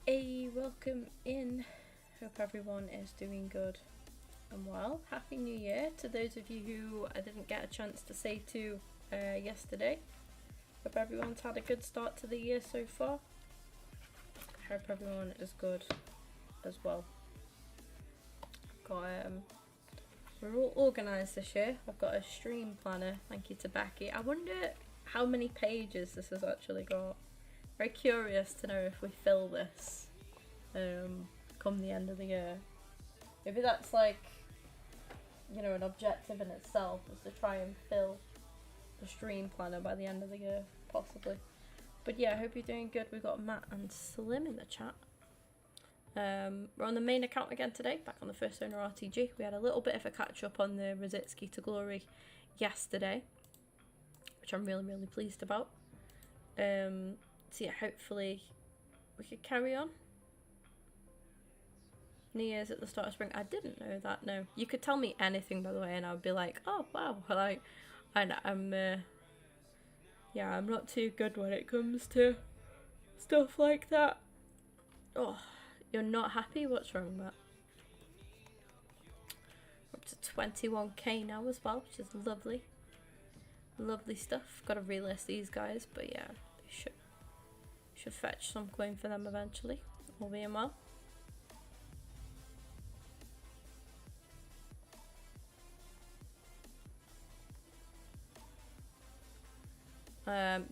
Hey, welcome in. Hope everyone is doing good and well. Happy New Year to those of you who I didn't get a chance to say to yesterday. Hope everyone's had a good start to the year so far. Hope everyone is good as well. We're all organised this year. I've got a stream planner, thank you to Becky. I wonder how many pages this has actually got. Very curious to know if we fill this come the end of the year. Maybe that's like, you know, an objective in itself, is to try and fill the stream planner by the end of the year, possibly. But yeah, I hope you're doing good. We've got Matt and Slim in the chat. We're on the main account again today, back on the first owner RTG. We had a little bit of a catch up on the Rositsky to Glory yesterday, which I'm really pleased about. So yeah, hopefully we could carry on. New Year's at the start of spring. I didn't know that, no. You could tell me anything, by the way, and I would be like, oh wow, like, I'm not too good when it comes to stuff like that. Oh, you're not happy? What's wrong, Matt? We're up to 21k now as well, which is lovely. Lovely stuff. Gotta relist these guys, but yeah, they should fetch some coin for them eventually, all being well.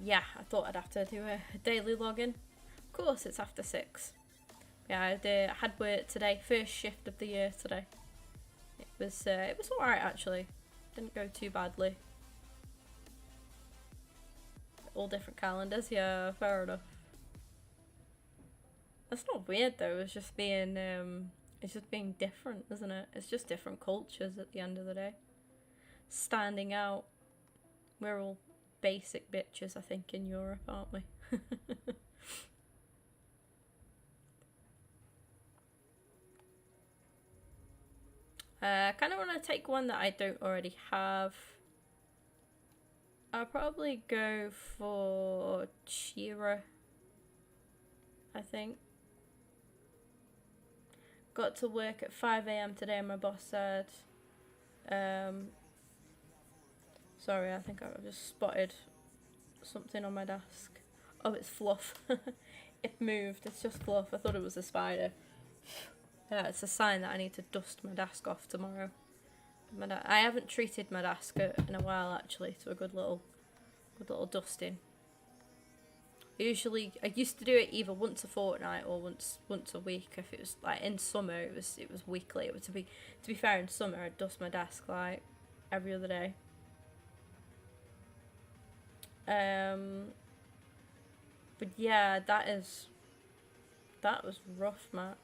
Yeah, I thought I'd have to do a daily login. Of course, it's after 6. Yeah, I had work today, first shift of the year today. It was alright actually. Didn't go too badly. All different calendars, yeah, fair enough. That's not weird though. It's just being different, isn't it? It's just different cultures at the end of the day. Standing out. We're all basic bitches, I think, in Europe, aren't we? I kind of want to take one that I don't already have. I'll probably go for Chira, I think. Got to work at 5 AM today and my boss said, sorry, I think I just spotted something on my desk. Oh, it's fluff. It moved, it's just fluff. I thought it was a spider. Yeah, it's a sign that I need to dust my desk off tomorrow. I haven't treated my desk in a while actually, to a good little dusting. I used to do it either once a fortnight or once a week. If it was like in summer, it was weekly. It was to be fair, in summer I'd dust my desk like every other day. But yeah, that was rough, Matt.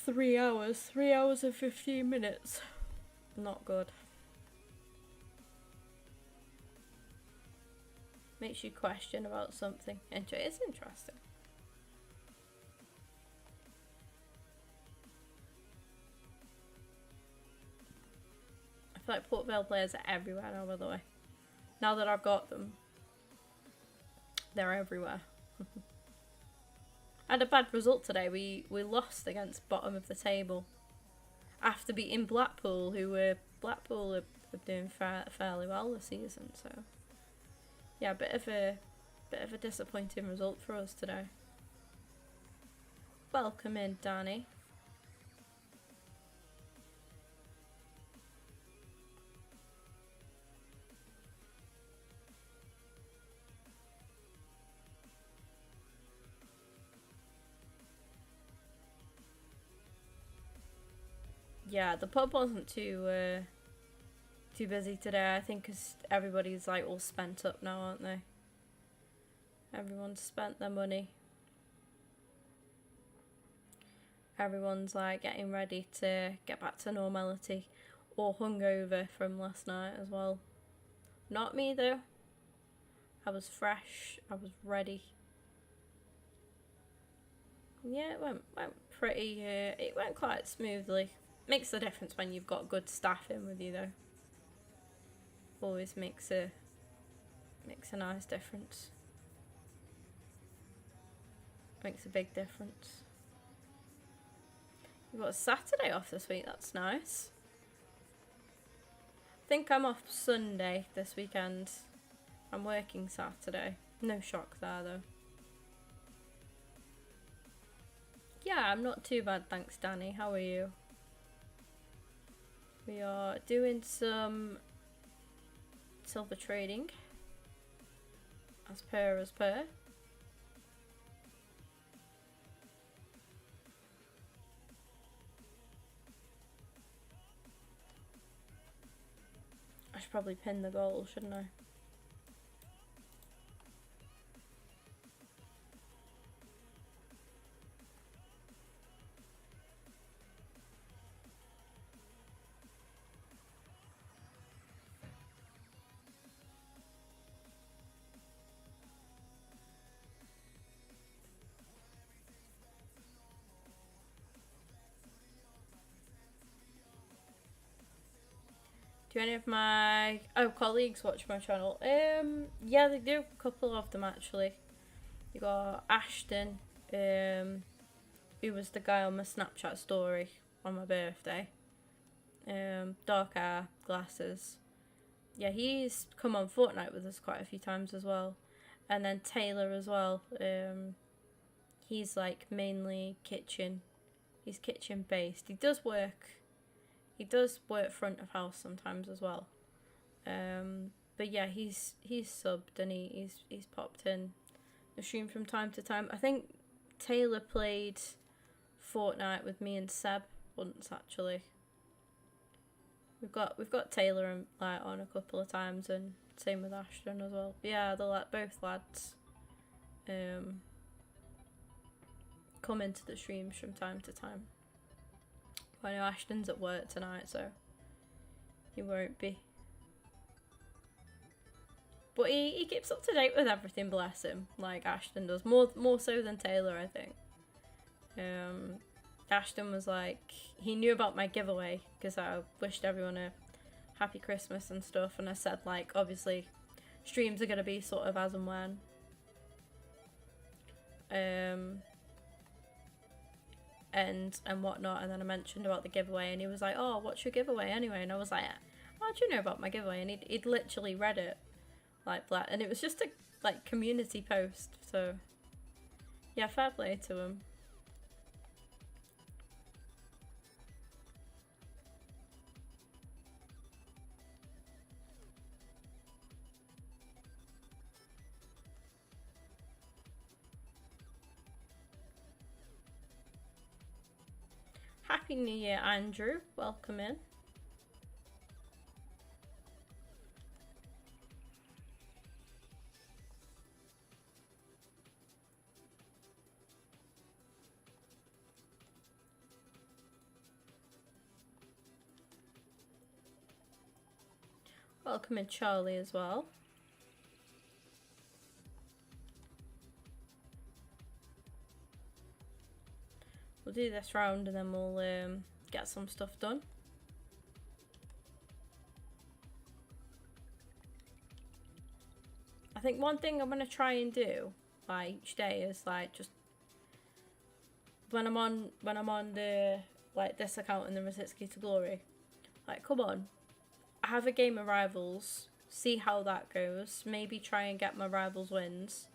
3 hours and 15 minutes. Not good. Makes you question about something. It's interesting. I feel like Port Vale players are everywhere now, by the way. Now that I've got them, they're everywhere. I had a bad result today. We lost against bottom of the table after beating Blackpool, who are doing fairly well this season. So yeah, a bit of a disappointing result for us today. Welcome in, Danny. Yeah, the pub wasn't too busy today, I think, because everybody's like all spent up now, aren't they? Everyone's spent their money. Everyone's like getting ready to get back to normality, or hungover from last night as well. Not me though. I was fresh, I was ready. Yeah, it went pretty, it went quite smoothly. Makes the difference when you've got good staff in with you though. Always makes a nice difference. Makes a big difference. You've got a Saturday off this week, that's nice. I think I'm off Sunday this weekend. I'm working Saturday. No shock there though. Yeah, I'm not too bad, thanks Danny. How are you? We are doing some silver trading. As per. I should probably pin the goal, shouldn't I? Do any of my colleagues watch my channel? Yeah, they do. A couple of them actually. You got Ashton, who was the guy on my Snapchat story on my birthday. Dark hair, glasses. Yeah, he's come on Fortnite with us quite a few times as well. And then Taylor as well. He's like mainly kitchen. He's kitchen based. He does work front of house sometimes as well. But yeah, he's subbed and he's popped in the stream from time to time. I think Taylor played Fortnite with me and Seb once actually. We've got Taylor and like on a couple of times, and same with Ashton as well. But yeah, they're like both lads come into the streams from time to time. I know Ashton's at work tonight, so he won't be. But he keeps up to date with everything, bless him. Like Ashton does, more so than Taylor, I think. Ashton was like, he knew about my giveaway because I wished everyone a happy Christmas and stuff, and I said like, obviously, streams are gonna be sort of as and when. And whatnot, and then I mentioned about the giveaway, and he was like, "Oh, what's your giveaway anyway?" And I was like, "How do you know about my giveaway?" And he'd literally read it, like and it was just a like community post. So yeah, fair play to him. Happy New Year, Andrew. Welcome in. Welcome in, Charlie, as well. We'll do this round and then we'll get some stuff done. I think one thing I'm gonna try and do like each day is like just when I'm on the like this account in the Rositsky to Glory, like come on, have a game of Rivals, see how that goes, maybe try and get my Rivals wins,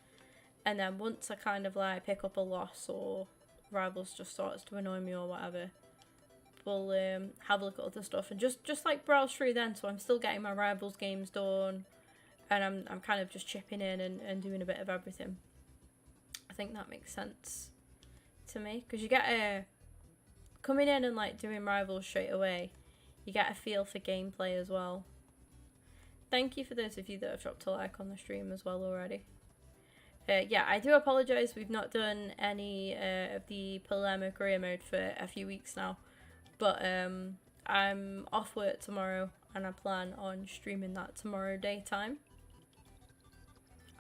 and then once I kind of like pick up a loss or Rivals just starts to annoy me or whatever, we'll have a look at other stuff and just like browse through then, so I'm still getting my Rivals games done and I'm kind of just chipping in and doing a bit of everything. I think that makes sense to me, because you get a coming in and like doing Rivals straight away, you get a feel for gameplay as well. Thank you for those of you that have dropped a like on the stream as well already. Yeah, I do apologise, we've not done any of the Palermo career mode for a few weeks now, but I'm off work tomorrow and I plan on streaming that tomorrow daytime.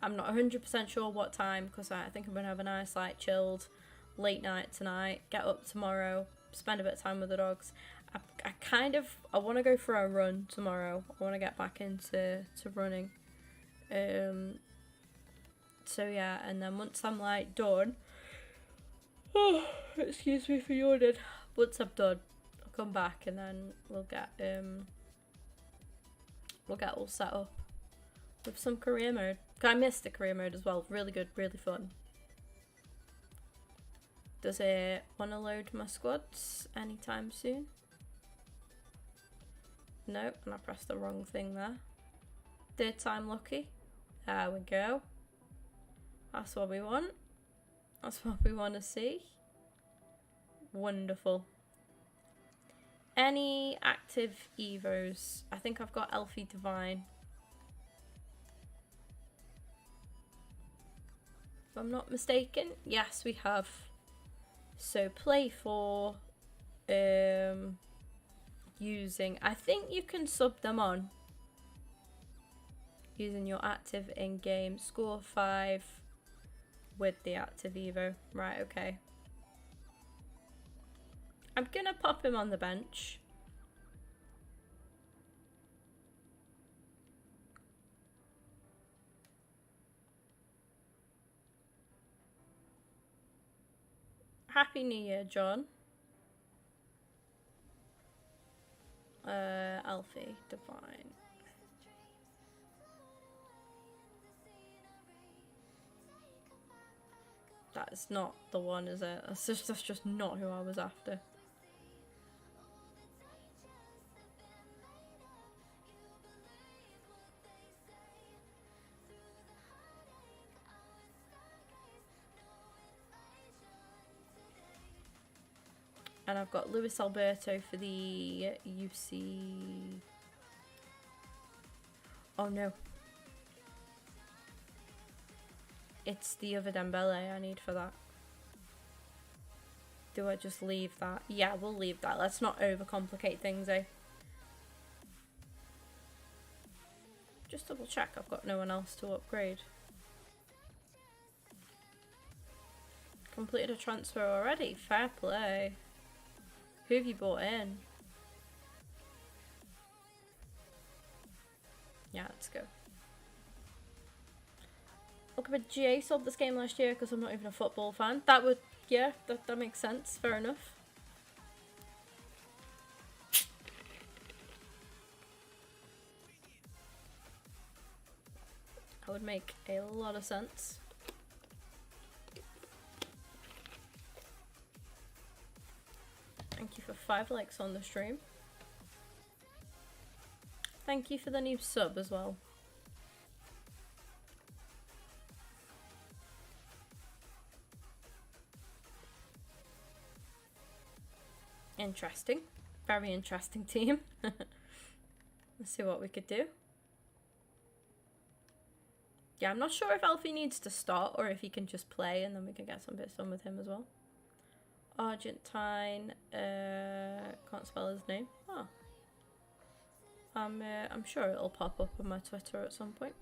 I'm not 100% sure what time, because I think I'm going to have a nice like chilled late night tonight, get up tomorrow, spend a bit of time with the dogs. I want to go for a run tomorrow. I want to get back into running. So yeah, and then once I'm like done, Oh, excuse me for yawning. Once I'm done, I'll come back and then we'll get all set up with some career mode. I missed the career mode as well. Really good, really fun. Does it want to load my squads anytime soon? Nope, and I pressed the wrong thing there. Third time lucky. There we go. That's what we want. That's what we want to see. Wonderful. Any active Evos? I think I've got Elfie Divine. If I'm not mistaken, yes we have. So play for using, I think you can sub them on using your active in-game score 5 with the active Evo. Right, okay. I'm gonna pop him on the bench. Happy New Year, John. Alfie Divine. That is not the one, is it? That's just not who I was after. And I've got Luis Alberto for the UC. Oh no. It's the other Dembele I need for that. Do I just leave that? Yeah, we'll leave that. Let's not overcomplicate things, eh? Just double check I've got no one else to upgrade. Completed a transfer already. Fair play. Who have you bought in? Yeah, let's go. Look, but GA sold this game last year because I'm not even a football fan. That would, yeah, that makes sense. Fair enough. That would make a lot of sense. Thank you for 5 likes on the stream. Thank you for the new sub as well. Interesting. Very interesting team. Let's see what we could do. Yeah, I'm not sure if Alfie needs to start or if he can just play and then we can get some bits done with him as well. Argentine, can't spell his name. Oh. I'm sure it'll pop up on my Twitter at some point.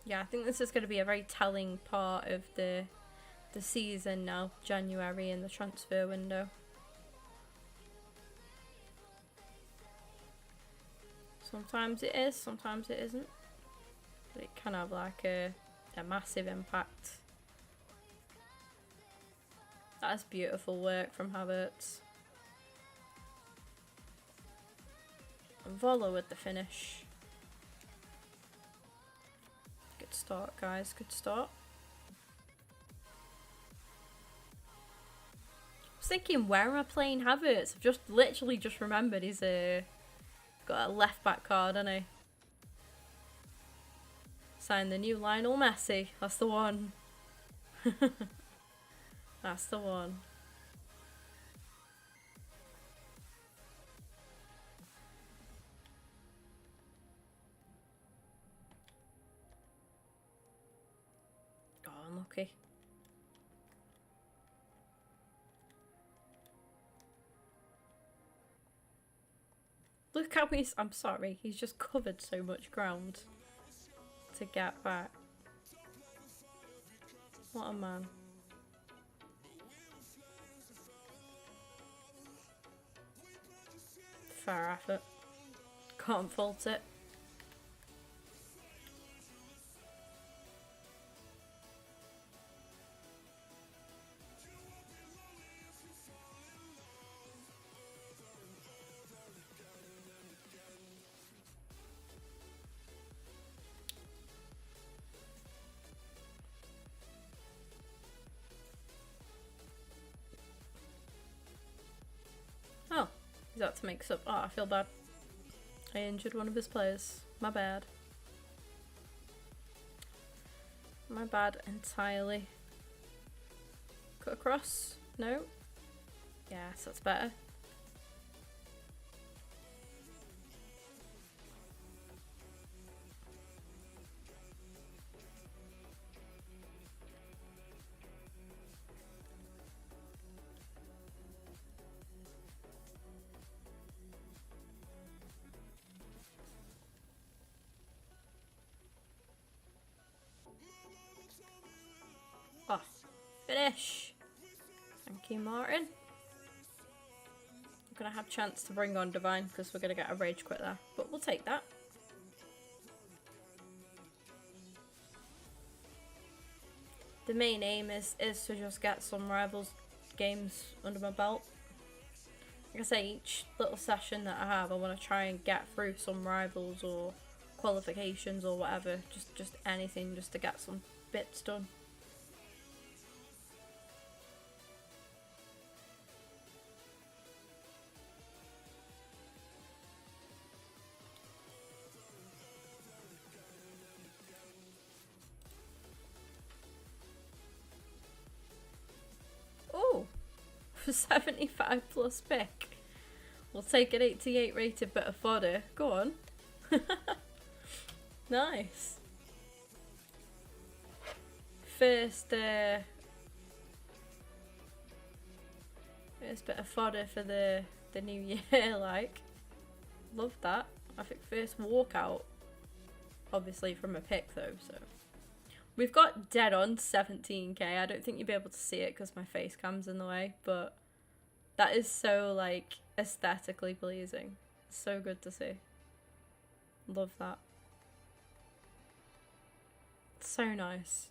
Yeah, I think this is going to be a very telling part of the season now, January, and the transfer window. Sometimes it is, sometimes it isn't. But it can have like a massive impact. That's beautiful work from Havertz. And Volo with the finish. Good start, guys, good start. I was thinking, where am I playing Havertz? I've just literally just remembered he's got a left back card, hasn't he? Signed the new Lionel Messi. That's the one. That's the one. Oh, unlucky. Look how I'm sorry, he's just covered so much ground to get back. What a man. fair effort. Can't fault it. Oh, he's out to make sub. Oh, I feel bad. I injured one of his players. My bad. My bad entirely. Cut across? No? Yes, that's better. Oh, finish! Thank you, Martin. I'm gonna have a chance to bring on Divine because we're gonna get a rage quit there, but we'll take that. The main aim is to just get some Rivals games under my belt. Like I say, each little session that I have, I want to try and get through some Rivals or qualifications or whatever, just anything just to get some bits done. Oh, 75 plus pick. We'll take an 88 rated bit of fodder. Go on. Nice. First bit of fodder for the new year, like. Love that. I think first walkout, obviously from a pick though, so. We've got dead on 17k. I don't think you'll be able to see it because my face cam's in the way, but that is so, like, aesthetically pleasing. So good to see. Love that. So nice.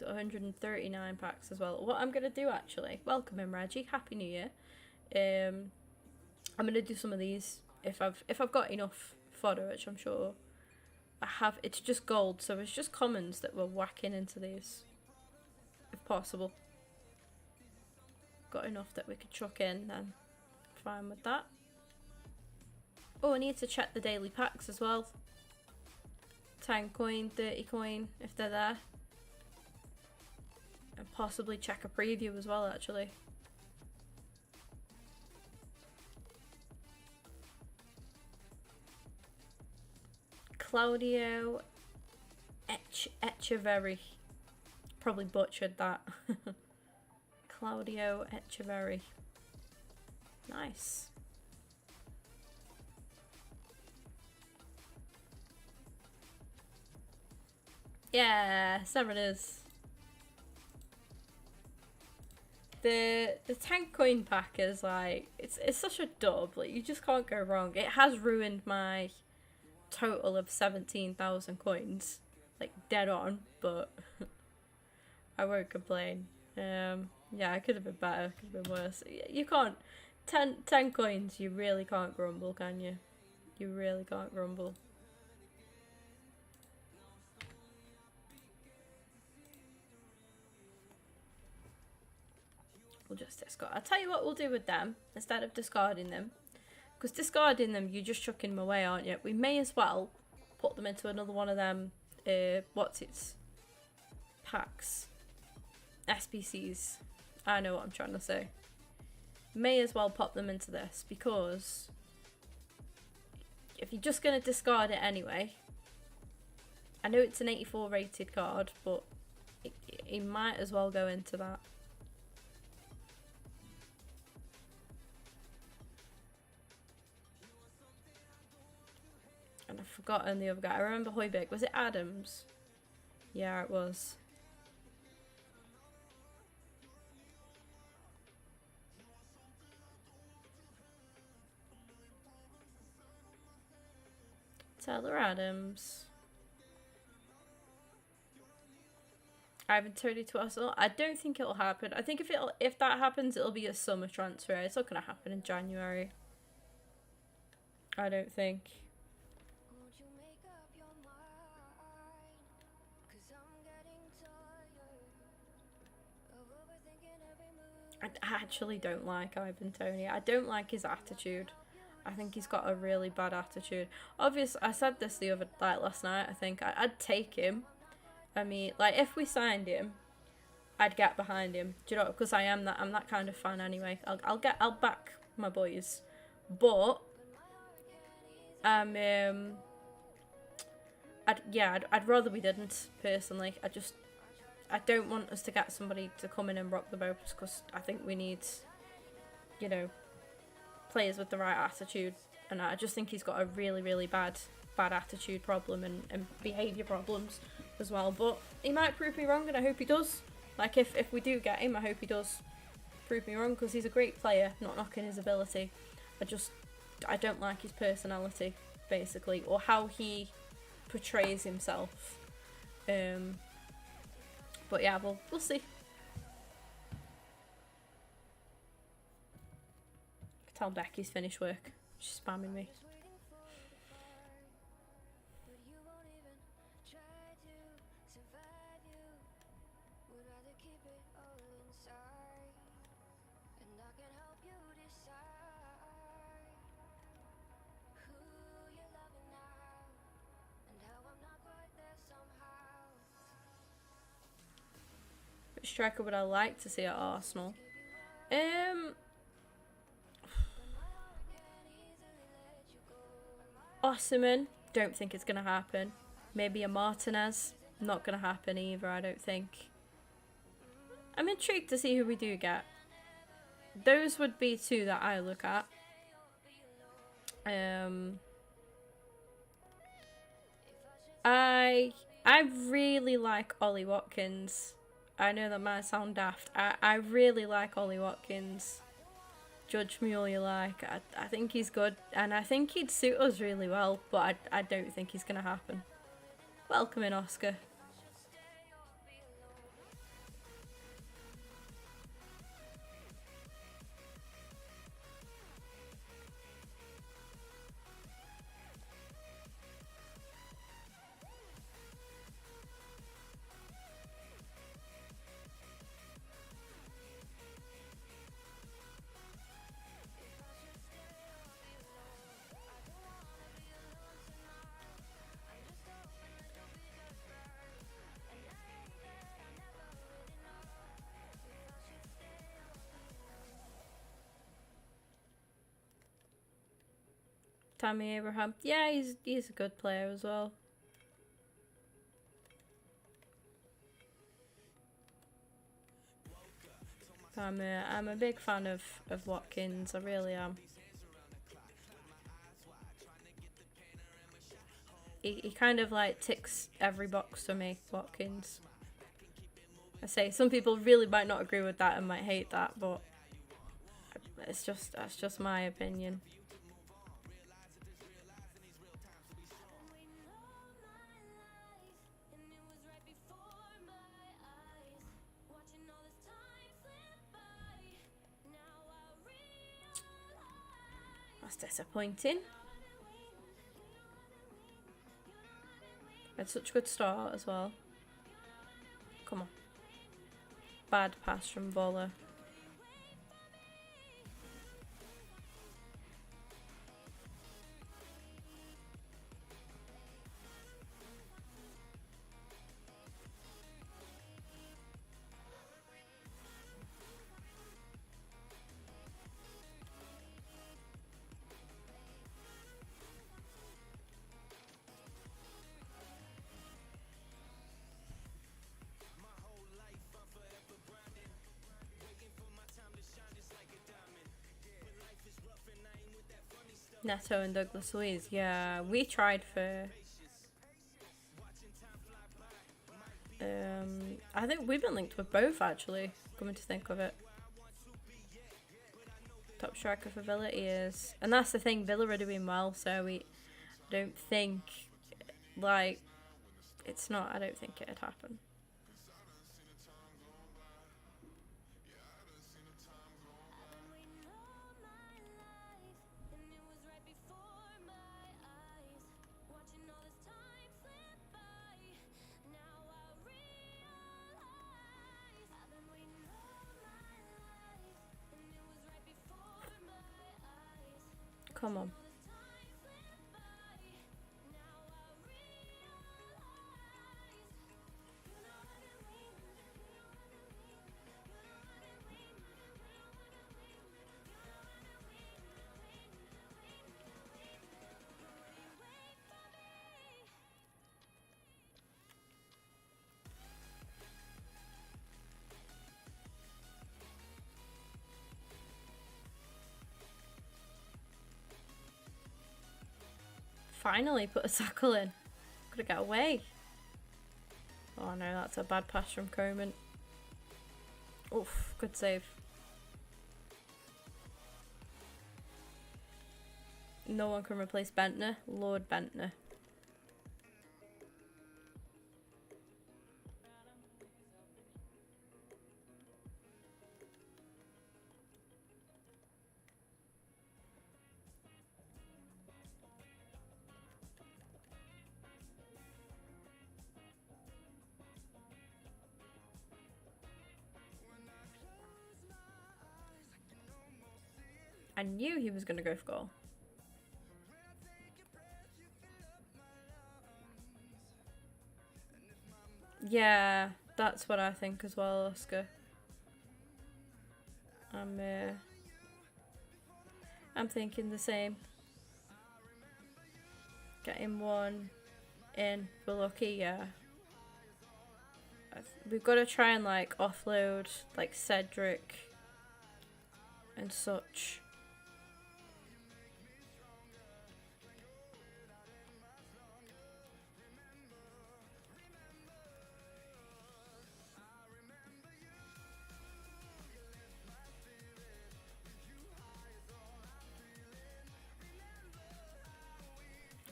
139 packs as well. What I'm going to do, actually, welcome in, Reggie. Happy New Year. I'm going to do some of these if I've got enough fodder, which I'm sure I have. It's just gold, so it's just commons that we're whacking into these, if possible. Got enough that we could chuck in, then fine with that. Oh, I need to check the daily packs as well. 10 coin, 30 coin, if they're there. And possibly check a preview as well, actually. Claudio Echeverry. Probably butchered that. Claudio Echeverry. Nice. Yeah, there it is. The 10 coin pack is like, it's such a dub, like you just can't go wrong. It has ruined my total of 17,000 coins, like dead on, but I won't complain. Yeah, it could have been better, could have been worse. You can't, 10 coins, you really can't grumble, can you? You really can't grumble. We'll just discard. I'll tell you what we'll do with them instead of discarding them, because discarding them, you're just chucking them away, aren't you? We may as well put them into another one of them, what's its packs, SPCs. I know what I'm trying to say. May as well pop them into this, because if you're just going to discard it anyway, I know it's an 84 rated card, but it might as well go into that. And I've forgotten the other guy. I remember Hoiberg. Was it Adams? Yeah, it was. Tyler Adams. Ivan Toney to Arsenal. I don't think it'll happen. I think if that happens, it'll be a summer transfer. It's not going to happen in January. I don't think. I actually don't like Ivan Toney. I don't like his attitude. I think he's got a really bad attitude. Obviously, I said this last night. I think I'd take him. I mean, like, if we signed him, I'd get behind him. Do you know? Because I'm that kind of fan anyway. I'll back my boys, but I'd rather we didn't personally. I don't want us to get somebody to come in and rock the boat, because I think we need, you know, players with the right attitude, and I just think he's got a really, really bad attitude problem and behaviour problems as well. But he might prove me wrong, and I hope he does. Like, if we do get him, I hope he does prove me wrong, because he's a great player, not knocking his ability. I don't like his personality, basically, or how he portrays himself. But yeah, we'll see. Tell Becky's finished work. She's spamming me. Which striker would I like to see at Arsenal? Osimhen, don't think it's going to happen. Maybe a Martinez, not going to happen either, I don't think. I'm intrigued to see who we do get. Those would be two that I look at. I really like Ollie Watkins. I know that might sound daft. I really like Ollie Watkins. Judge me all you like. I think he's good, and I think he'd suit us really well, but I don't think he's going to happen. Welcome in, Oscar. Tammy Abraham. Yeah, he's a good player as well. I'm a big fan of Watkins. I really am. He kind of like ticks every box for me, Watkins. I say some people really might not agree with that and might hate that, but that's just my opinion. That's disappointing. Had such a good start as well. Come on. Bad pass from Vola. Neto and Douglas Luiz. Yeah, we tried for... I think we've been linked with both, actually, coming to think of it. Top striker for Villa is... And that's the thing, Villa are doing well, so I don't think, like, it's not, I don't think it'd happen. Come on. Finally put a tackle in. Gotta get away. Oh no, that's a bad pass from Coman. Oof, good save. No one can replace Bentner. Lord Bentner. I knew he was going to go for goal. Yeah, that's what I think as well, Oscar. I'm thinking the same. Getting one in, we're lucky, yeah. We've got to try and like offload like Cedric and such.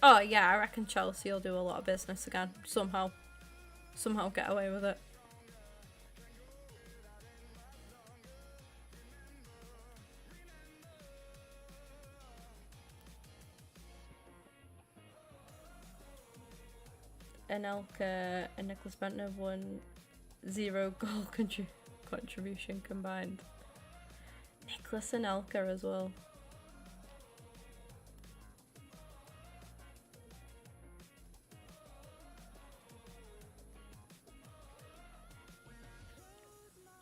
Oh yeah, I reckon Chelsea will do a lot of business again. Somehow get away with it. Anelka and Nicholas Bentner won 0 goal contribution combined. Nicholas Anelka as well.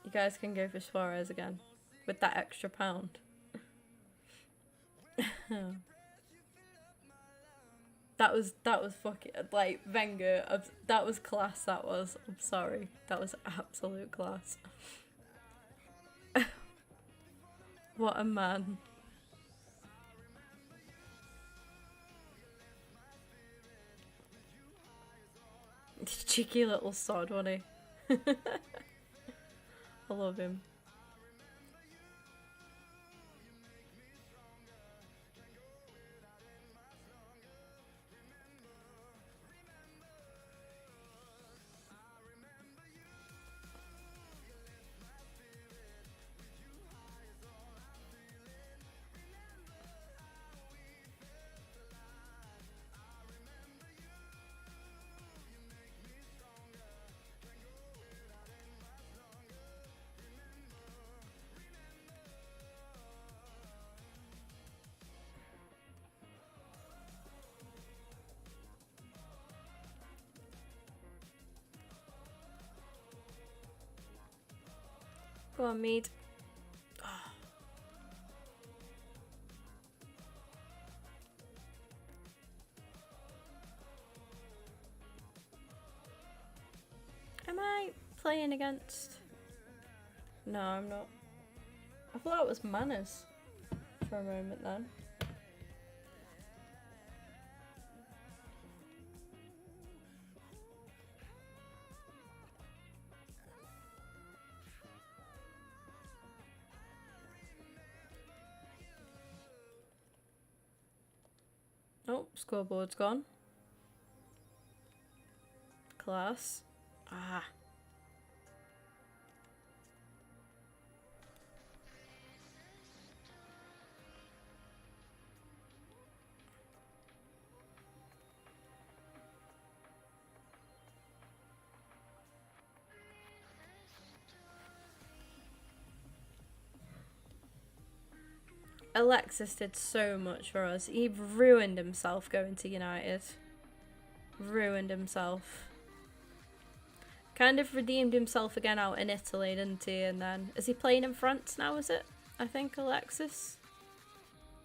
You guys can go for Suarez again with that extra pound. That was fucking like Wenger. That was class. That was. I'm sorry. That was absolute class. What a man. Cheeky little sod, wasn't he? I love him. Go on, Mead. Oh. Am I playing against? No, I'm not. I thought it was Manners for a moment then. Oh, scoreboard's gone. Class. Ah. Alexis did so much for us. He ruined himself going to United. Ruined himself. Kind of redeemed himself again out in Italy, didn't he? And then, is he playing in France now, is it? I think, Alexis?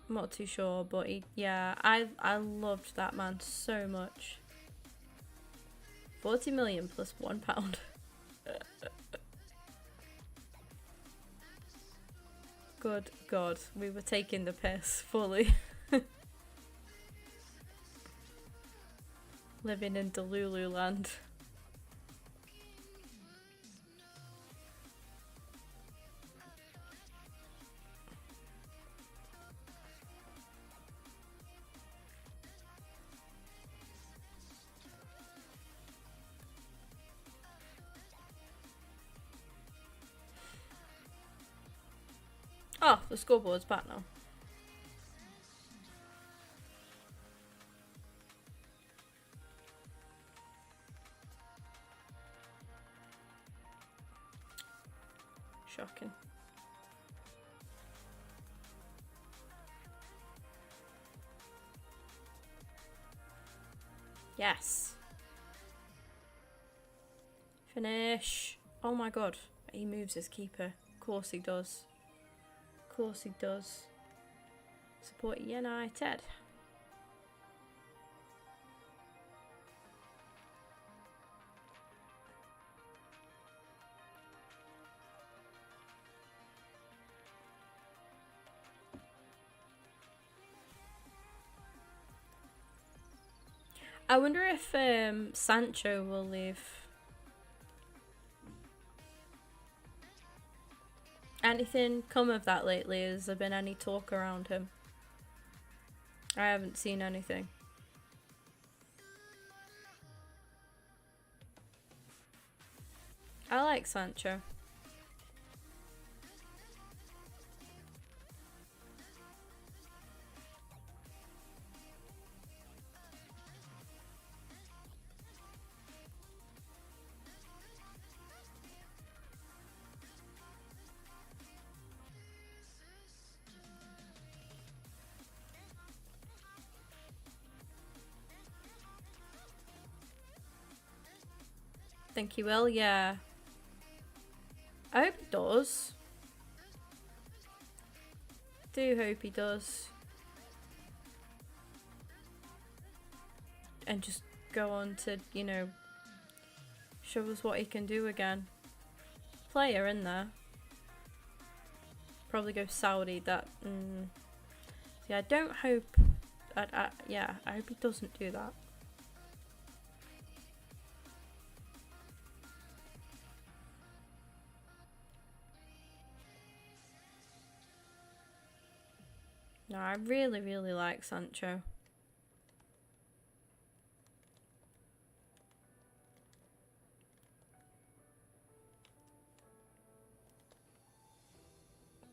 I'm not too sure, but he, yeah, I loved that man so much. 40 million plus £1. Good God, we were taking the piss fully. Living in Delulu land. Oh, the scoreboard's back now. Shocking. Yes. Finish. Oh my God. He moves his keeper. Of course he does. Of course he does. Support United. I wonder if Sancho will leave. Anything come of that lately? Has there been any talk around him? I haven't seen anything. I like Sancho. Think he will, yeah. I hope he does. Do hope he does. And just go on to, you know, show us what he can do again. Player in there. Probably go Saudi. That. Yeah, I don't hope. Yeah, I hope he doesn't do that. No, I really, really like Sancho.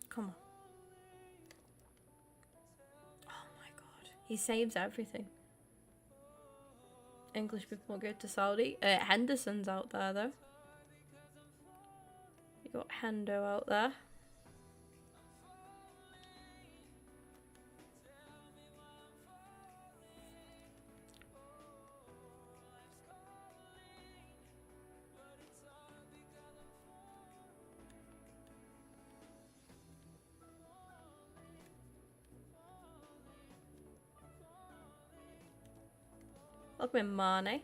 Come on. Oh my God. He saves everything. English people go to Saudi. Henderson's out there though. You got Hendo out there. Look at Mane.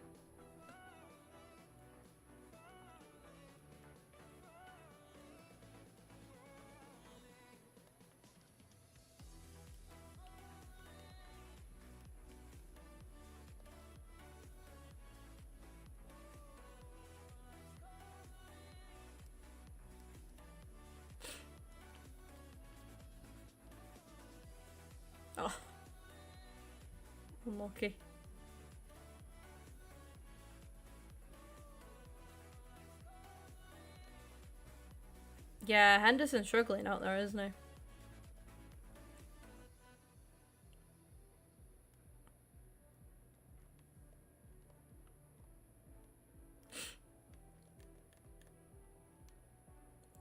Oh. Unlucky. Yeah, Henderson's struggling out there, isn't he?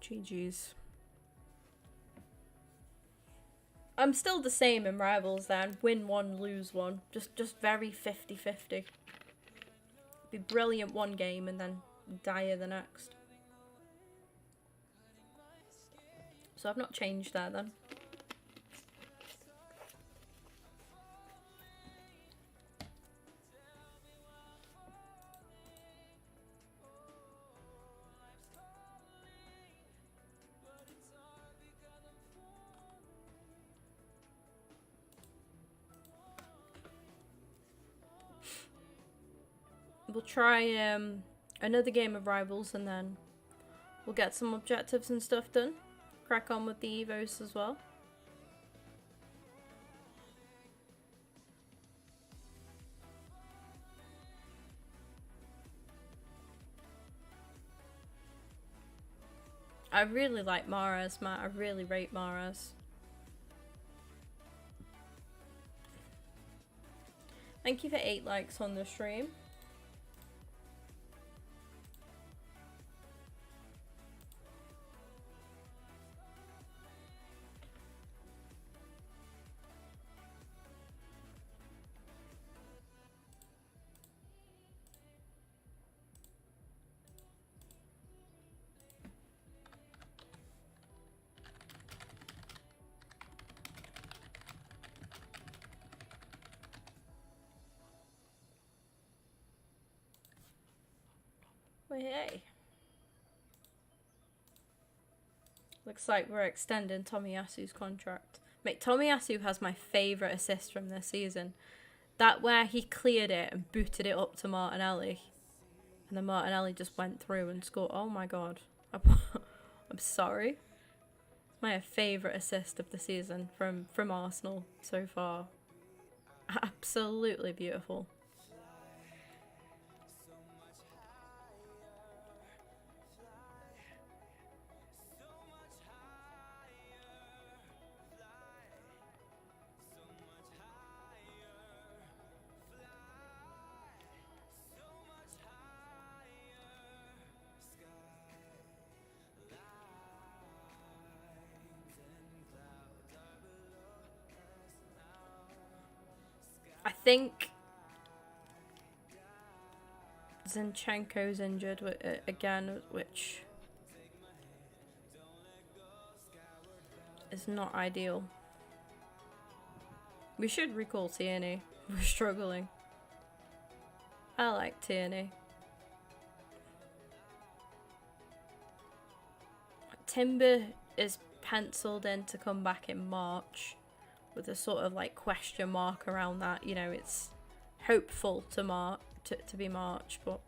GG's. I'm still the same in Rivals then. Win one, lose one. Just very 50-50. Be brilliant one game and then dire the next. So I've not changed there then. We'll try another game of Rivals and then we'll get some objectives and stuff done. Crack on with the Evos as well. I really like Mares, Matt. I really rate Mares. Thank you for 8 likes on the stream. Well, hey. Looks like we're extending Tomiyasu's contract. Mate, Tomiyasu has my favourite assist from this season. That where he cleared it and booted it up to Martinelli. And then Martinelli just went through and scored. Oh my god. I'm sorry. It's my favourite assist of the season from Arsenal so far. Absolutely beautiful. I think Zinchenko's injured again, which is not ideal. We should recall Tierney. We're struggling. I like Tierney. Timber is penciled in to come back in March with a sort of like question mark around that. You know, it's hopeful to be March, but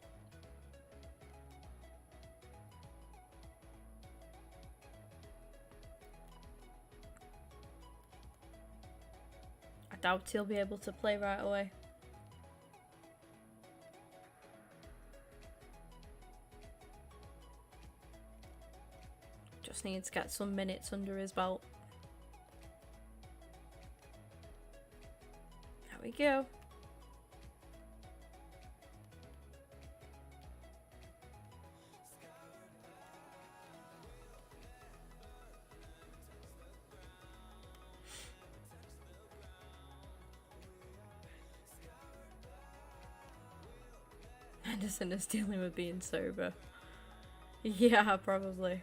I doubt he'll be able to play right away. Just needs to get some minutes under his belt. There we go. Henderson is dealing with being sober. Yeah, probably.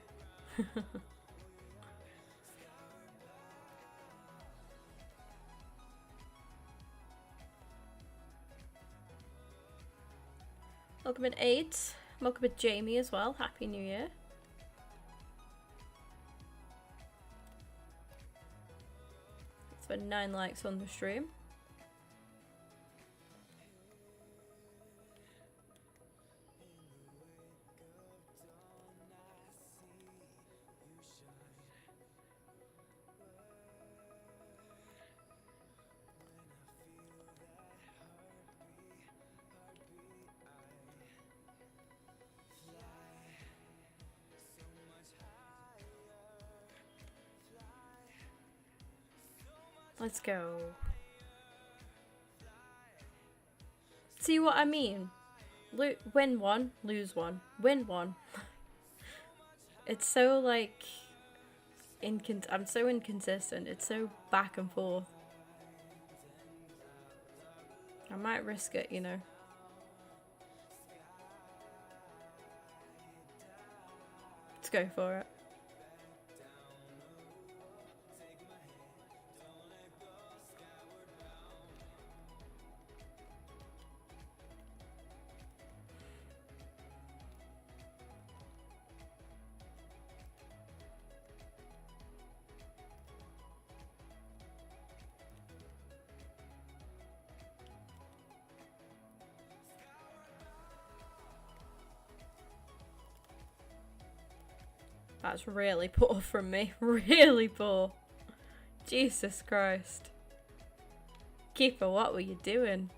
Welcome in 8. Welcome in Jamie as well. Happy New Year. It's been 9 likes on the stream. Let's go. See what I mean? Win one, lose one. Win one. It's so like... I'm so inconsistent. It's so back and forth. I might risk it, you know. Let's go for it. That's really poor from me. Really poor. Jesus Christ. Keeper, what were you doing?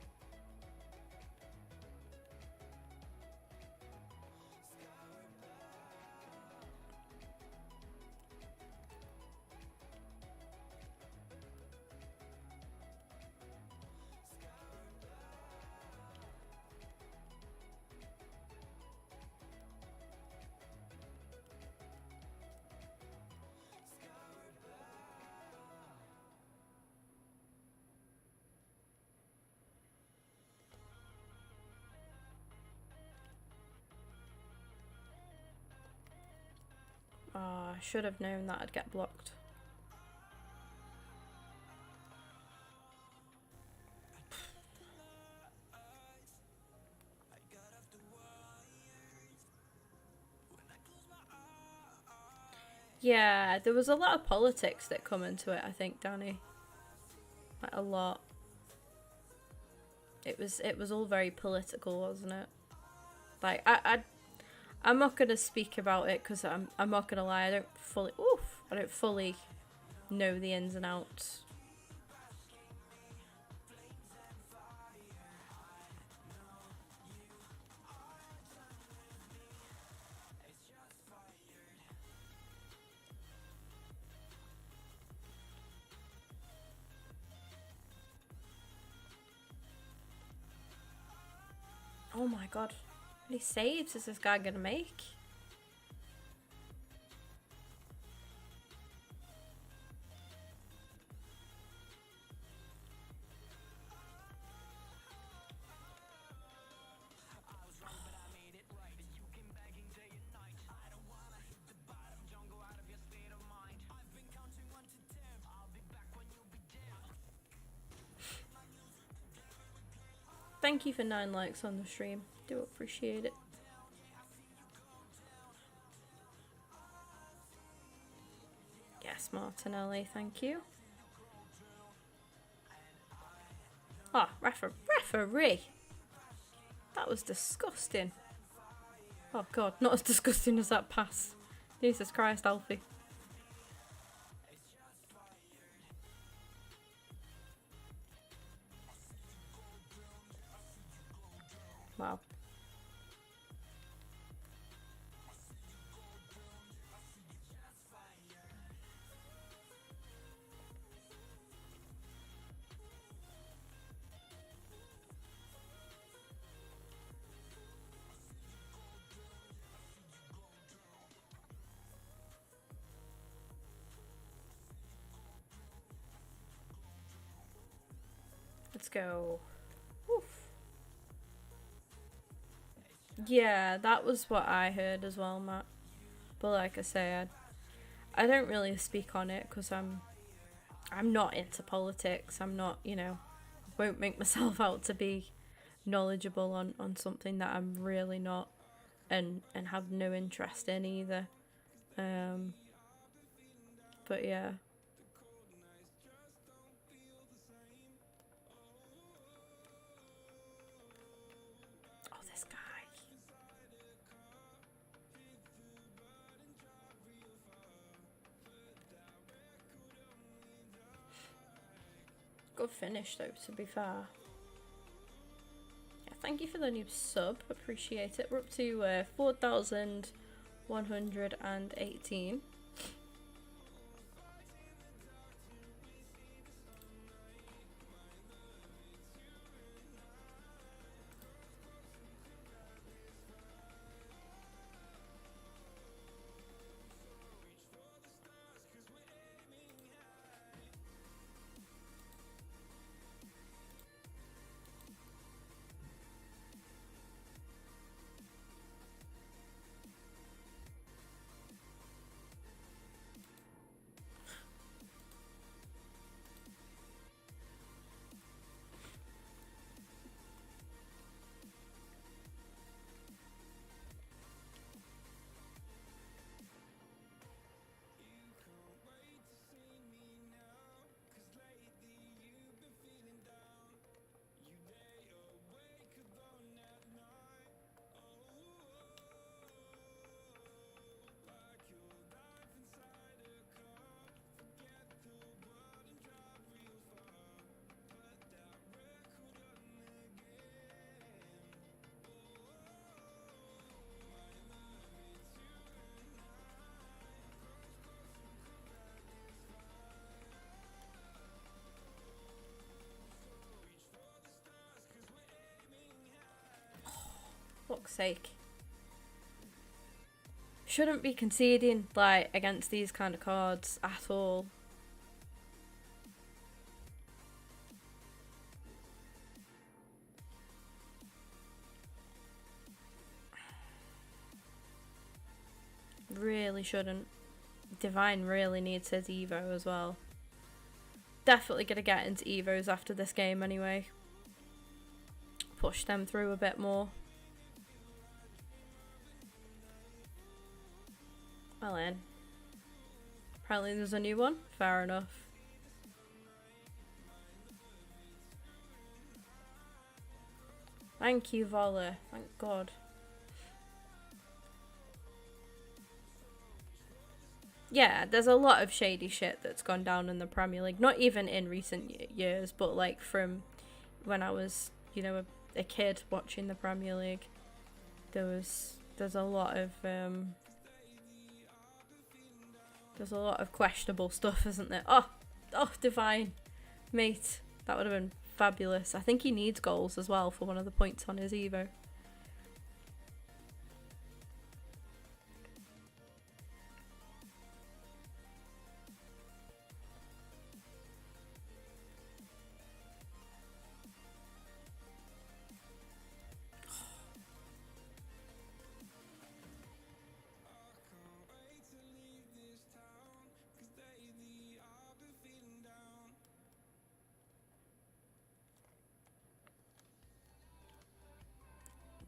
Oh, I should have known that I'd get blocked. Yeah, there was a lot of politics that come into it, I think, Danny. Like, a lot. It was all very political, wasn't it? Like, I'm not gonna speak about it because I'm not gonna lie, I don't fully know the ins and outs. Oh my god, how many saves is this guy gonna make? Thank you for 9 likes on the stream. Do appreciate it. Yes, Martinelli, thank you. Ah, referee. That was disgusting. Oh god, not as disgusting as that pass. Jesus Christ, Alfie. Wow. Let's go. Oof. Yeah, that was what I heard as well, Matt. But like I say, I don't really speak on it because I'm not into politics. I'm not, you know, I won't make myself out to be knowledgeable on something that I'm really not and have no interest in either. But yeah. Oh, this guy. Good finish though, to be fair. Yeah, thank you for the new sub, appreciate it. We're up to 4,118. fuck's sake. Shouldn't be conceding, like, against these kind of cards at all. Really shouldn't. Divine really needs his Evo as well. Definitely gonna get into Evos after this game anyway. Push them through a bit more. Well then. Apparently there's a new one. Fair enough. Thank you, Voller. Thank God. Yeah, there's a lot of shady shit that's gone down in the Premier League. Not even in recent years, but like from when I was, you know, a kid watching the Premier League. There's a lot of questionable stuff, isn't there? Oh, Divine, mate, that would have been fabulous. I think he needs goals as well for one of the points on his Evo.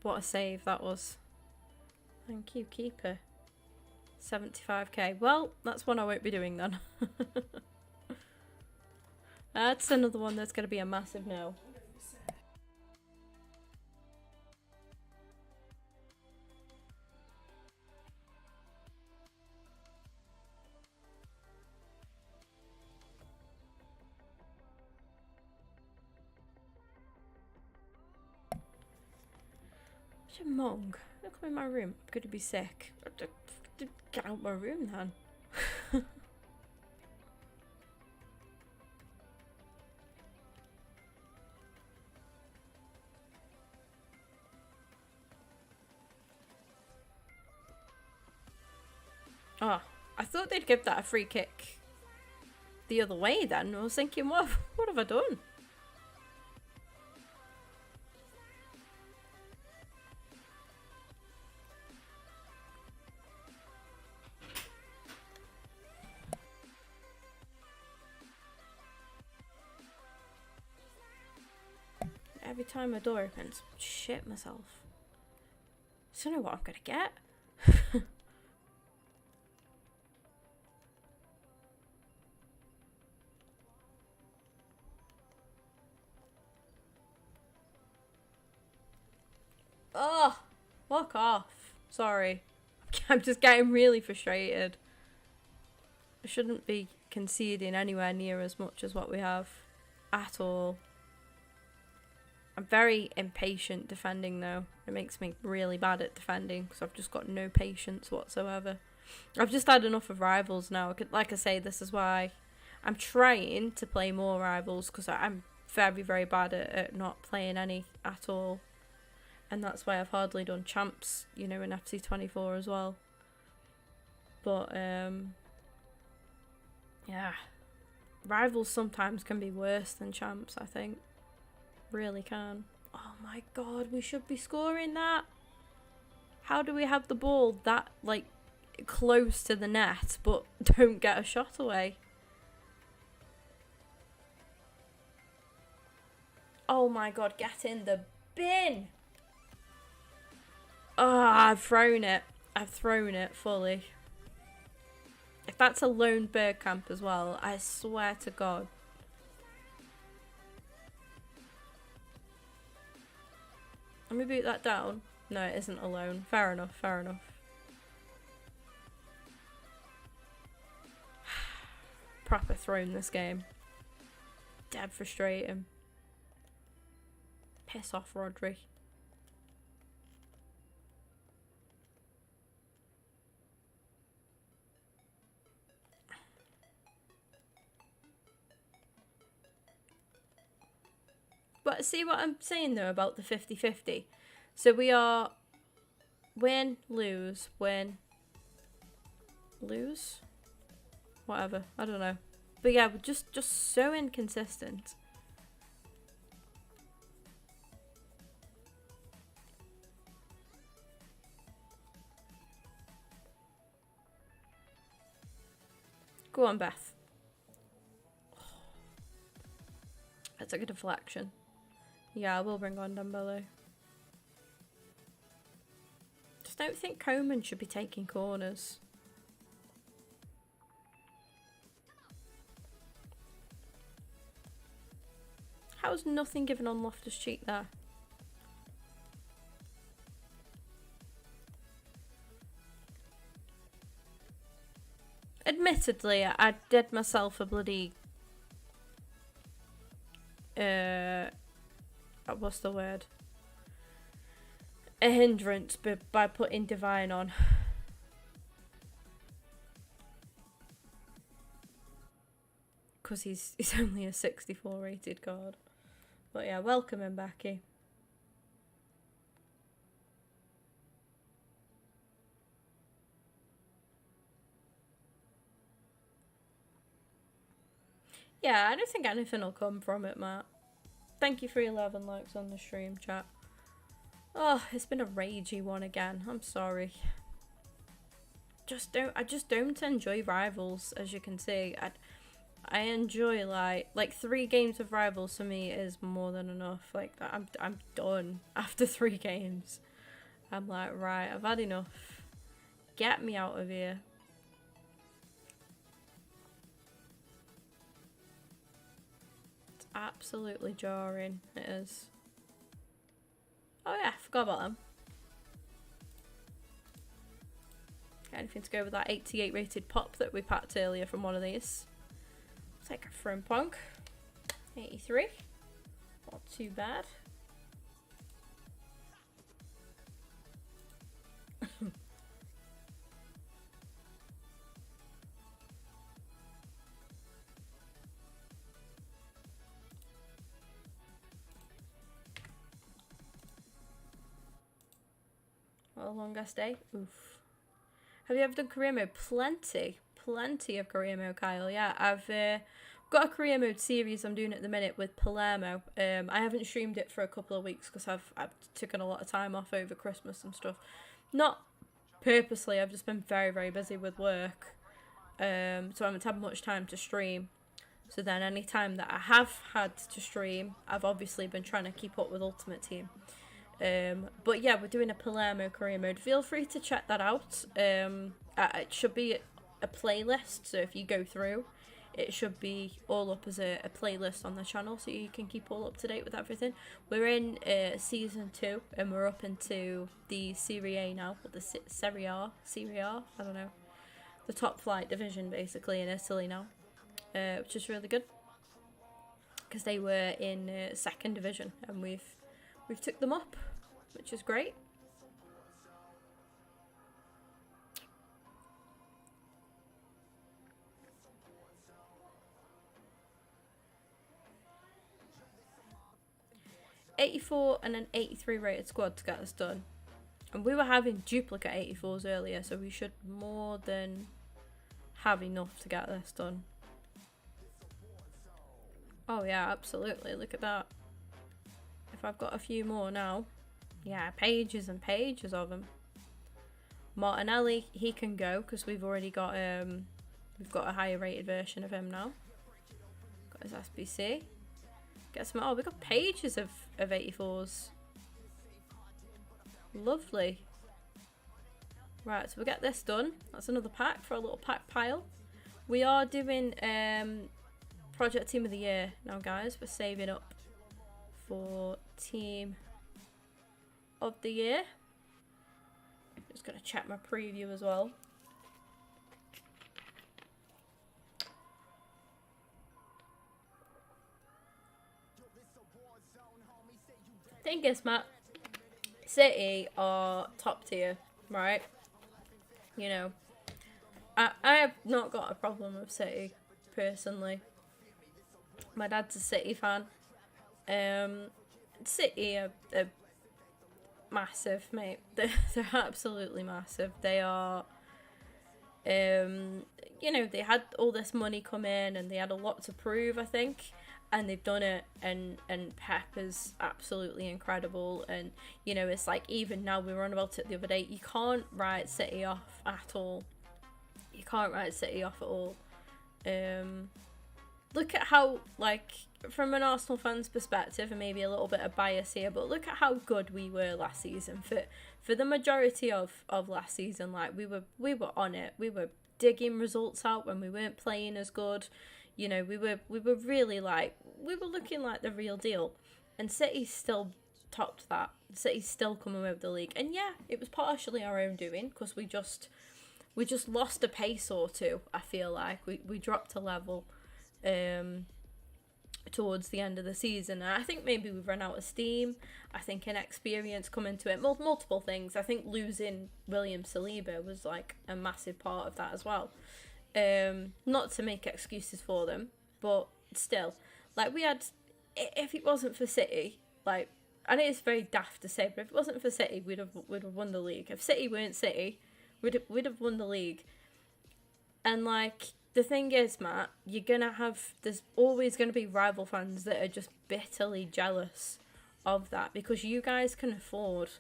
What a save that was. Thank you, keeper. 75k. Well, that's one I won't be doing then. That's another one that's going to be a massive no. Such a monk. Look, I'm in my room. I'm going to be sick. Get out my room then. Oh, I thought they'd give that a free kick the other way then. I was thinking, what have I done? Every time my door opens, shit myself. I don't know what I'm gonna get. Oh, fuck off. Sorry. I'm just getting really frustrated. I shouldn't be conceding anywhere near as much as what we have at all. I'm very impatient defending though. It makes me really bad at defending because I've just got no patience whatsoever. I've just had enough of rivals now. Like I say, this is why I'm trying to play more rivals because I'm very, very bad at not playing any at all. And that's why I've hardly done champs, you know, in FC24 as well. But, yeah. Rivals sometimes can be worse than champs, I think. Really can. Oh my god, we should be scoring that. How do we have the ball that, like, close to the net, but don't get a shot away? Oh my god, get in the bin! Oh, I've thrown it. I've thrown it fully. If that's a lone bird camp as well, I swear to God. Let me boot that down. No, it isn't alone. Fair enough, fair enough. Proper thrown this game. Dead frustrating. Piss off, Rodri. But see what I'm saying though about the 50-50? So we are Win, lose, win, lose. Whatever. I don't know. But yeah, we're just so inconsistent. Go on, Beth. That's like a deflection. Yeah, I will bring on Dembele. Just don't think Coman should be taking corners. How's nothing given on Loftus-Cheek there? Admittedly, I did myself a bloody... what's the word? A hindrance by putting Divine on. Because he's only a 64 rated card. But yeah, welcome him, Becky. Yeah, I don't think anything will come from it, Matt. Thank you for 11 likes on the stream, chat. Oh, it's been a ragey one again. I'm sorry. I just don't enjoy rivals, as you can see. I enjoy like 3 games of rivals for me is more than enough. Like I'm done after 3 games. I'm like, right, I've had enough. Get me out of here. It's absolutely jarring. It is. Oh yeah, I forgot about them. Anything to go with that 88 rated pop that we packed earlier from one of these. Take a Frimpong. 83. Not too bad. What a longest day. Oof. Have you ever done career mode? Plenty of career mode, Kyle. Yeah, I've got a career mode series I'm doing at the minute with Palermo. I haven't streamed it for a couple of weeks because I've taken a lot of time off over Christmas and stuff. Not purposely, I've just been very, very busy with work. So I haven't had much time to stream. So then any time that I have had to stream, I've obviously been trying to keep up with Ultimate Team. But yeah, we're doing a Palermo career mode. Feel free to check that out. It should be a playlist, so if you go through, it should be all up as a playlist on the channel, so you can keep all up to date with everything. We're in season 2, and we're up into the Serie A now, or the Serie A, I don't know, the top flight division basically in Italy now, which is really good because they were in 2nd division, and we've took them up, which is great. '84 and an 83 rated squad to get this done, and we were having duplicate 84s earlier, so we should more than have enough to get this done. Oh yeah, absolutely. Look at that. If I've got a few more now, yeah, pages and pages of them. Martinelli, he can go because we've already got we've got a higher rated version of him now. Got his SBC. Get some. Oh, we got pages of 84s. Lovely. Right, so we'll get this done. That's another pack for a little pack pile. We are doing Project Team of the Year now, guys. We're saving up for Team of the Year. Just gonna check my preview as well. Thing is, Matt, City are top tier, right? You know, I have not got a problem with City personally. My dad's a City fan. City are massive, mate. They're absolutely massive. They are, you know, they had all this money come in and they had a lot to prove, I think, and they've done it. And Pep is absolutely incredible. And you know, it's like, even now, we were on about it the other day, you can't write City off at all. You can't write City off at all. Look at how, like, from an Arsenal fan's perspective, and maybe a little bit of bias here, but look at how good we were last season. For the majority of last season, like, we were on it. We were digging results out when we weren't playing as good. You know, we were really, like, we were looking like the real deal. And City still topped that. City's still coming away with the league. And yeah, it was partially our own doing, because we just lost a pace or two. I feel like we dropped a level towards the end of the season, and I think maybe we've run out of steam. I think inexperience come into it, multiple things. I think losing William Saliba was like a massive part of that as well. Not to make excuses for them, but still, like, we had, if it wasn't for City, like, I know it's very daft to say, but if it wasn't for City, we'd have won the league. If City weren't City, we'd have won the league. And like, the thing is, Matt, there's always going to be rival fans that are just bitterly jealous of that, because you guys can afford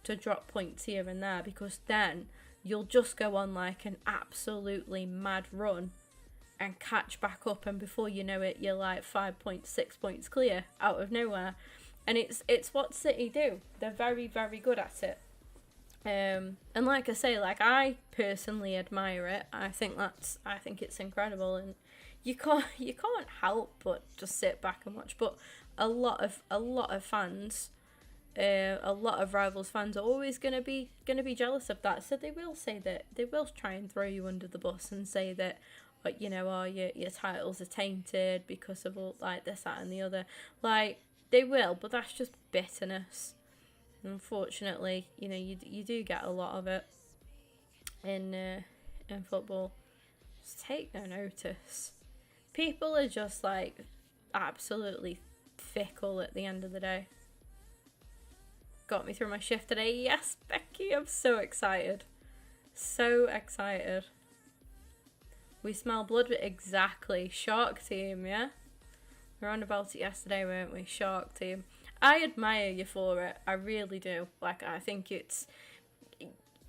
to drop points here and there, because then you'll just go on like an absolutely mad run and catch back up, and before you know it, you're like 5 points, 6 points clear out of nowhere. And it's what City do. They're very, very good at it. And like I say, like, I personally admire it. I think it's incredible, and you can't help but just sit back and watch. But a lot of fans, a lot of Rivals fans are always gonna be jealous of that. So they will say that, they will try and throw you under the bus and say that, you know, your titles are tainted because of all, like, this, that, and the other. Like, they will, but that's just bitterness. Unfortunately, you know, you do get a lot of it in football. Just take no notice. People are just like absolutely fickle at the end of the day. Got me through my shift today. Yes, Becky, I'm so excited. So excited. We smell blood. Exactly. Shark team, yeah? We were on about it yesterday, weren't we? Shark team. I admire you for it. I really do. Like, I think it's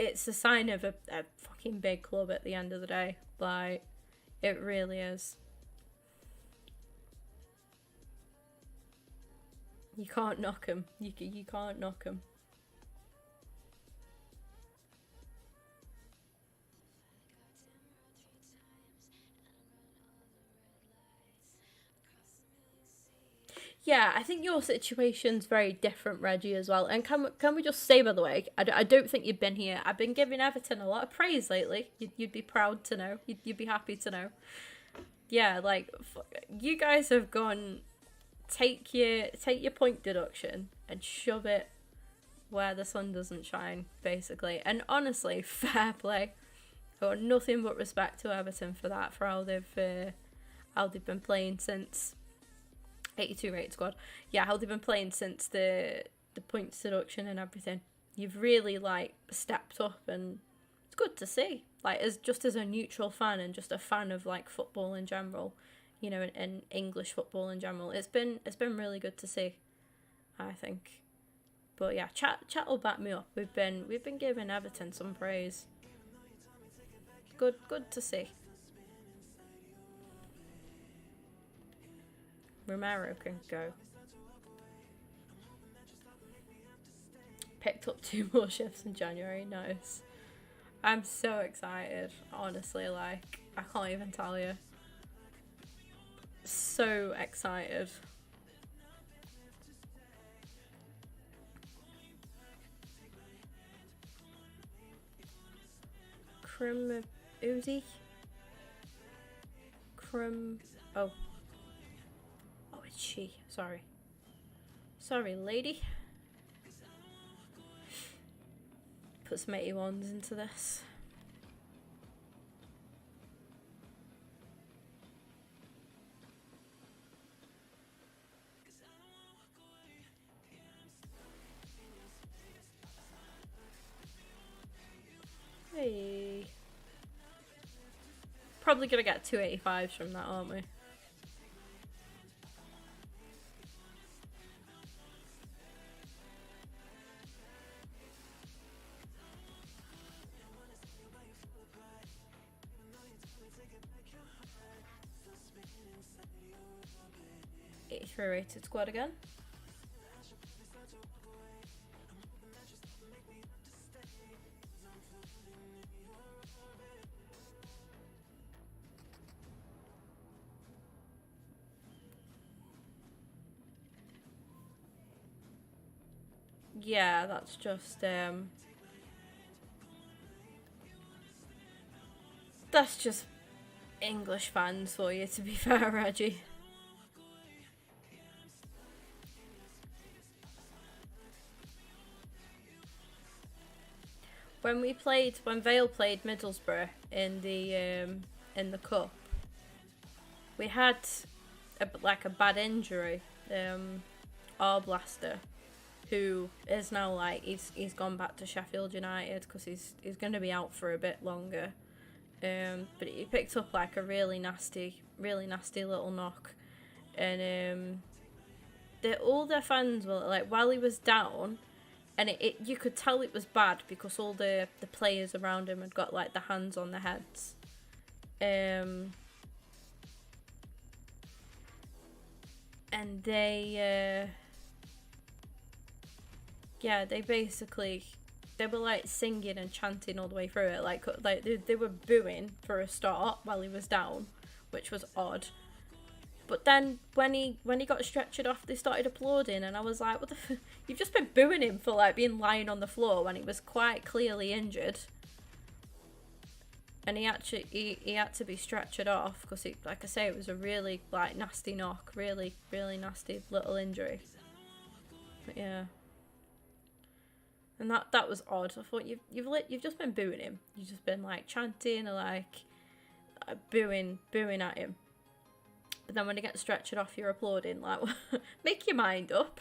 a sign of a fucking big club at the end of the day. Like, it really is. You can't knock them. You can't knock them. Yeah, I think your situation's very different, Reggie, as well. And can we just say, by the way, I don't think you've been here. I've been giving Everton a lot of praise lately. You'd be proud to know. You'd be happy to know. Yeah, like, you guys have gone, take your point deduction and shove it where the sun doesn't shine, basically. And honestly, fair play. I've got nothing but respect to Everton for that, for how they've been playing since 82 rated squad. Yeah, how they've been playing since the points deduction and everything. You've really, like, stepped up, and it's good to see. Like, as a neutral fan and just a fan of, like, football in general, you know, and English football in general, it's been really good to see, I think. But yeah, chat will back me up. We've been giving Everton some praise. Good to see. Romero can go. Picked up 2 more shifts in January. Nice. I'm so excited. Honestly, like, I can't even tell you. So excited. Uzi? Oh, it's she. Sorry, lady. Put some 81s into this. probably gonna get 285s from that, aren't we? Rated squad again. Yeah, that's just English fans for you, to be fair, Reggie. When Vale played Middlesbrough in the cup, we had a bad injury. Our blaster, who is now like he's gone back to Sheffield United because he's going to be out for a bit longer. But he picked up like a really nasty little knock, and all their fans were like, while he was down. And you could tell it was bad because all the players around him had got like the hands on their heads. And they were like singing and chanting all the way through it. Like they were booing for a start while he was down, which was odd. But then when he got stretchered off, they started applauding, and I was like, "What the? You've just been booing him for like being lying on the floor when he was quite clearly injured." And he had to be stretchered off because, like I say, it was a really like nasty knock, really nasty little injury. But yeah, and that was odd. I thought you've just been booing him. You've just been like chanting or like booing at him. But then when he gets stretchered off, you're applauding. Like, make your mind up.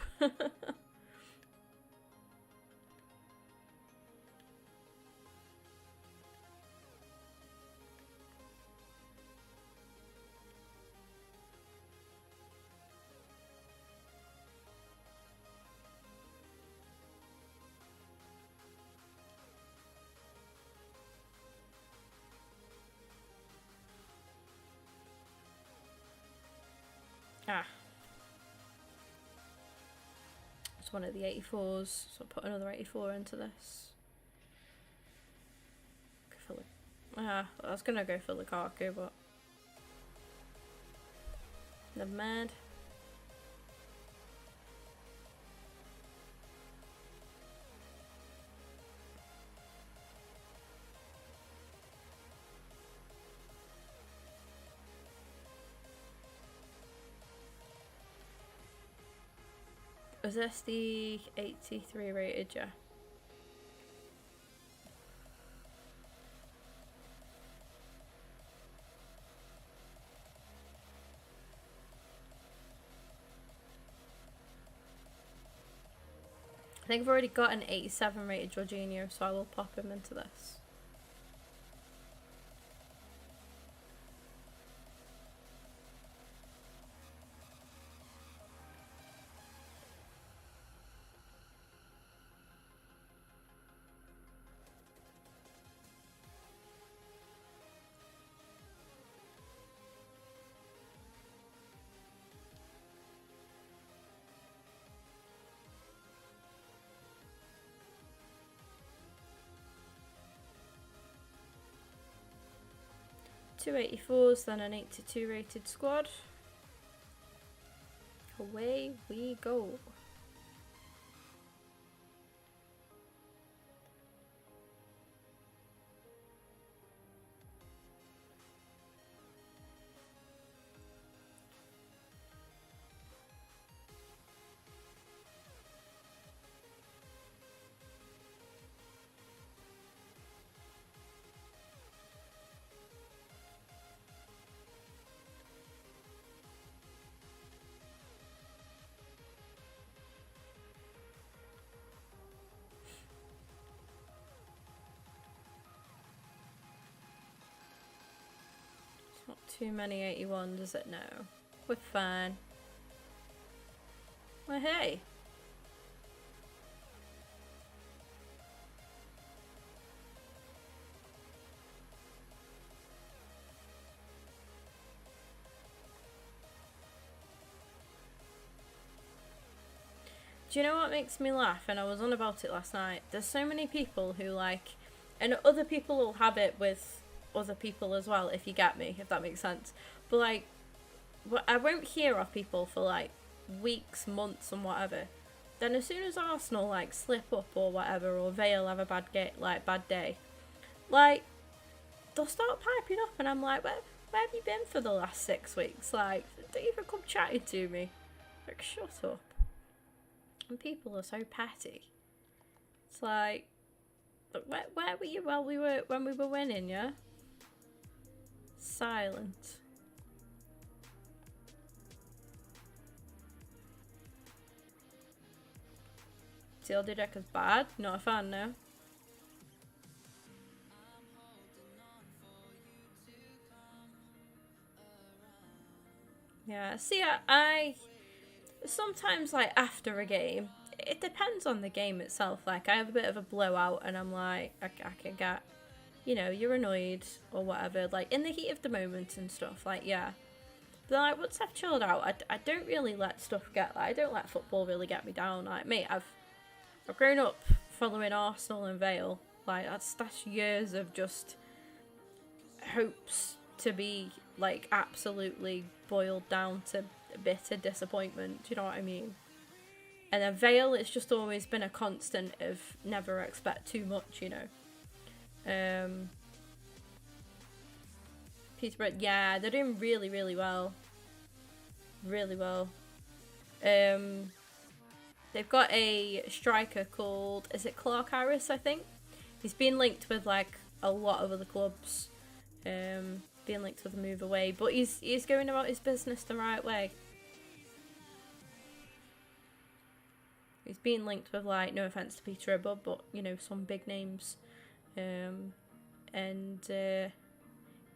It's one of the 84s, so I'll put another 84 into this. I was gonna go for Lukaku, but never mind. Was this the 83 rated, yeah? I think I've already got an 87 rated Jorginho, so I will pop him into this. Two 84s, then an 82 rated squad. Away we go. Too many 81, does it? No. We're fine. Well, hey. Do you know what makes me laugh? And I was on about it last night. There's so many people who like, and other people will have it with other people as well, if you get me, if that makes sense. But like, I won't hear of people for like weeks, months, and whatever. Then as soon as Arsenal like slip up or whatever, or Vale have a bad day, like they'll start piping up, and I'm like, where have you been for the last 6 weeks? Like, don't even come chatting to me. Like, shut up. And people are so petty. It's like, where were you when we were winning? Yeah. Silent. Tilde Decker's bad. Not a fan, no. Yeah. See, I sometimes like after a game, it depends on the game itself. Like I have a bit of a blowout, and I'm like, I can get, you know, you're annoyed or whatever. Like in the heat of the moment and stuff. Like yeah. But like once I've chilled out, I don't really let stuff get. Like I don't let football really get me down. Like mate, I've grown up following Arsenal and Vale. Like that's years of just hopes to be like absolutely boiled down to bitter disappointment. Do you know what I mean? And then Vale, it's just always been a constant of never expect too much, you know. Peterborough, yeah, they're doing really, really well. Really well. They've got a striker called, is it Clark Harris, I think? He's been linked with like a lot of other clubs. Being linked with a move away, but he's going about his business the right way. He's being linked with, like, no offense to Peterborough, but you know, some big names, yeah,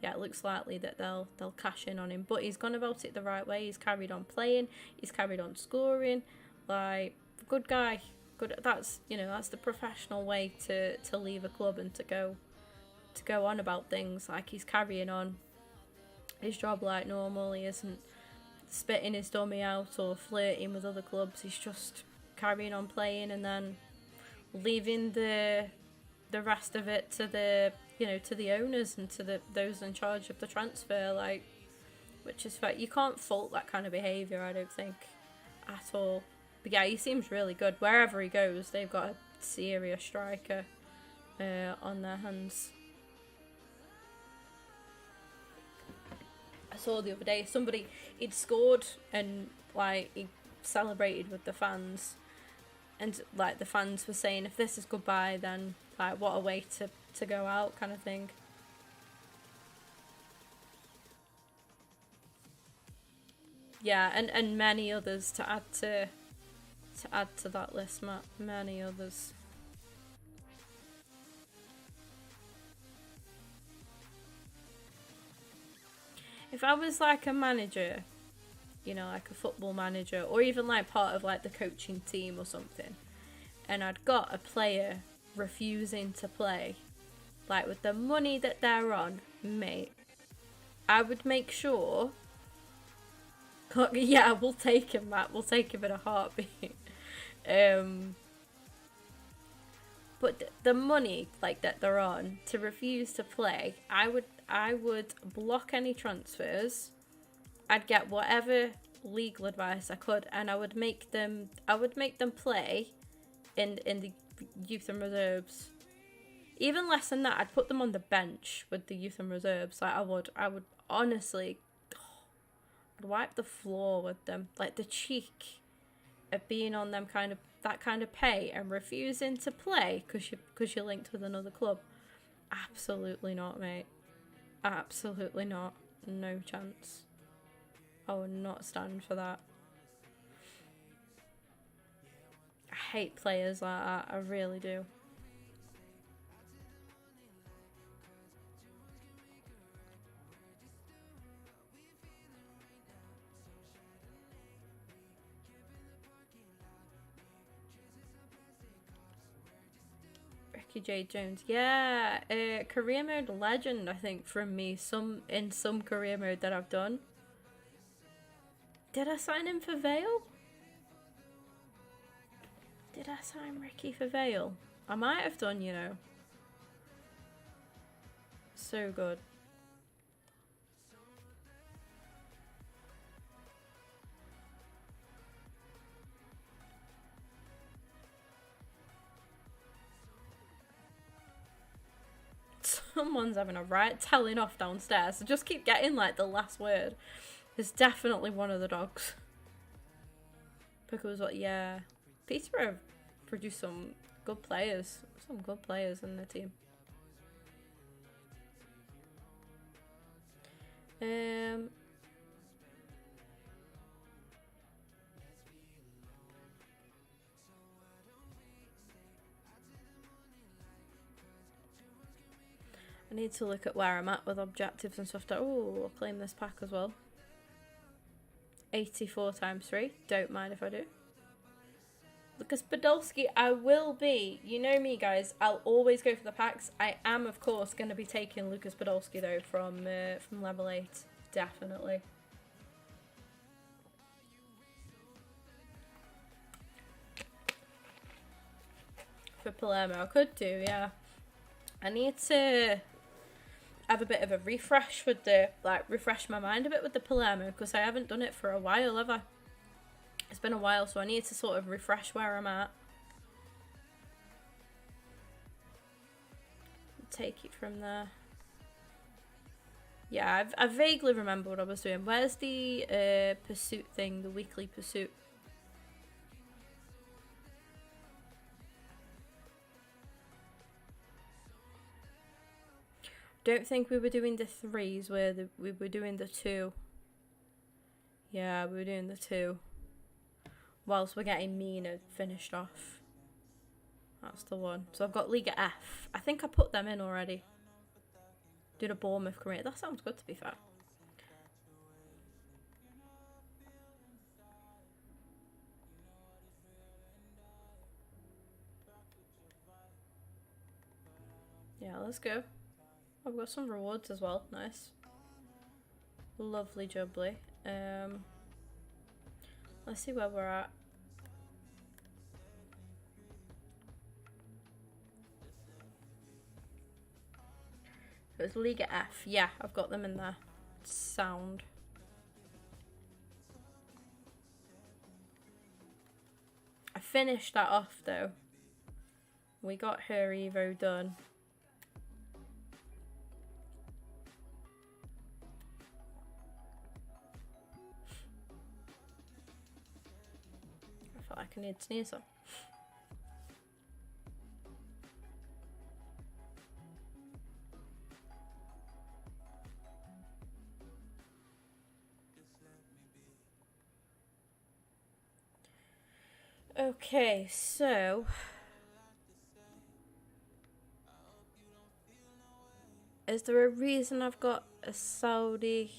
it looks likely that they'll cash in on him. But he's gone about it the right way. He's carried on playing. He's carried on scoring. Like, good guy. Good. That's, you know, that's the professional way to leave a club and to go on about things. Like he's carrying on his job like normal. He isn't spitting his dummy out or flirting with other clubs. He's just carrying on playing, and then leaving the rest of it to the, you know, to the owners and to those in charge of the transfer. Like, which is fair. You can't fault that kind of behaviour, I don't think, at all. But yeah, he seems really good. Wherever he goes, they've got a serious striker on their hands. I saw the other day he'd scored, and like he celebrated with the fans, and like the fans were saying, if this is goodbye, then like what a way to go out, kind of thing. Yeah, and many others to add to that list, Matt. Many others. If I was like a manager, you know, like a football manager, or even like part of like the coaching team or something, and I'd got a player refusing to play, like with the money that they're on, mate, I would make sure. Yeah, we'll take him, Matt. We'll take him in a heartbeat. But the money like that they're on, to refuse to play, I would block any transfers. I'd get whatever legal advice I could, and I would make them play in the youth and reserves. Even less than that, I'd put them on the bench with the youth and reserves. Like I would honestly, I'd wipe the floor with them. Like the cheek of being on that kind of pay and refusing to play because you're linked with another club. Absolutely not, mate. Absolutely not. No chance. I would not stand for that. I hate players like that. I really do. Ricky J. Jones. Yeah, career mode legend, I think, from me. In some career mode that I've done. Did I sign him for Vale? Did I sign Ricky for Vale? I might have done, you know. So good. Someone's having a right telling off downstairs, so just keep getting like the last word. It's definitely one of the dogs. Because what? Yeah, Peterborough produced some good players. Some good players in the team. I need to look at where I'm at with objectives and stuff. Oh, I'll claim this pack as well. 84 times 3. Don't mind if I do. Lucas Podolski, I will be. You know me, guys. I'll always go for the packs. I am, of course, going to be taking Lucas Podolski, though, from level 8. Definitely. For Palermo, I could do, yeah. I need to have a bit of a refresh with the, like, refresh my mind a bit with the Palermo, because I haven't done it for a while, have I? It's been a while, so I need to sort of refresh where I'm at. Take it from there. Yeah, I vaguely remember what I was doing. Where's the pursuit thing, the weekly pursuit? Don't think we were doing the 3s, we were doing the 2. Yeah, we were doing the 2. Whilst we're getting Mina finished off. That's the one. So I've got Liga F. I think I put them in already. Did a Bournemouth career. That sounds good, to be fair. Yeah, let's go. I've got some rewards as well. Nice. Lovely jubbly. Let's see where we're at. It was Liga F. Yeah, I've got them in there. Sound. I finished that off though. We got her Evo done. I feel like I need to sneeze some. Okay, so is there a reason I've got a Saudi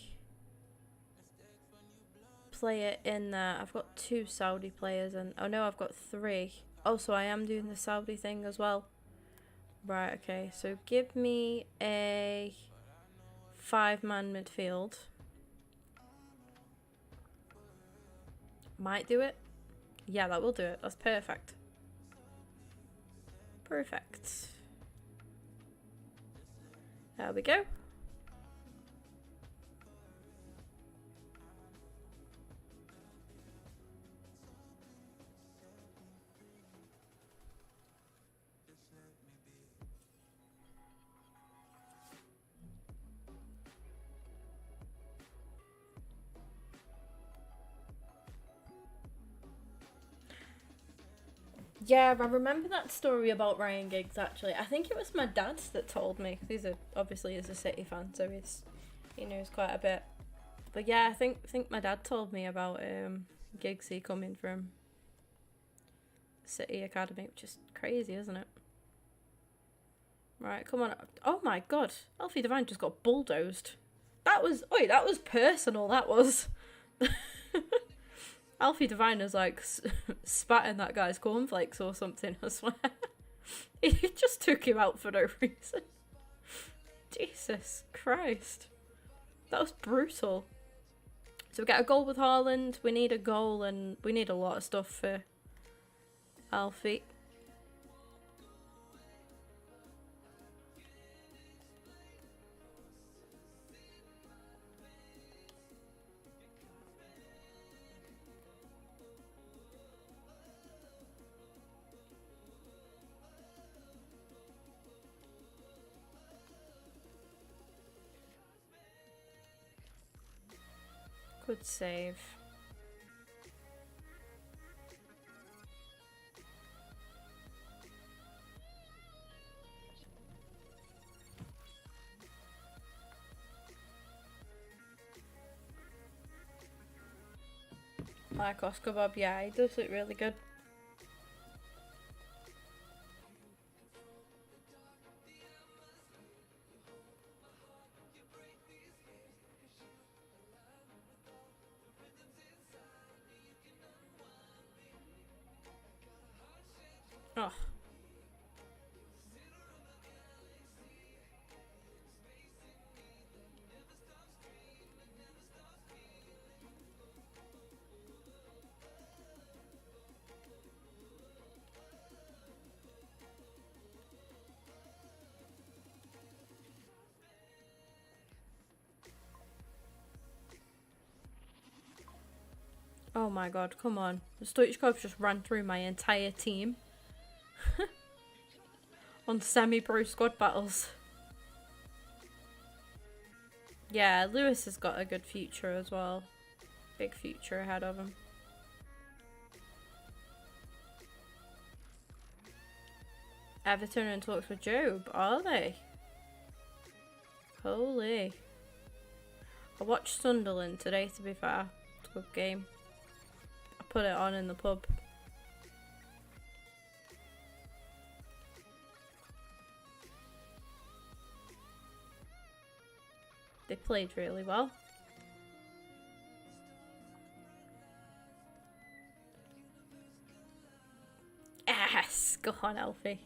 player in there? I've got 2 Saudi players and oh no, I've got 3. Oh, so I am doing the Saudi thing as well. Right, okay, so give me a 5-man midfield. Might do it. Yeah, that will do it. That's perfect. Perfect. There we go. Yeah, I remember that story about Ryan Giggs, actually. I think it was my dad that told me. He's obviously a City fan, so he knows quite a bit. But yeah, I think my dad told me about Giggsy coming from City Academy, which is crazy, isn't it? Right, come on. Oh my god, Alfie Devine just got bulldozed. That was personal, that was. Alfie Devine was like spat in that guy's cornflakes or something, I swear. He just took him out for no reason. Jesus Christ. That was brutal. So we get a goal with Haaland. We need a goal and we need a lot of stuff for Alfie. Good save. Like Oscar Bob, yeah, he does look really good. Oh. Oh my god, come on. The Stoichkovs just ran through my entire team. On semi-pro squad battles. Yeah, Lewis has got a good future as well. Big future ahead of him. Everton in talks with Job, are they? Holy. I watched Sunderland today, to be fair. It's a good game. I put it on in the pub. They played really well. Yes! Go on, Alfie.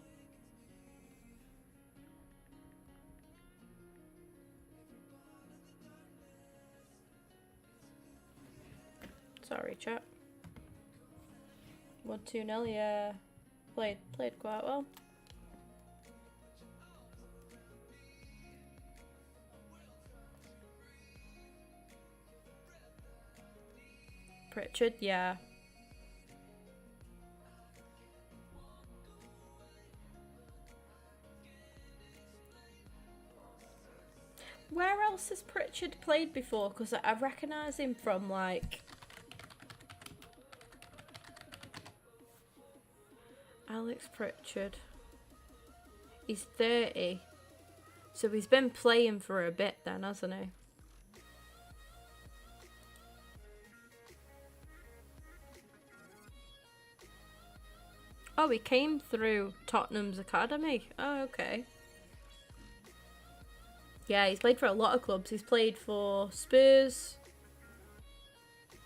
Sorry, chat. 1-2-0, yeah. Played quite well. Pritchard, yeah. Where else has Pritchard played before? Because I recognise him from, like... Alex Pritchard. He's 30. So he's been playing for a bit then, hasn't he? Oh, he came through Tottenham's academy. Oh, okay. Yeah, he's played for a lot of clubs. He's played for Spurs.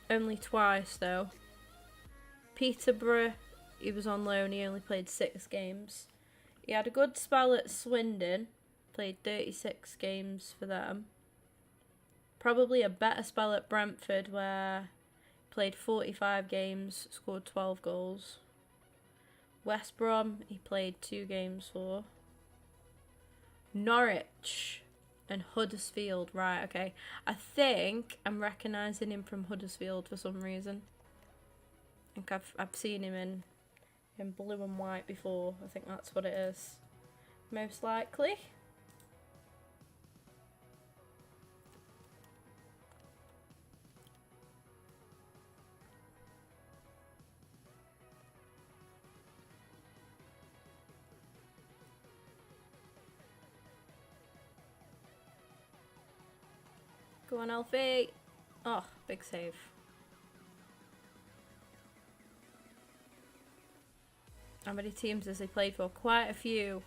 Only twice, though. Peterborough. He was on loan. He only played 6 games. He had a good spell at Swindon. Played 36 games for them. Probably a better spell at Brentford, where he played 45 games, scored 12 goals. West Brom, he played 2 games for. Norwich and Huddersfield. Right, okay. I think I'm recognising him from Huddersfield for some reason. I think I've seen him in blue and white before. I think that's what it is. Most likely. Go on, Alfie. Oh, big save. How many teams has he played for? Quite a few.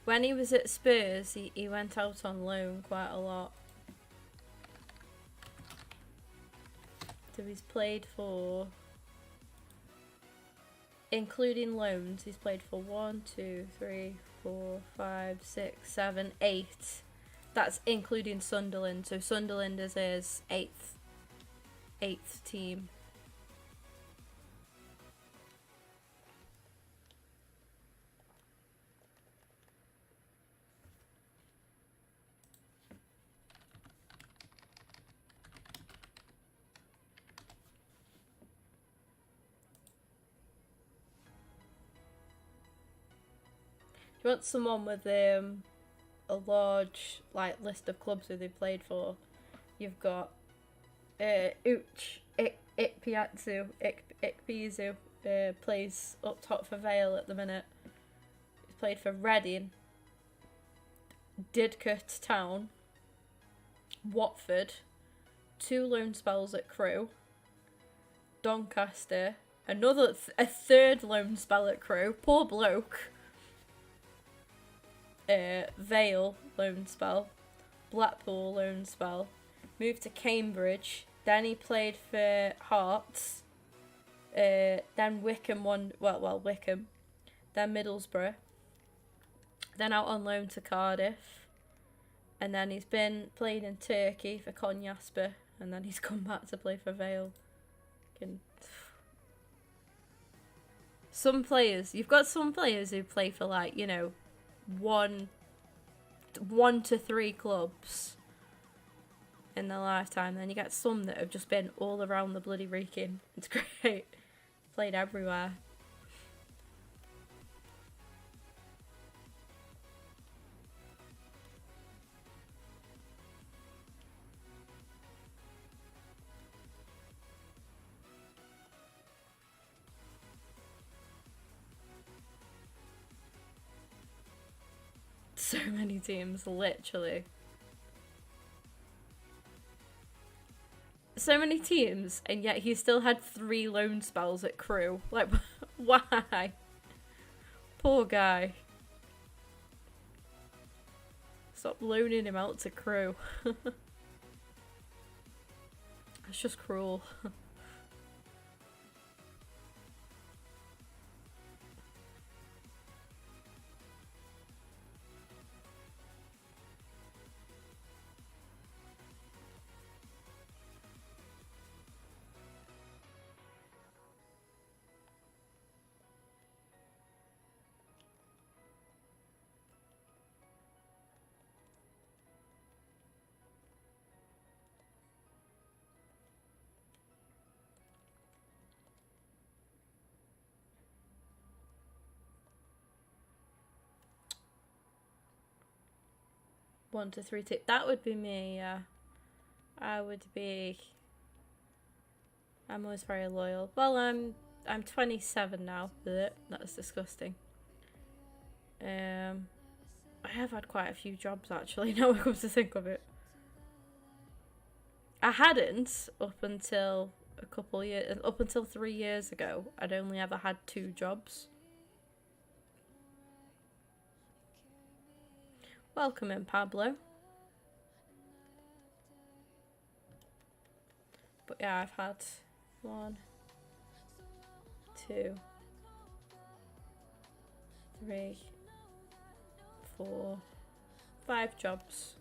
When he was at Spurs, he went out on loan quite a lot. So he's played for including loans, he's played for 1, 2, 3, 4, 5, 6, 7, 8. That's including Sunderland. So Sunderland is his eighth team. Do you want someone with a large list of clubs who they played for? You've got Ikpeazu plays up top for Vale at the minute. He's played for Reading, Didcot Town, Watford, 2 loan spells at Crewe, Doncaster, a third loan spell at Crewe. Poor bloke. Vale loan spell, Blackpool loan spell, moved to Cambridge, then he played for Hearts, then Wickham Wickham, then Middlesbrough, then out on loan to Cardiff, and then he's been playing in Turkey for Konyaspor, and then he's come back to play for Vale. You've got some players who play for 1 to 3 clubs in their lifetime. Then you get some that have just been all around the bloody Wrekin. It's great. Played everywhere. So many teams, literally. So many teams, and yet he still had 3 loan spells at Crewe. Why? Poor guy. Stop loaning him out to Crewe. It's just cruel. One to 3 tick. That would be me, yeah. I'm always very loyal. Well, I'm 27 now. Blech, that's disgusting. I have had quite a few jobs actually, now I come to think of it. I hadn't up until 3 years ago. I'd only ever had 2 jobs. Welcome in, Pablo. But yeah, I've had 1, 2, 3, 4, 5 jobs.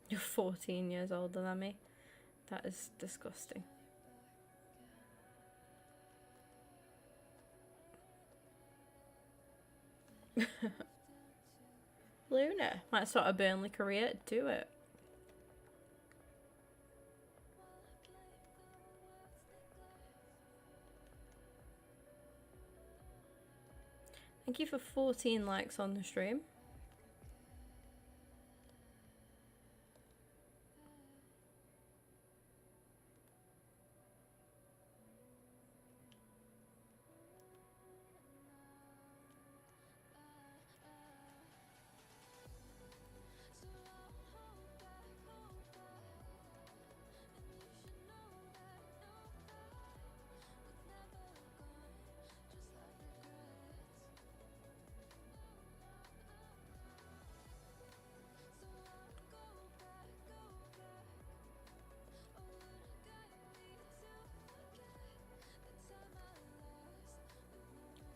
You're 14 years older than me. That is disgusting. Luna might start a Burnley career. Do it. Thank you for 14 likes on the stream.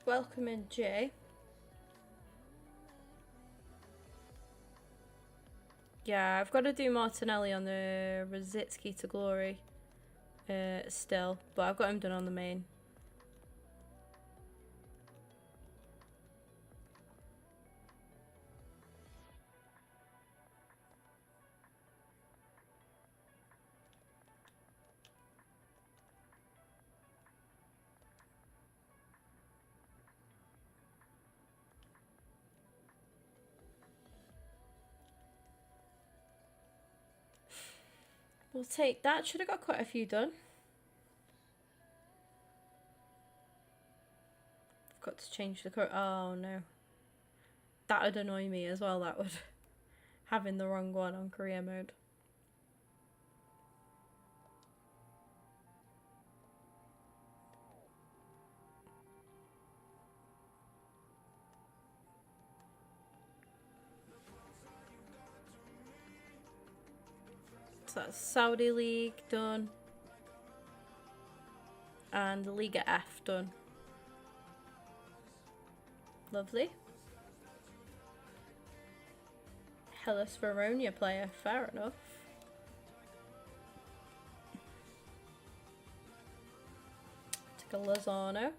welcome in Jay. Yeah, I've got to do Martinelli on the Rositsky to Glory still, but I've got him done on the main. We'll take that. Should have got quite a few done. I've got to change the colour. Oh no. That would annoy me as well, that would. Having the wrong one on career mode. So that's Saudi League done. And the Liga F done. Lovely. Hellas Verona player, fair enough. Take a Lozano.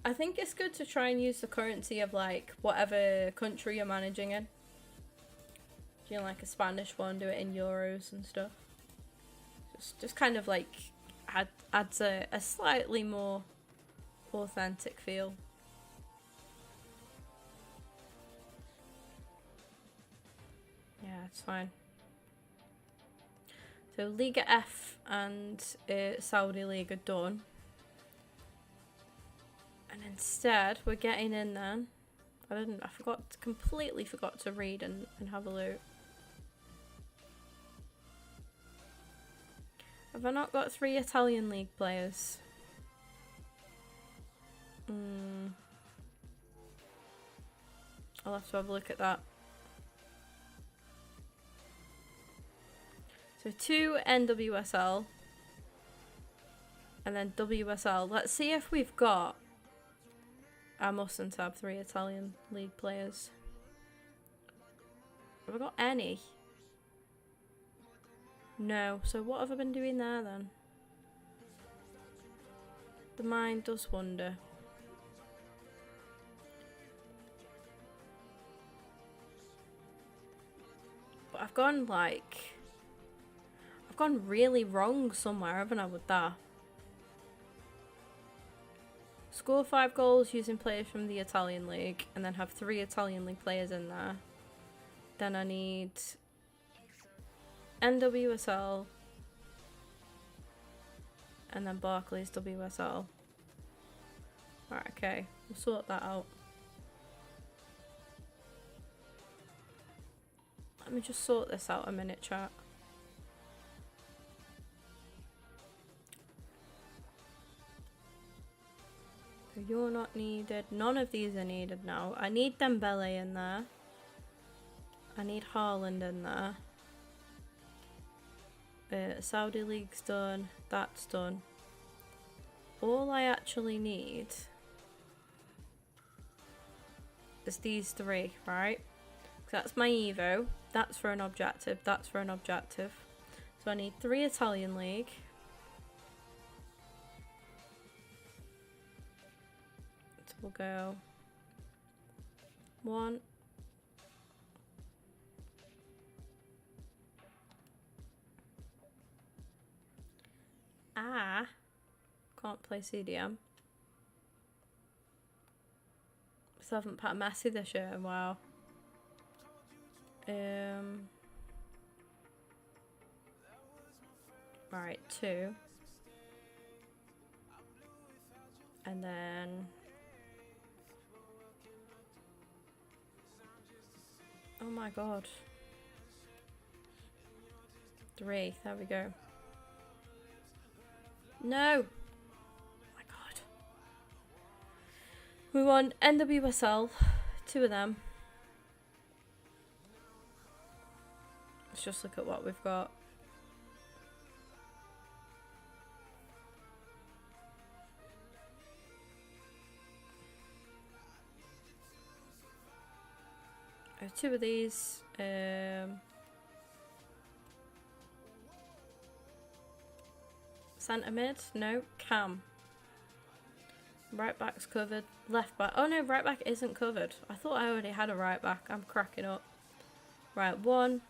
I think it's good to try and use the currency of like whatever country you're managing in. If you like a Spanish one, do it in euros and stuff. Just kind of like adds a slightly more authentic feel. Yeah, it's fine. So Liga F and Saudi League are done. And instead we're getting in then. Completely forgot to read and have a look. Have I not got 3 Italian league players? I'll have to have a look at that. So 2 NWSL and then WSL. Let's see if we've got... I mustn't have 3 Italian league players. Have I got any? No. So what have I been doing there then? The mind does wonder. But I've gone really wrong somewhere, haven't I, with that? Score 5 goals using players from the Italian league and then have 3 Italian league players in there. Then I need NWSL and then Barclays WSL. Right, okay, we'll sort that out. Let me just sort this out a minute, chat. So you're not needed. None of these are needed now. I need Dembele in there. I need Haaland in there. Saudi League's done. That's done. All I actually need is these 3, right? That's my Evo. That's for an objective. That's for an objective. So I need 3 Italian League. So we'll go 1. Can't play CDM. So I haven't put Messi this year. Wow. Right, 2. And then... oh my god. 3, there we go. No! Oh my god. We want NWSL, 2 of them. Let's just look at what we've got. I have 2 of these. Centre mid? No. Cam. Right back's covered. Left back. Oh no, right back isn't covered. I thought I already had a right back. I'm cracking up. Right, 1.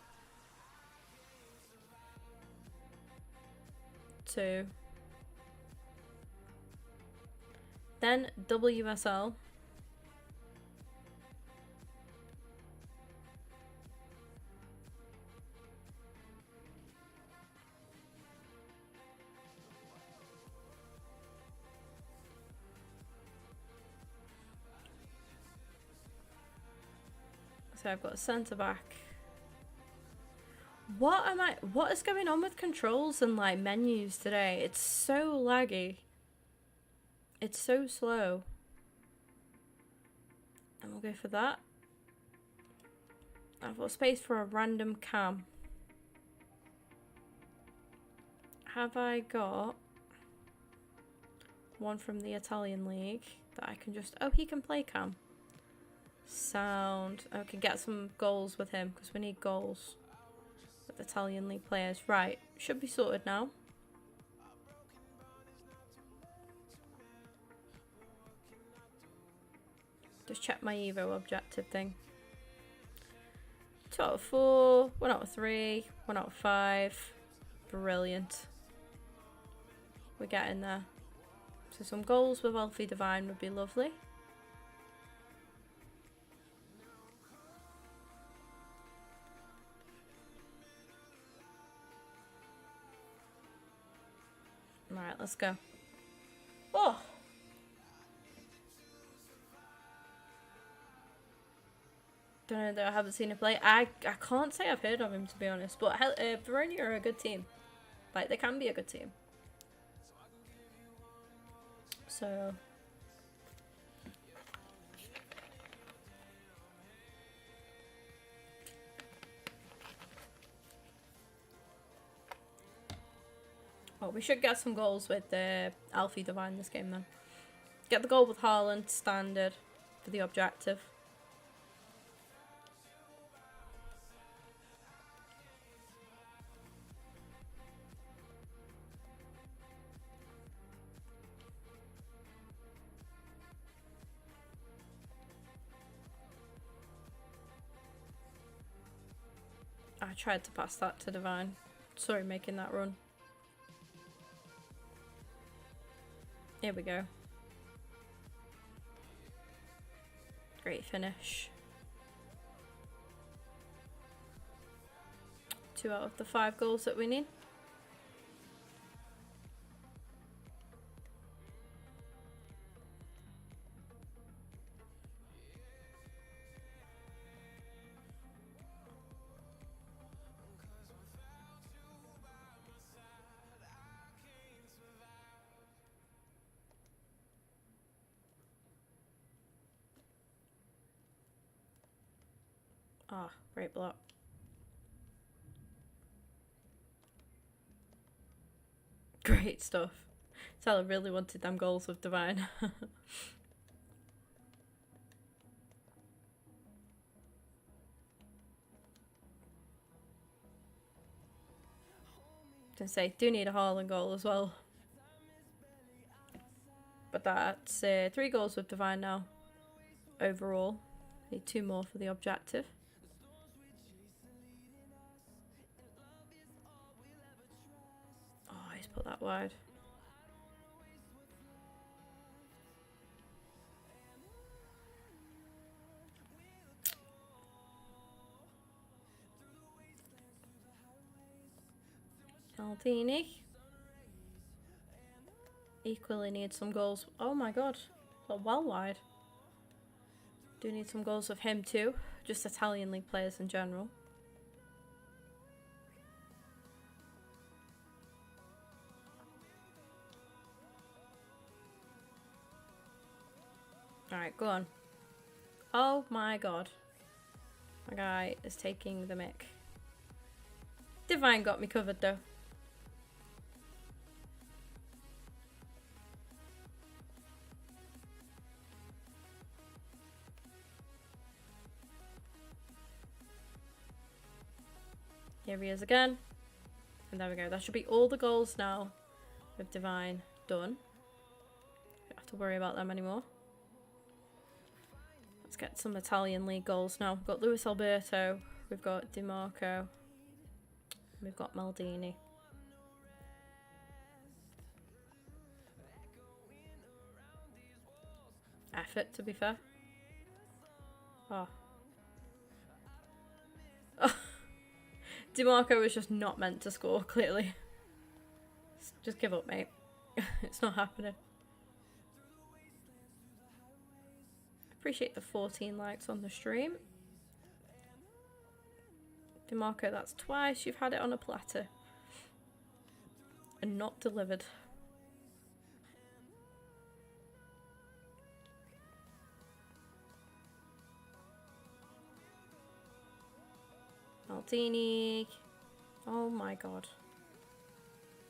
2. Then WSL. So I've got a centre back. What is going on with controls and like menus today? It's so laggy. It's so slow. And we'll go for that. I've got space for a random cam. Have I got one from the Italian league that I can just... Oh, he can play cam. Sound. I can get some goals with him because we need goals with Italian league players. Right, should be sorted now. Just check my Evo objective thing. 2 out of 4, 1 out of 3, 1 out of 5. Brilliant. We're getting there. So some goals with Alfie Divine would be lovely. Alright, let's go. Oh! Don't know that I haven't seen him play. I can't say I've heard of him, to be honest. But Verona are a good team. Like, they can be a good team. So... Oh, we should get some goals with Alfie Divine this game, then. Get the goal with Haaland, standard, for the objective. I tried to pass that to Divine. Sorry, making that run. Here we go. Great finish. 2 out of the 5 goals that we need. Ah, great block. Great stuff. Salah really wanted them goals with Divine. To say, do need a Haaland goal as well. But that's 3 goals with Divine now. Overall. Need 2 more for the objective. Oh, he's put that wide. Altini. Equally need some goals. Oh my god. Well wide. Do need some goals of him too. Just Italian league players in general. Alright, go on. Oh my god. My guy is taking the mick. Divine got me covered though. Here he is again. And there we go. That should be all the goals now with Divine done. Don't have to worry about them anymore. Let's get some Italian league goals now. We've got Luis Alberto. We've got DiMarco. We've got Maldini. Effort, to be fair. Oh. Oh. DiMarco was just not meant to score, clearly. Just give up, mate. It's not happening. Appreciate the 14 likes on the stream. DiMarco, that's twice you've had it on a platter. And not delivered. Maldini. Oh my god.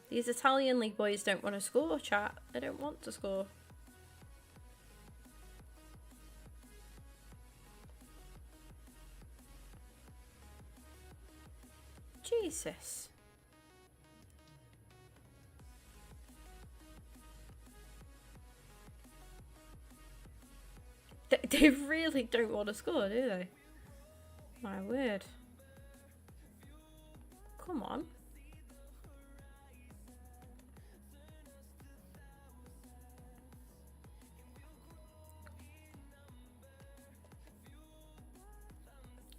These Italian league boys don't want to score, chat. They don't want to score. Jesus. They really don't want to score, do they? My word. Come on.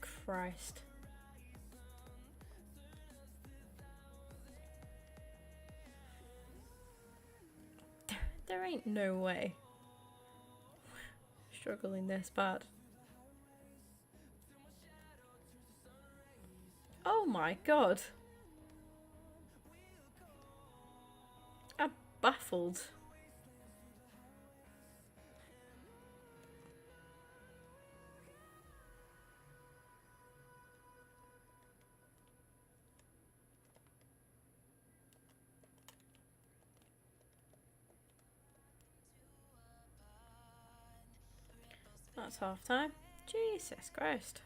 Christ. There ain't no way. Struggling this bad. Oh my god. I'm baffled. That's half time. Jesus Christ.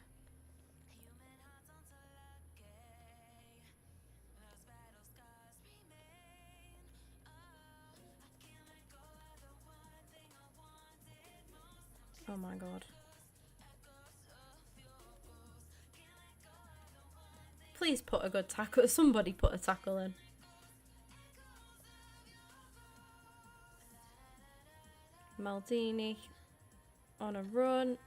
Oh my god. Please put a good tackle. Somebody put a tackle in. Maldini on a run.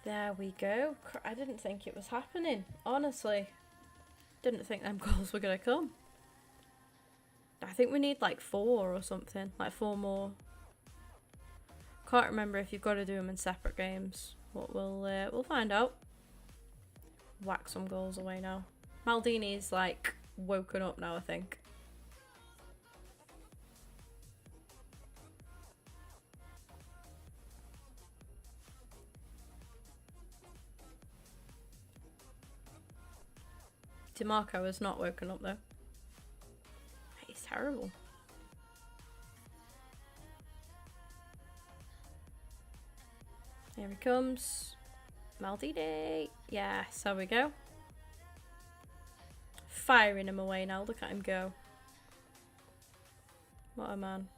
There we go. I didn't think it was happening. Honestly. Didn't think them goals were going to come. I think we need like 4 or something. Like 4 more. Can't remember if you've got to do them in separate games. But we'll find out. Whack some goals away now. Maldini's like woken up now, I think. DiMarco has not woken up though. He's terrible. Here he comes. Maldini. Yes, there we go. Firing him away now. Look at him go. What a man.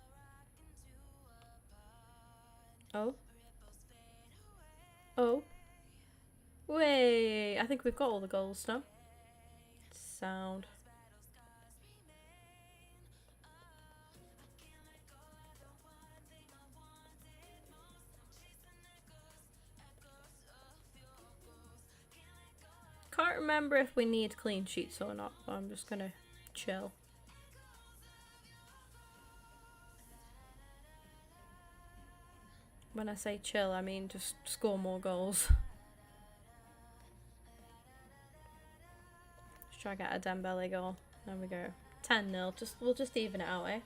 Oh. Oh. Wait. I think we've got all the goals now. Sound. Can't remember if we need clean sheets or not, but I'm just gonna chill. When I say chill, I mean just score more goals. Let's try to get a Dembele goal. There we go. 10-0. We'll just even it out, eh?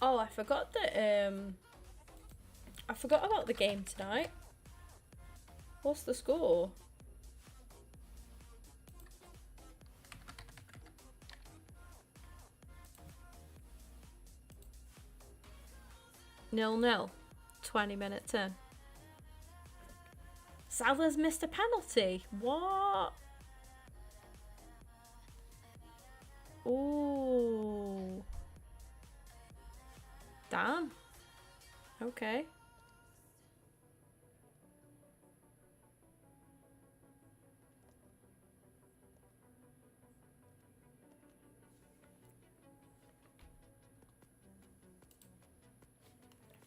Oh, I forgot that, I forgot about the game tonight. What's the score? Nil-nil. 20 minutes in. Salah's missed a penalty. What? Ooh. Damn. Okay.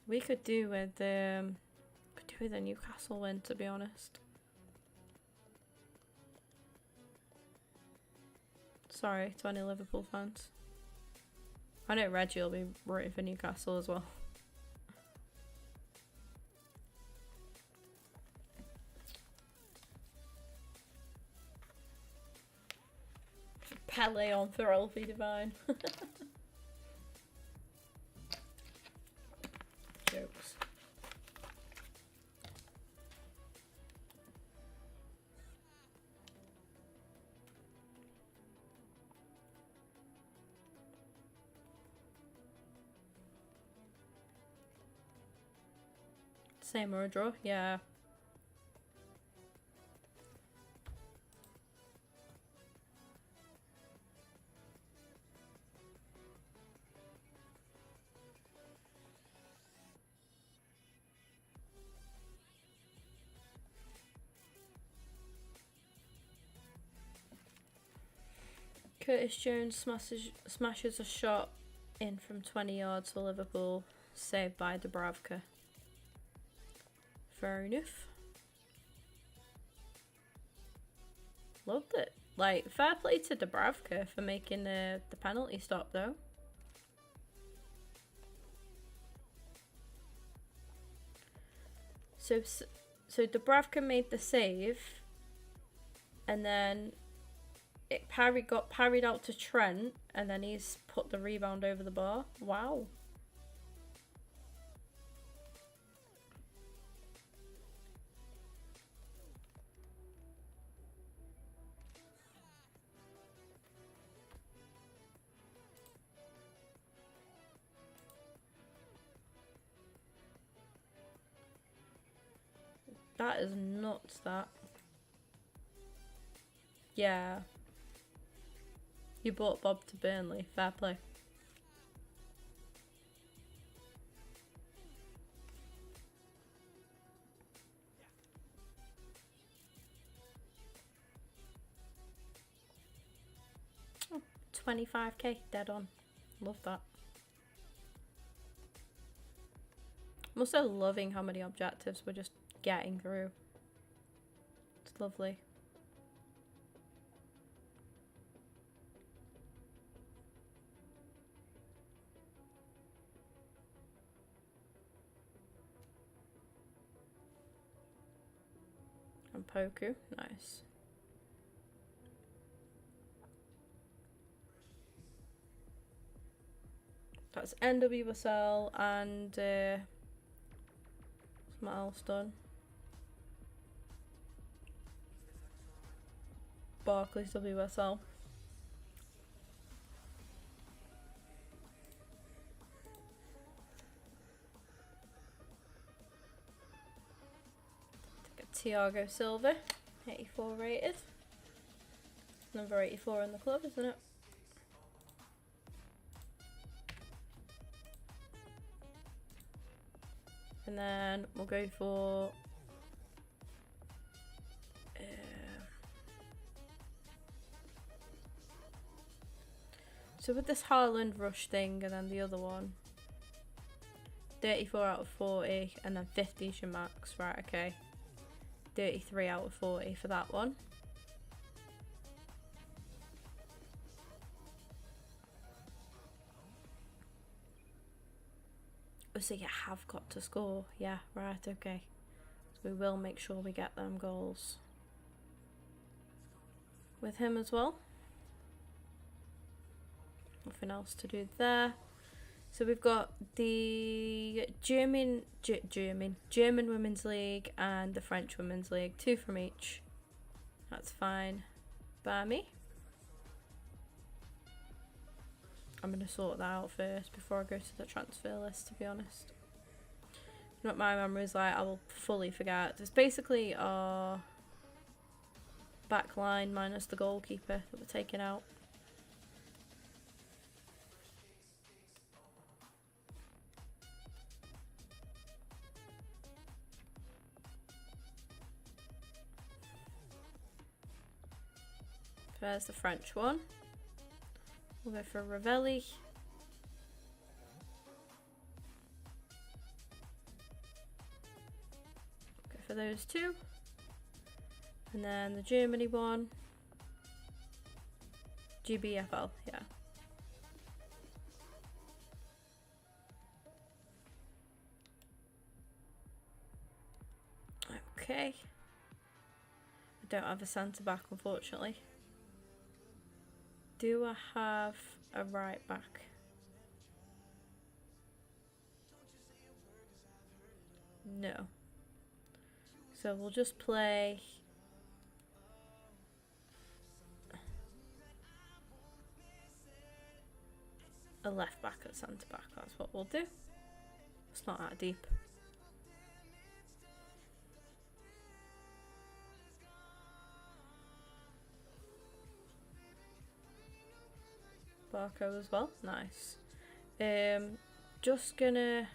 We could do with a Newcastle win, to be honest. Sorry to any Liverpool fans. I know Reggie will be rooting for Newcastle as well. Pele on for Elfie Divine. Jokes. Same or a draw? Yeah. Curtis Jones smashes a shot in from 20 yards for Liverpool, saved by Dubravka. Fair enough. Loved it. Like, fair play to Dubravka for making the penalty stop, though. So Dubravka made the save, and then it got parried out to Trent, and then he's put the rebound over the bar. Wow. That is nuts, that. Yeah. You bought Bob to Burnley. Fair play. Oh, 25k dead on. Love that. I'm also loving how many objectives we're just getting through. It's lovely. And Poku, nice. That's NWSL and something else done. Barclays WSL. Thiago Silva, 84 rated. Number 84 in the club, isn't it? And then we'll go for so with this Haaland rush thing and then the other one, 34 out of 40 and then 50 is your max, right? Okay. 33 out of 40 for that one. So you have got to score. Yeah, right, okay. So we will make sure we get them goals with him as well. Nothing else to do there. So we've got the German Women's League and the French Women's League. 2 from each. That's fine by me. I'm going to sort that out first before I go to the transfer list, to be honest. What my memory is like, I will fully forget. It's basically our back line minus the goalkeeper that we're taking out. There's the French one. We'll go for Ravelli. Go for those 2. And then the Germany one. GBFL, yeah. Okay. I don't have a centre back, unfortunately. Do I have a right back? No. So we'll just play a left back at centre back. That's what we'll do. It's not that deep. Barco as well. Nice. Just gonna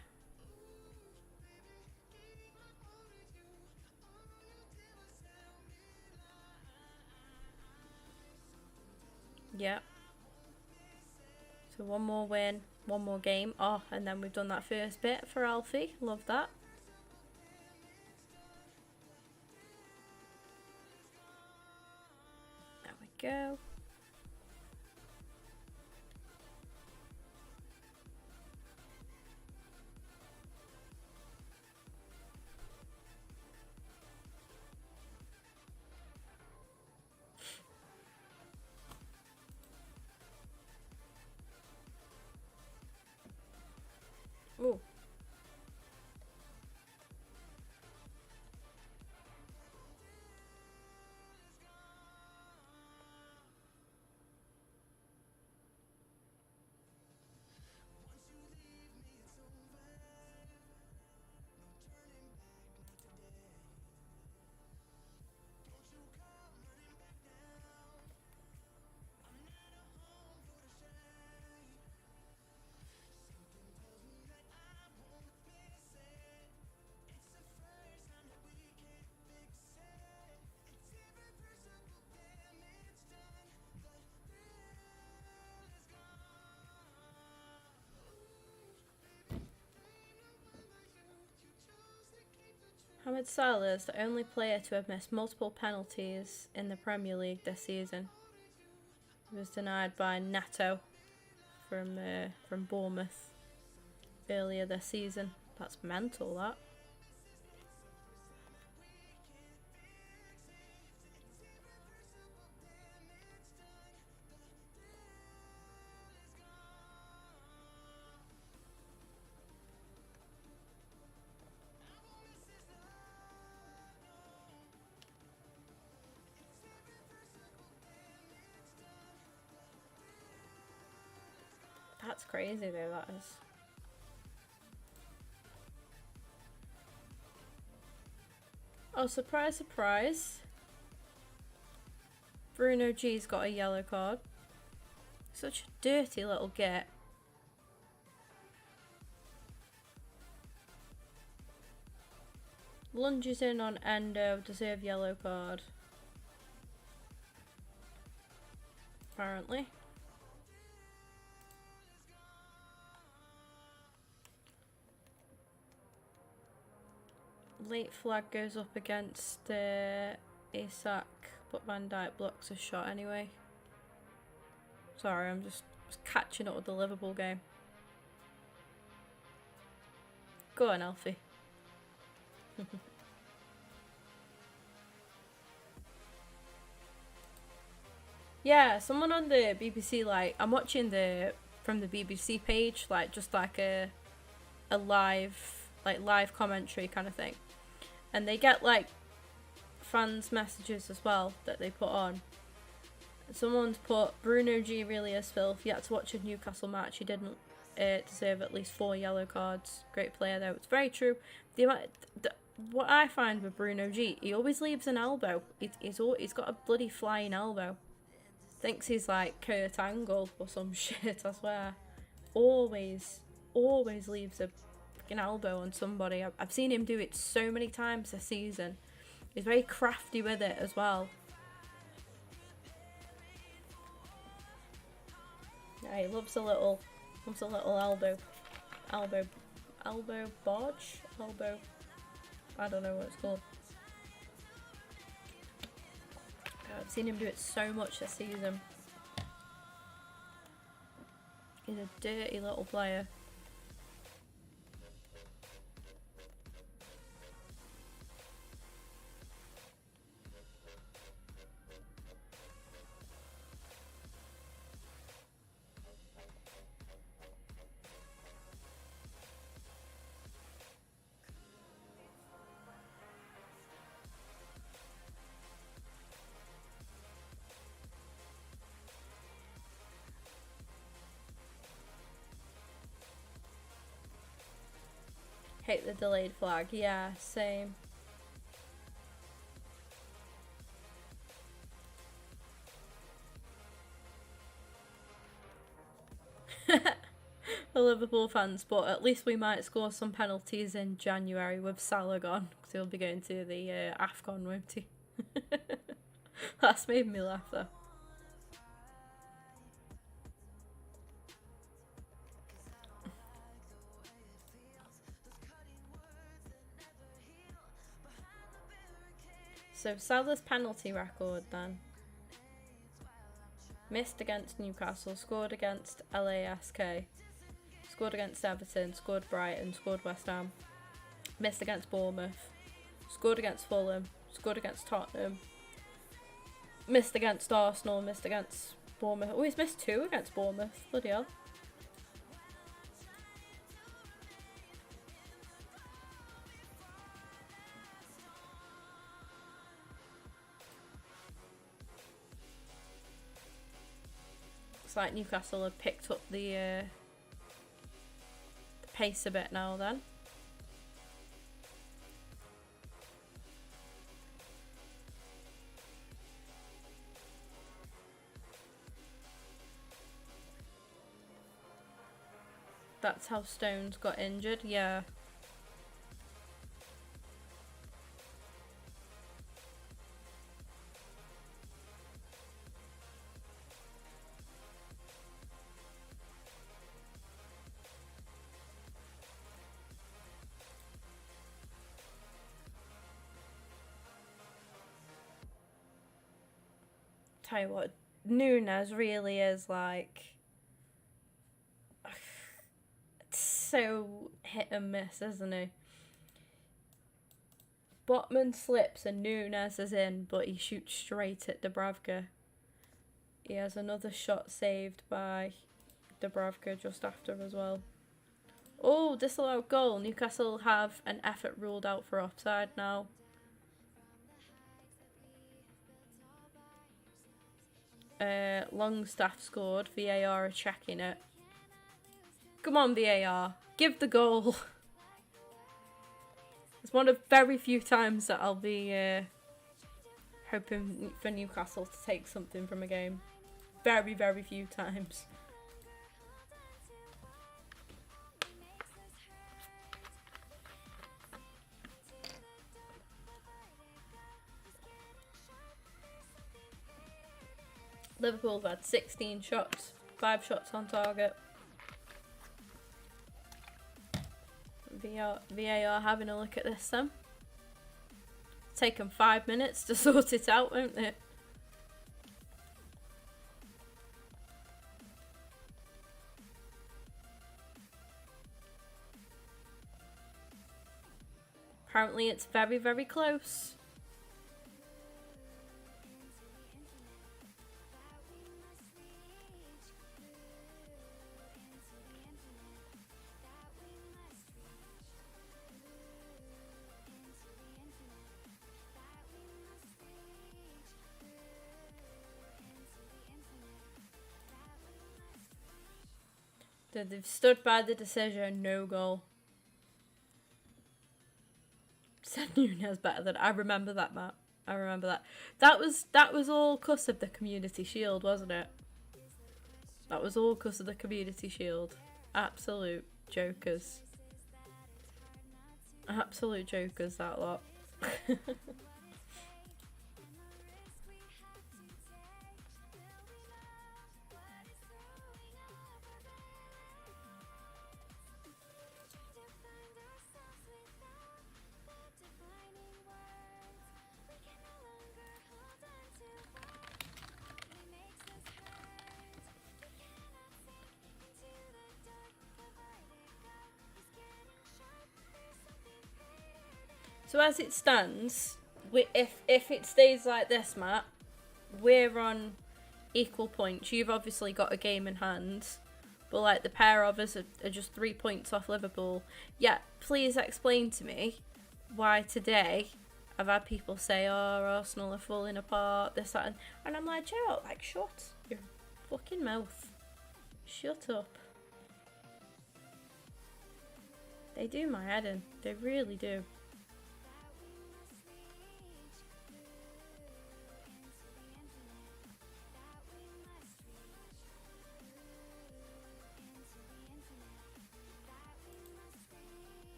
yeah. So 1 more win, 1 more game. Oh, and then we've done that first bit for Alfie. Love that. There we go. Ooh. Mohamed Salah is the only player to have missed multiple penalties in the Premier League this season. He was denied by Neto from Bournemouth earlier this season. That's mental, that. That's crazy though, that is. Oh, surprise, surprise. Bruno G's got a yellow card. Such a dirty little git. Lunges in on Endo, deserved yellow card. Apparently. Late flag goes up against Isak, but Van Dijk blocks a shot anyway. Sorry, I'm just catching up with the Liverpool game. Go on, Alfie. Yeah, someone on the BBC, like, I'm watching the from the BBC page, like just like a live commentary kind of thing, and they get like fans messages as well that they put on. Someone's put, Bruno G really is filth. You had to watch a Newcastle match. He didn't deserve at least 4 yellow cards. Great player though. It's very true. What I find with Bruno G, he always leaves an elbow. He's got a bloody flying elbow. Thinks he's like Kurt Angle or some shit, I swear. Always leaves a freaking elbow on somebody. I've seen him do it so many times this season. He's very crafty with it as well. Yeah, he loves a little elbow bodge? I don't know what it's called. God, I've seen him do it so much this season. He's a dirty little player. Hate the delayed flag. Yeah, same. For Liverpool fans, but at least we might score some penalties in January with Salah gone, because he'll be going to the AFCON, won't he? That's made me laugh though. So Salah's penalty record then. Missed against Newcastle, scored against LASK, scored against Everton, scored Brighton, scored West Ham, missed against Bournemouth, scored against Fulham, scored against Tottenham, missed against Arsenal, missed against Bournemouth. Oh, he's missed 2 against Bournemouth. Bloody hell. Like Newcastle have picked up the pace a bit now then. That's how Stones got injured, yeah. Tell you what, Nunes really is like so hit and miss, isn't he? Botman slips and Nunes is in, but he shoots straight at Dubravka. He has another shot saved by Dubravka just after as well. Oh, disallowed goal. Newcastle have an effort ruled out for offside now. Longstaff scored. VAR are checking it. Come on, VAR. Give the goal. It's one of very few times that I'll be hoping for Newcastle to take something from a game. Very, very few times. Liverpool have had 16 shots, 5 shots on target. VAR having a look at this then. Take them 5 minutes to sort it out, won't it? Apparently it's very, very close. They've stood by the decision, no goal. Said Nunes better than I remember that, Matt. I remember that. That was all cuss of the Community Shield, wasn't it? That was all cuss of the Community Shield. Absolute jokers. Absolute jokers, that lot. So as it stands, if it stays like this, Matt, we're on equal points. You've obviously got a game in hand, but like the pair of us are just 3 points off Liverpool. Yeah, please explain to me why today I've had people say, oh, Arsenal are falling apart, this, that, and I'm like, Joe, like, shut your fucking mouth. Shut up. They do my head in. They really do.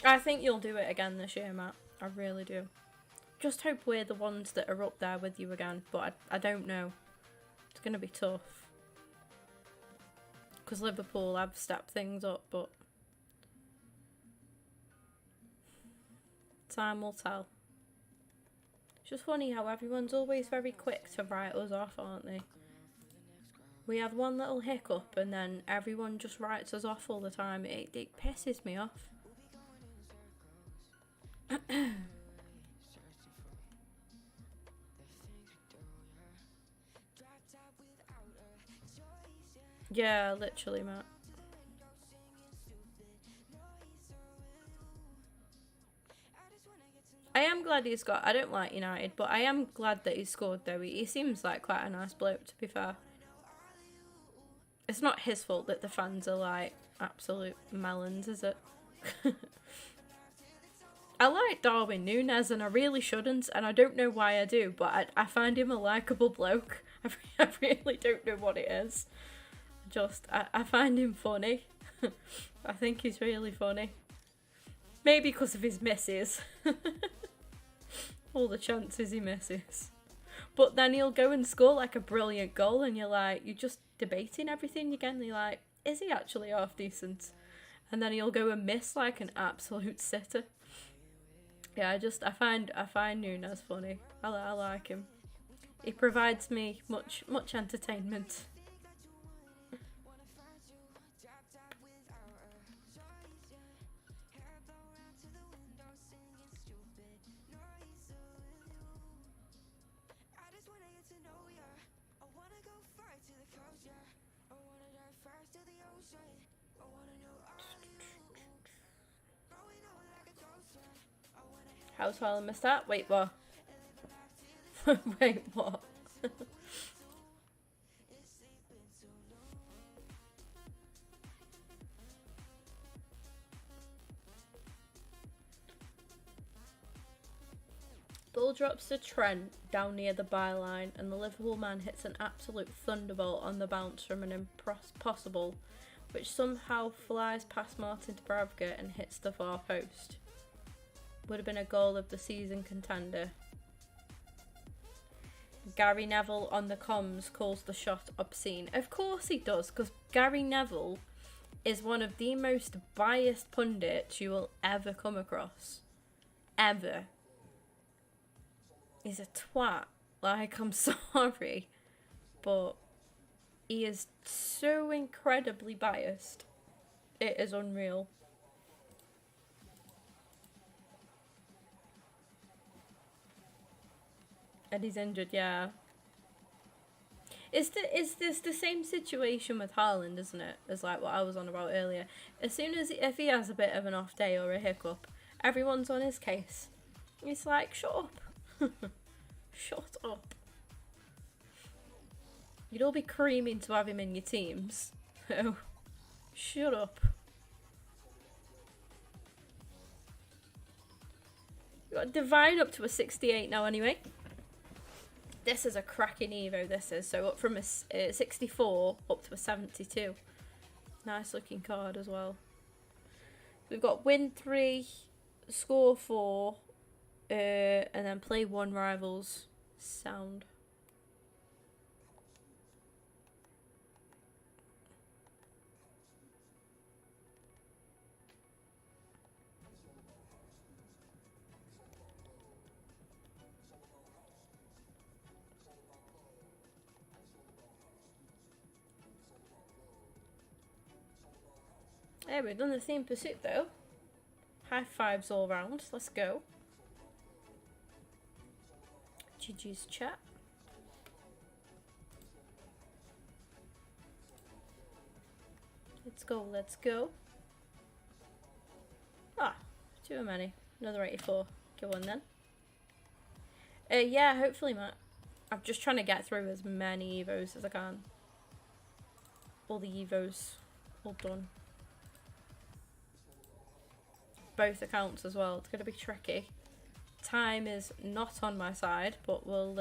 I think you'll do it again this year, Matt. I really do. Just hope we're the ones that are up there with you again, but I don't know. It's going to be tough. Because Liverpool have stepped things up, but time will tell. It's just funny how everyone's always very quick to write us off, aren't they? We have one little hiccup and then everyone just writes us off all the time. It pisses me off. Yeah, literally, Matt. I am glad he's got... I don't like United, but I am glad that he scored, though. He seems like quite a nice bloke, to be fair. It's not his fault that the fans are, like, absolute melons, is it? I like Darwin Núñez, and I really shouldn't, and I don't know why I do, but I find him a likeable bloke. I really don't know what it is. I find him funny. I think he's really funny. Maybe because of his misses. All the chances he misses. But then he'll go and score like a brilliant goal and you're like, you're just debating everything again. You're like, is he actually half decent? And then he'll go and miss like an absolute sitter. Yeah, I find Núñez funny. I like him. He provides me much entertainment. How's Haaland missed that? Wait, what? Wait, what? Ball drops to Trent down near the byline and the Liverpool man hits an absolute thunderbolt on the bounce from an impossible, which somehow flies past Martin Dubravka and hits the far post. Would have been a goal of the season contender. Gary Neville on the comms calls the shot obscene. Of course he does, because Gary Neville is one of the most biased pundits you will ever come across. Ever. He's a twat. Like, I'm sorry. But he is so incredibly biased. It is unreal. And he's injured, yeah. Is this the same situation with Haaland, isn't it? As like what I was on about earlier. As soon as if he has a bit of an off day or a hiccup, everyone's on his case. It's like, shut up. Shut up. You'd all be creaming to have him in your teams. Oh, shut up. We've got Divine up to a 68 now anyway. This is a cracking Evo, this is. So up from a 64 up to a 72. Nice looking card as well. We've got win 3, score 4, and then play 1 rivals. Sound. Yeah, we've done the theme pursuit though. High fives all round. Let's go. GG's chat. Let's go, let's go. Ah, too many. Another 84. Go on then. Yeah, hopefully, Matt. I'm just trying to get through as many Evos as I can. All the Evos. All done. Both accounts as well. It's going to be tricky. Time is not on my side, but we'll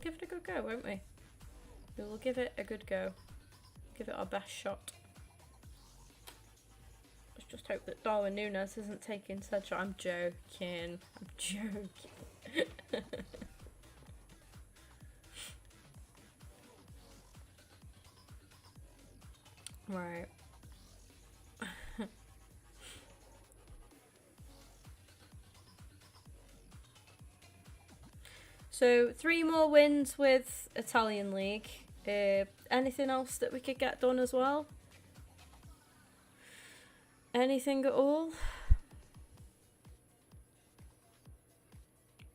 give it a good go, won't we? We will give it a good go. Give it our best shot. Let's just hope that Darwin Núñez isn't taking said shot. I'm joking. I'm joking. Right. So 3 more wins with Italian League. Anything else that we could get done as well? Anything at all?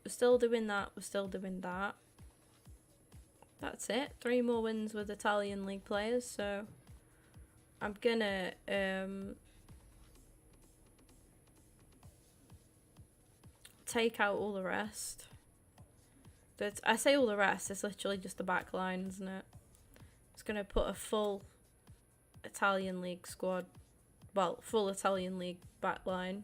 We're still doing that. We're still doing that. That's it. 3 more wins with Italian League players. So I'm gonna take out all the rest. But I say all the rest, it's literally just the back line, isn't it? It's going to put a full Italian League squad, well, full Italian League back line.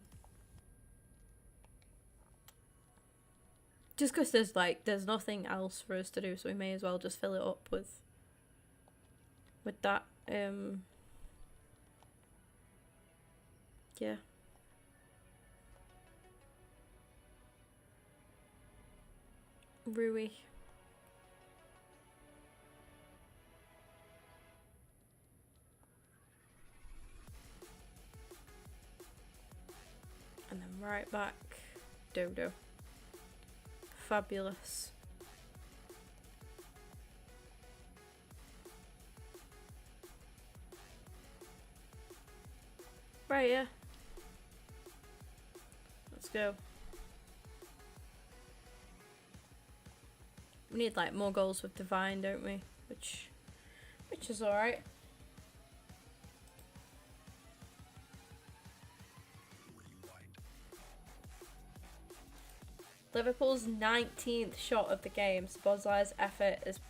Just because there's nothing else for us to do, so we may as well just fill it up with that. Yeah. Rui. And then right back, Dodo. Fabulous. Right, yeah. Let's go. We need like more goals with Divine, don't we? Which is alright. Liverpool's 19th shot of the game. Szoboszlai's effort is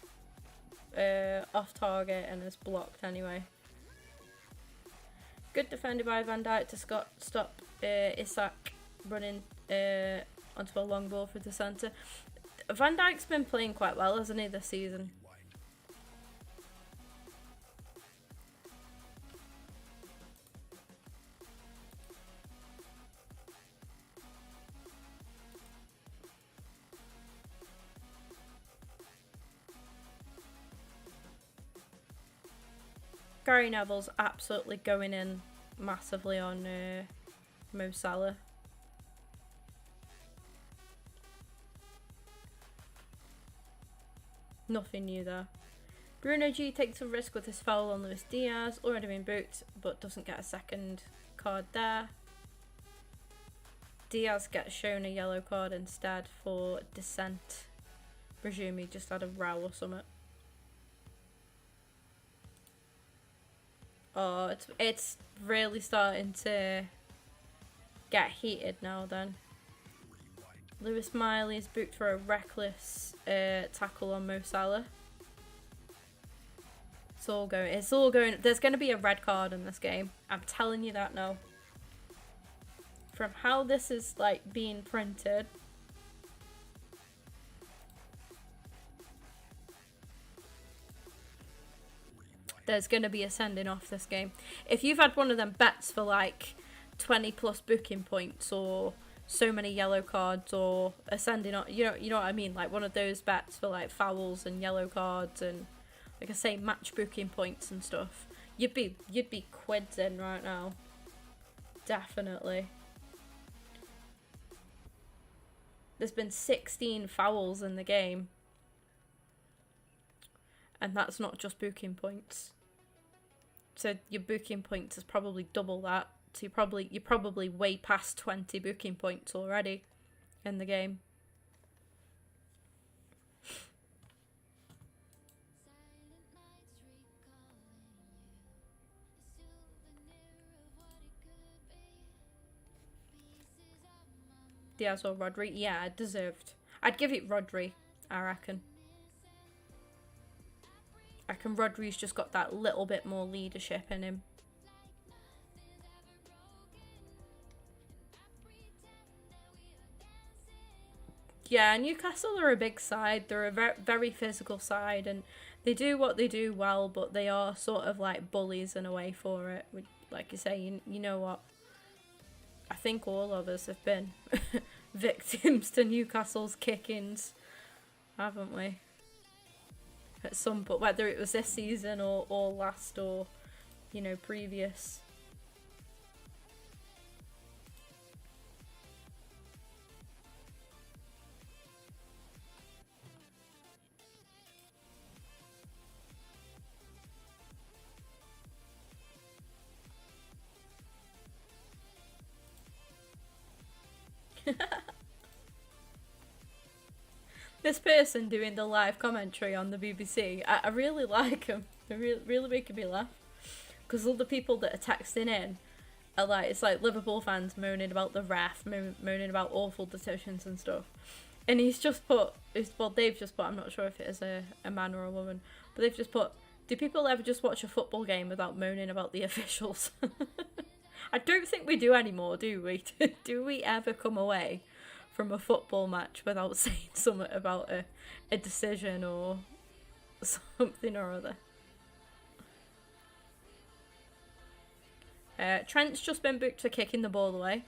off target and is blocked anyway. Good defended by Van Dijk to stop Isak running onto a long ball through the centre. Van Dijk's been playing quite well, hasn't he, this season? Gary Neville's absolutely going in massively on Mo Salah. Nothing new there. Bruno G takes a risk with his foul on Luis Diaz, already been booked, but doesn't get a second card there. Diaz gets shown a yellow card instead for dissent. Presume he just had a row or something. Oh, it's really starting to get heated now then. Lewis Miley is booked for a reckless tackle on Mo Salah. It's all going. There's going to be a red card in this game. I'm telling you that now. From how this is like being printed. There's going to be a sending off this game. If you've had one of them bets for like 20 plus booking points or so many yellow cards or a sending off, you know what I mean? Like one of those bets for like fouls and yellow cards and like I say match booking points and stuff. You'd be quids in right now. Definitely. There's been 16 fouls in the game. And that's not just booking points. So your booking points is probably double that. So you're probably way past 20 booking points already in the game. Diaz or Rodri? Yeah, deserved. I'd give it Rodri, I reckon. I reckon Rodri's just got that little bit more leadership in him. Yeah, Newcastle are a big side. They're a very physical side, and they do what they do well, but they are sort of like bullies in a way for it. Like you say, you know what? I think all of us have been victims to Newcastle's kickings, haven't we? At some point, whether it was this season or last or, you know, previous. This person doing the live commentary on the BBC, I really like him. They're really making me laugh. Because all the people that are texting in are like, it's like Liverpool fans moaning about the ref, moaning about awful decisions and stuff. And he's just put, well, they've just put, I'm not sure if it is a man or a woman, but they've just put, do people ever just watch a football game without moaning about the officials? I don't think we do anymore, do we? Do we ever come away from a football match without saying something about a decision or something or other? Trent's just been booked for kicking the ball away.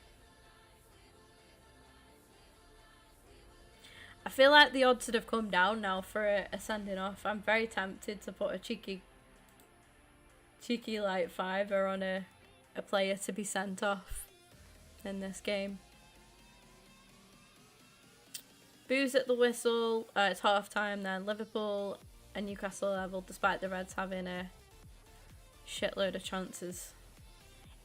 I feel like the odds have come down now for a sending off. I'm very tempted to put a cheeky like fiver on a player to be sent off in this game. Boos at the whistle. It's half time then. Liverpool and Newcastle level despite the Reds having a shitload of chances.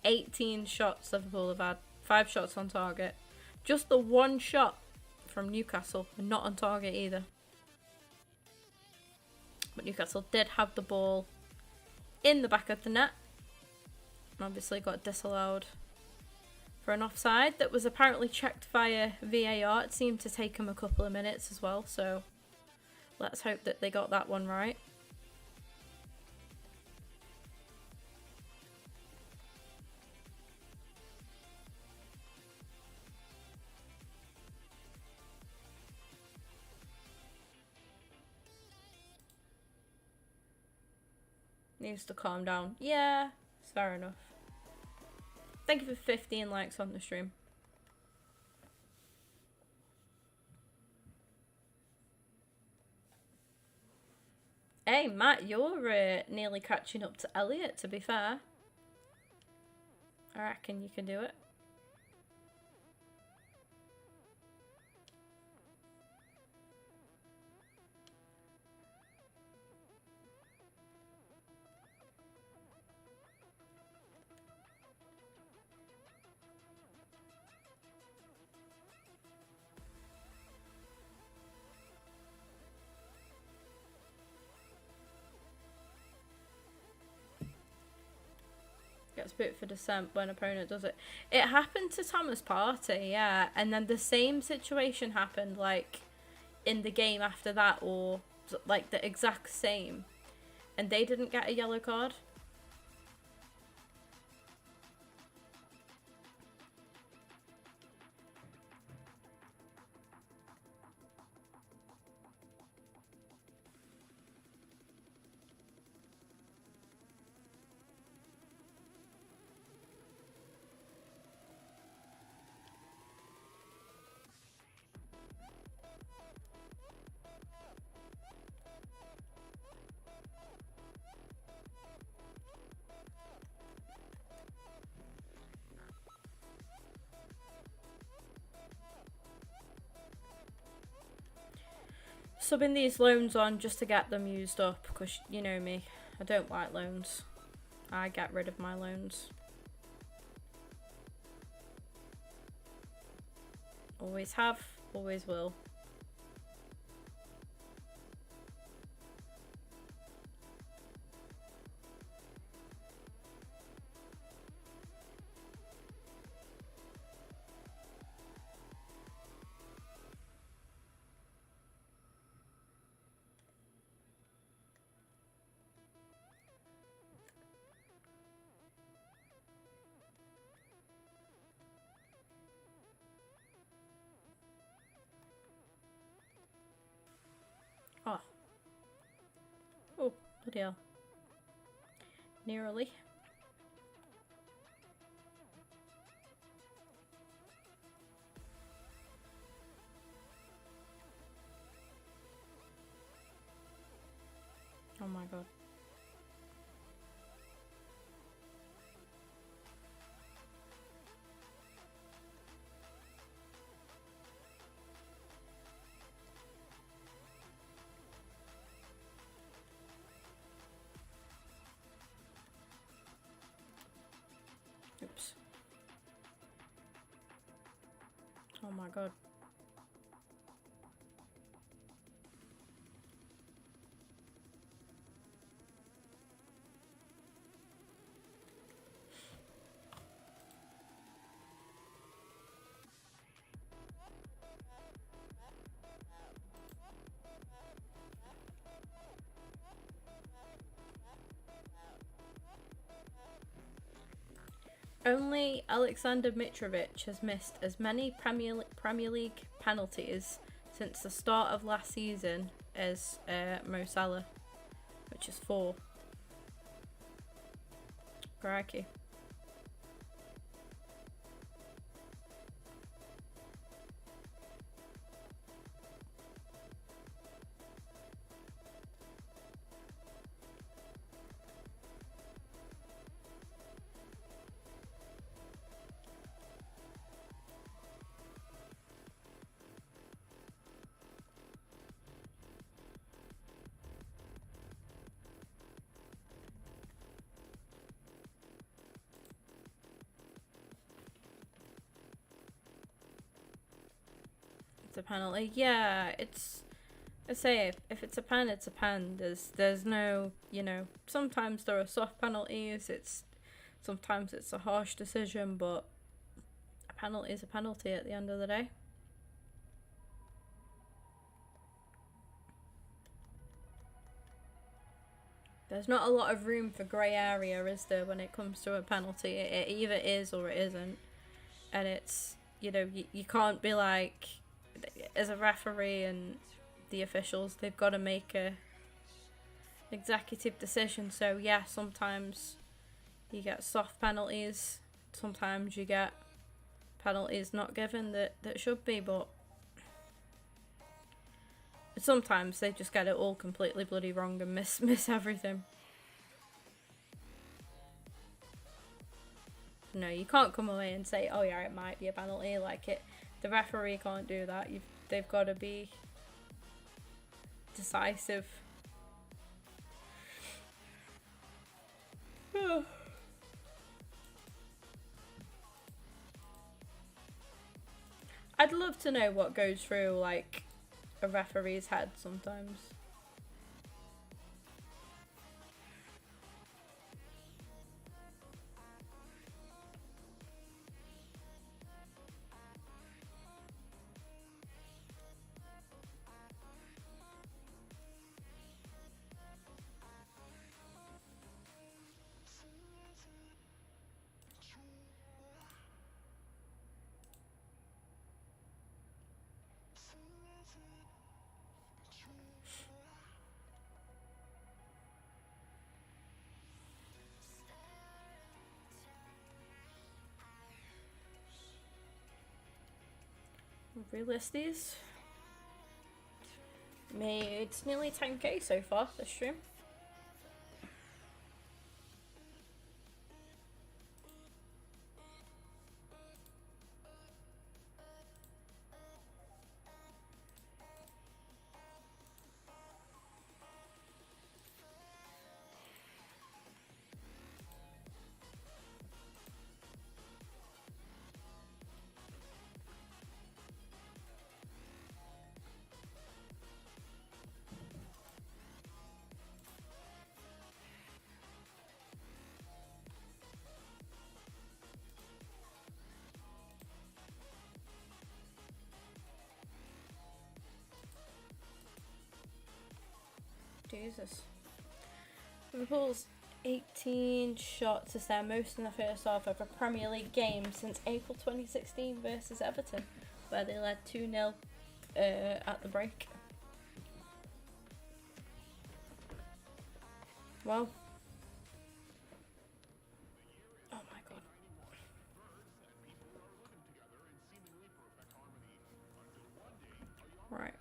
18 shots Liverpool have had. 5 shots on target. Just the one shot from Newcastle and not on target either. But Newcastle did have the ball in the back of the net. And obviously got disallowed for an offside that was apparently checked via VAR. It seemed to take them a couple of minutes as well, so let's hope that they got that one right. Needs to calm down. Yeah, it's fair enough. Thank you for 15 likes on the stream. Hey Matt, you're nearly catching up to Elliot, to be fair. I reckon you can do it. Gets booked for dissent when opponent does it. It happened to Thomas Partey, yeah, and then the same situation happened like in the game after that, or like the exact same. and they didn't get a yellow card. Subbing these loans on just to get them used up, because you know me, I don't like loans. I get rid of my loans. Always have, always will. Oh. Oh, bloody hell. Nearly. Oh my god. Oops. Oh my god. Only Alexander Mitrovic has missed as many Premier League penalties since the start of last season as Mo Salah, which is 4. Crikey. It's a penalty. Yeah, it's... I say, if it's a pen, it's a pen. There's no, you know, sometimes there are soft penalties, sometimes it's a harsh decision, but a penalty is a penalty at the end of the day. There's not a lot of room for grey area, is there, when it comes to a penalty? It either is or it isn't. And it's, you know, you can't be like, as a referee and the officials, they've got to make a executive decision. So yeah, sometimes you get soft penalties, sometimes you get penalties not given that should be, but sometimes they just get it all completely bloody wrong and miss everything. No, you can't come away and say, oh yeah, it might be a penalty. Like, the referee can't do that. They've got to be decisive. I'd love to know what goes through, like, a referee's head sometimes. Relist these. Made nearly 10k so far this stream. Jesus. Liverpool's 18 shots is their most in the first half of a Premier League game since April 2016 versus Everton, where they led 2-0 at the break. Wow. Oh my god. Right.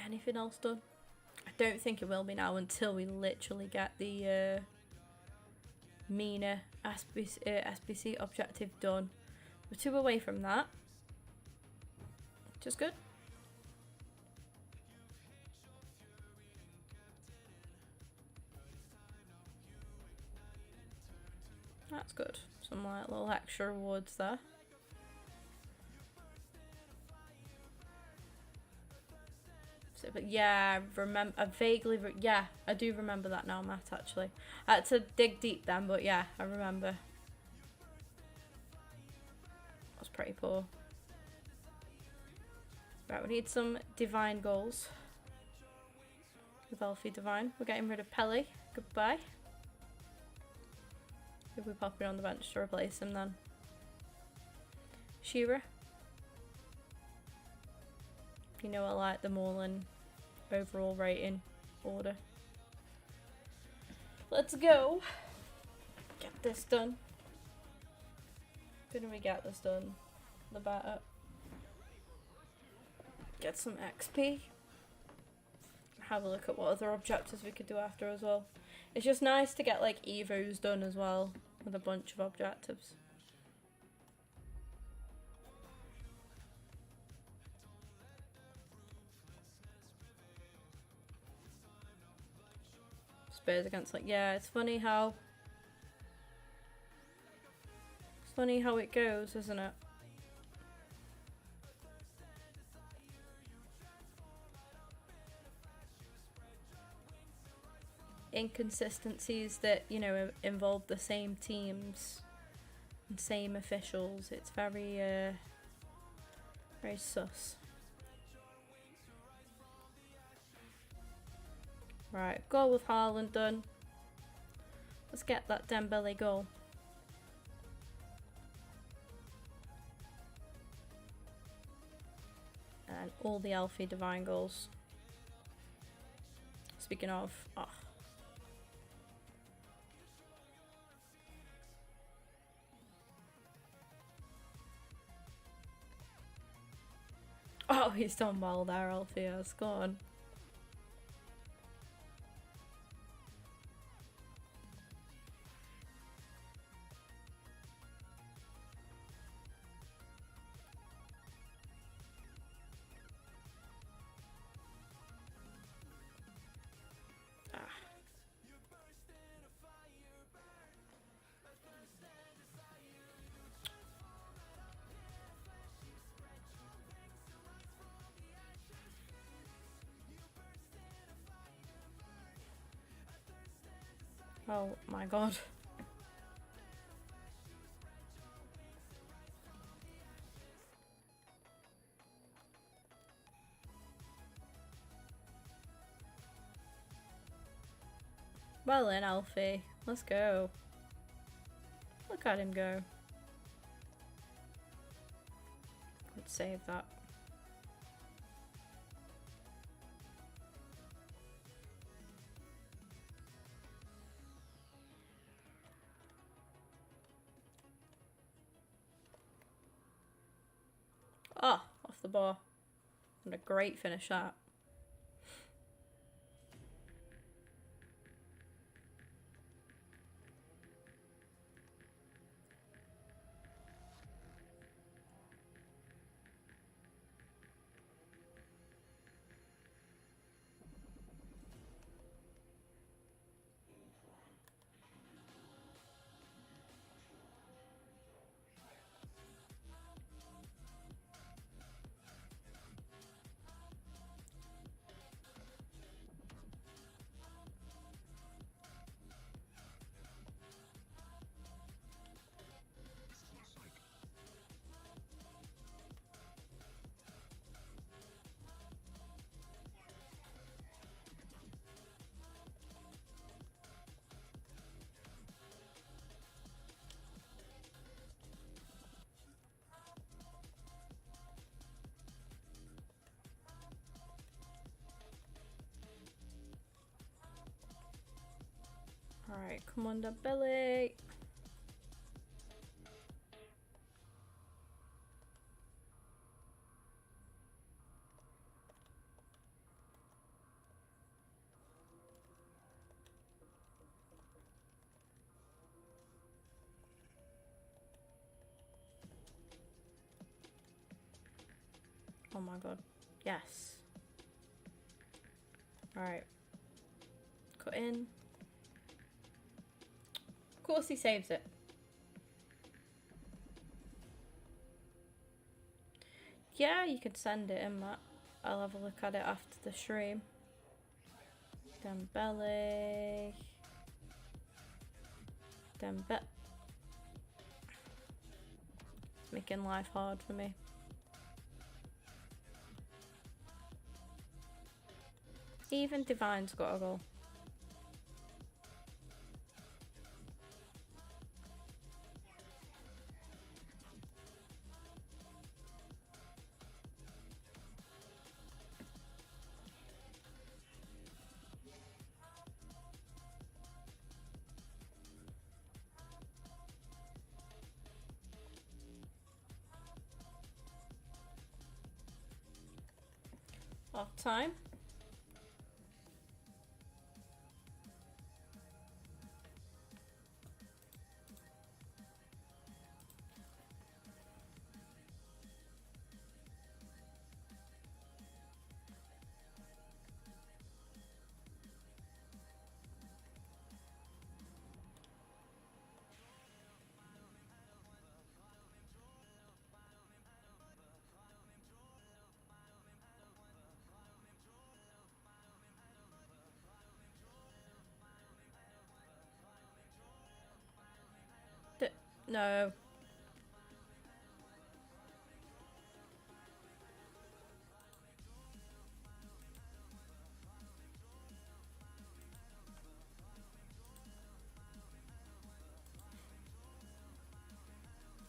Anything else done? I don't think it will be now until we literally get the Mina SBC objective done. We're 2 away from that, which is good. That's good. Some like little extra rewards there. But yeah, I vaguely, yeah, I do remember that now, Matt, actually. I had to dig deep then, but yeah, I remember. That's pretty poor. Right, we need some divine goals. With Alfie Divine. We're getting rid of Pelly. Goodbye. If we pop it on the bench to replace him then. Shearer. You know I like them all in overall rating order. Let's go. Get this done. The sooner we get this done, the better. Get some XP. Have a look at what other objectives we could do after as well. It's just nice to get like evos done as well with a bunch of objectives. Spurs against like, yeah, it's funny how it goes, isn't it? Inconsistencies that, you know, involve the same teams and same officials. It's very very sus. Right, goal with Haaland done. Let's get that Dembele goal. And all the Alfie Divine goals. Speaking of, oh, he's done well there, Alfie has gone. Oh my god. Well then, Alfie, let's go. Look Look at him go. Let's save that. Oh, off the bar. What a great finish that. Alright, come on, belly. Oh my god. Yes. Alright. Cut in. Of course he saves it. Yeah, you could send it in, Matt. I'll have a look at it after the stream. Dembele. It's making life hard for me. Even Divine's got a goal. Off time. No.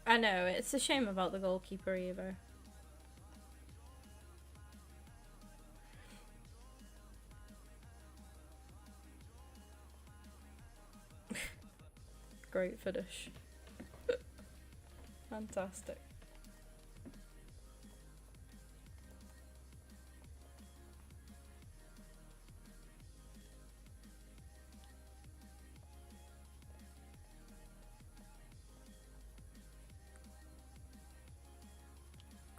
I know, it's a shame about the goalkeeper either. Great finish. Fantastic.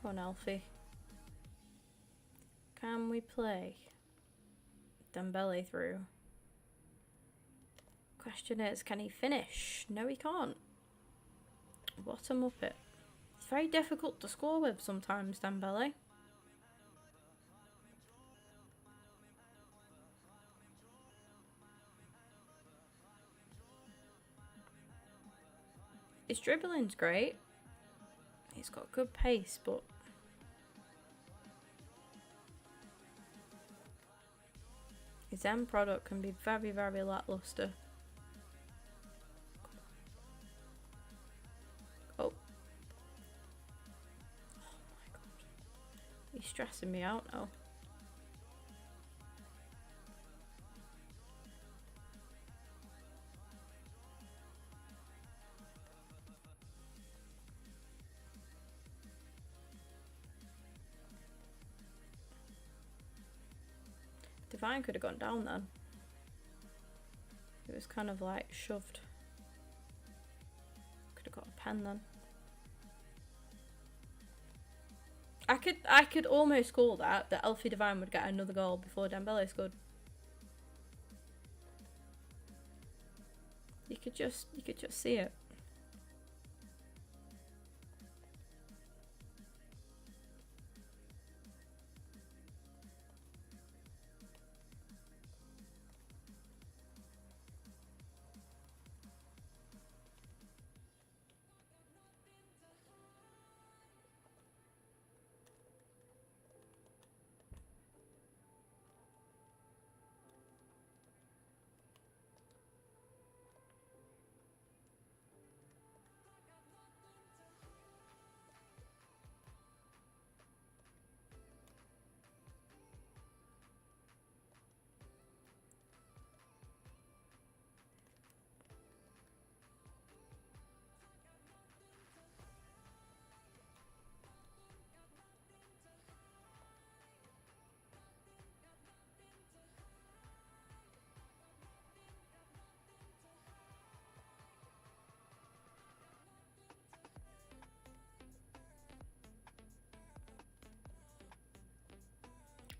Go on, Alfie. Can we play Dembele through? Question is, can he finish? No, he can't. What a muppet. It's very difficult to score with sometimes, Dembele. His dribbling's great. He's got good pace, but his end product can be very, very lackluster. You're stressing me out now. Divine could have gone down then. It was kind of like shoved. Could have got a pen then. I could almost call that Elfie Divine would get another goal before Dembele scored. You could just see it.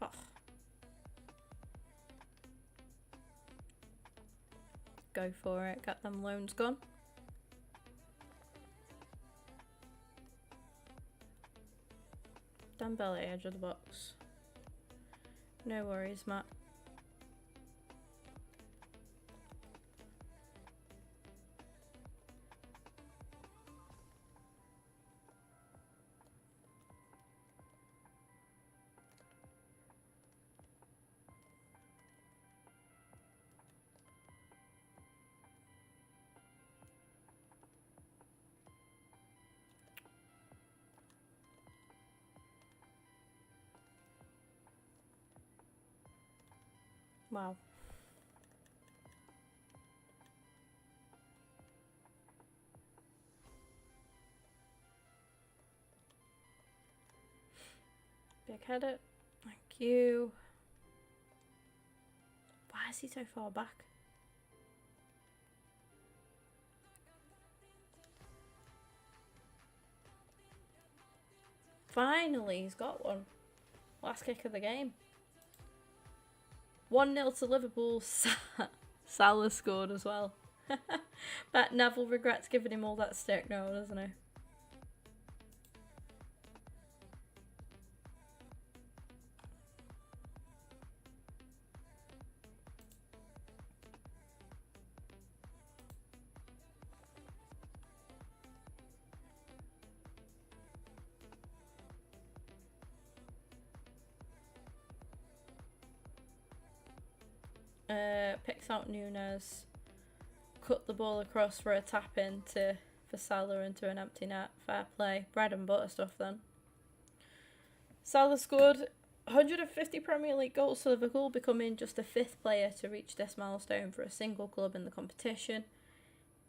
Oh. Go for it, get them loans gone. Dembele, edge of the box. No worries, Matt. Wow. Big header. Thank you. Why is he so far back? Finally, he's got one. Last kick of the game. 1-0 to Liverpool. Salah scored as well. Bet Neville regrets giving him all that stick now, doesn't he? Picks out Nunes, cut the ball across for a tap in for Salah into an empty net. Fair play. Bread and butter stuff then. Salah scored 150 Premier League goals for Liverpool, becoming just the 5th player to reach this milestone for a single club in the competition.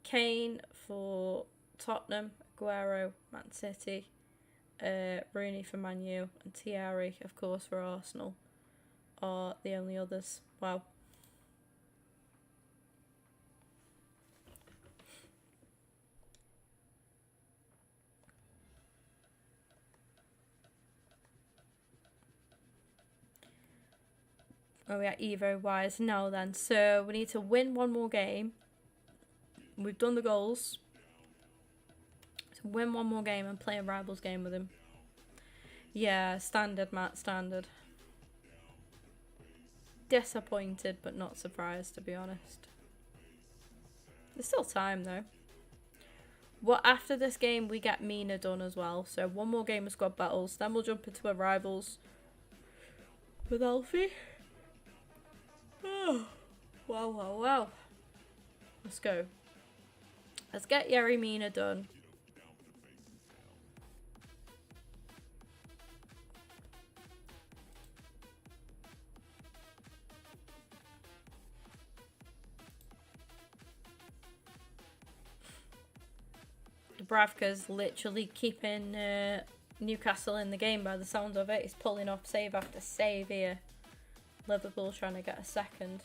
Kane for Tottenham, Aguero, Man City, Rooney for Man U, and Thierry, of course, for Arsenal are the only others. Wow. Oh yeah, Evo wise now then. So we need to win one more game. We've done the goals. So win one more game and play a rivals game with him. Yeah, standard, Matt, standard. Disappointed but not surprised, to be honest. There's still time though. Well, after this game we get Mina done as well. So one more game of squad battles. Then we'll jump into a rivals with Alfie. Oh, wow, wow, wow. Let's go. Let's get Yerry Mina done. Dubravka's literally keeping Newcastle in the game by the sound of it. He's pulling off save after save here. Liverpool trying to get a second.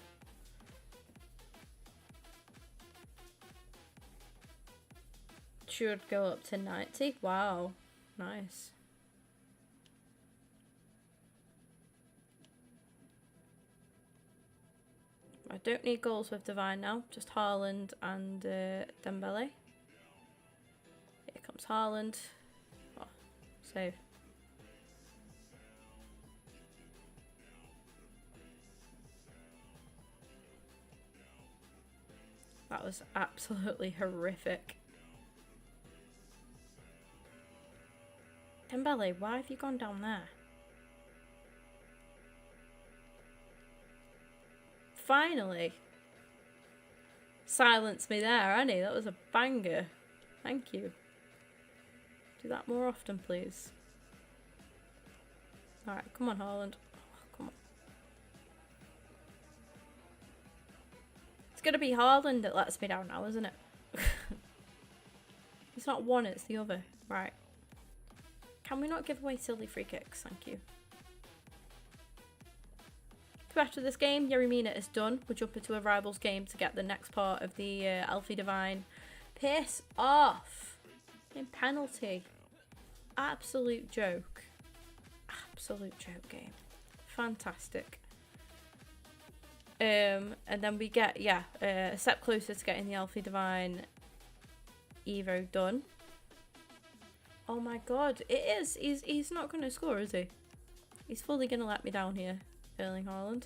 Should go up to 90. Wow, nice. I don't need goals with Divine now, just Haaland and Dembele. Here comes Haaland. Oh, save. That was absolutely horrific. Dembele, why have you gone down there? Finally. Silence me there, Annie. That was a banger. Thank you. Do that more often, please. Alright, come on, Haaland. Oh, come on. It's gonna be Haaland that lets me down now, isn't it? It's not one, it's the other. Right. Can we not give away silly free kicks? Thank you. So after this game, Yeremina is done. We'll jump into a rivals game to get the next part of the Alfie Divine. Piss off! In penalty. Absolute joke. Absolute joke game. Fantastic. And then we get, a step closer to getting the Alfie Divine Evo done. Oh my god, it is. He's not going to score, is he? He's fully going to let me down here, Erling Haaland.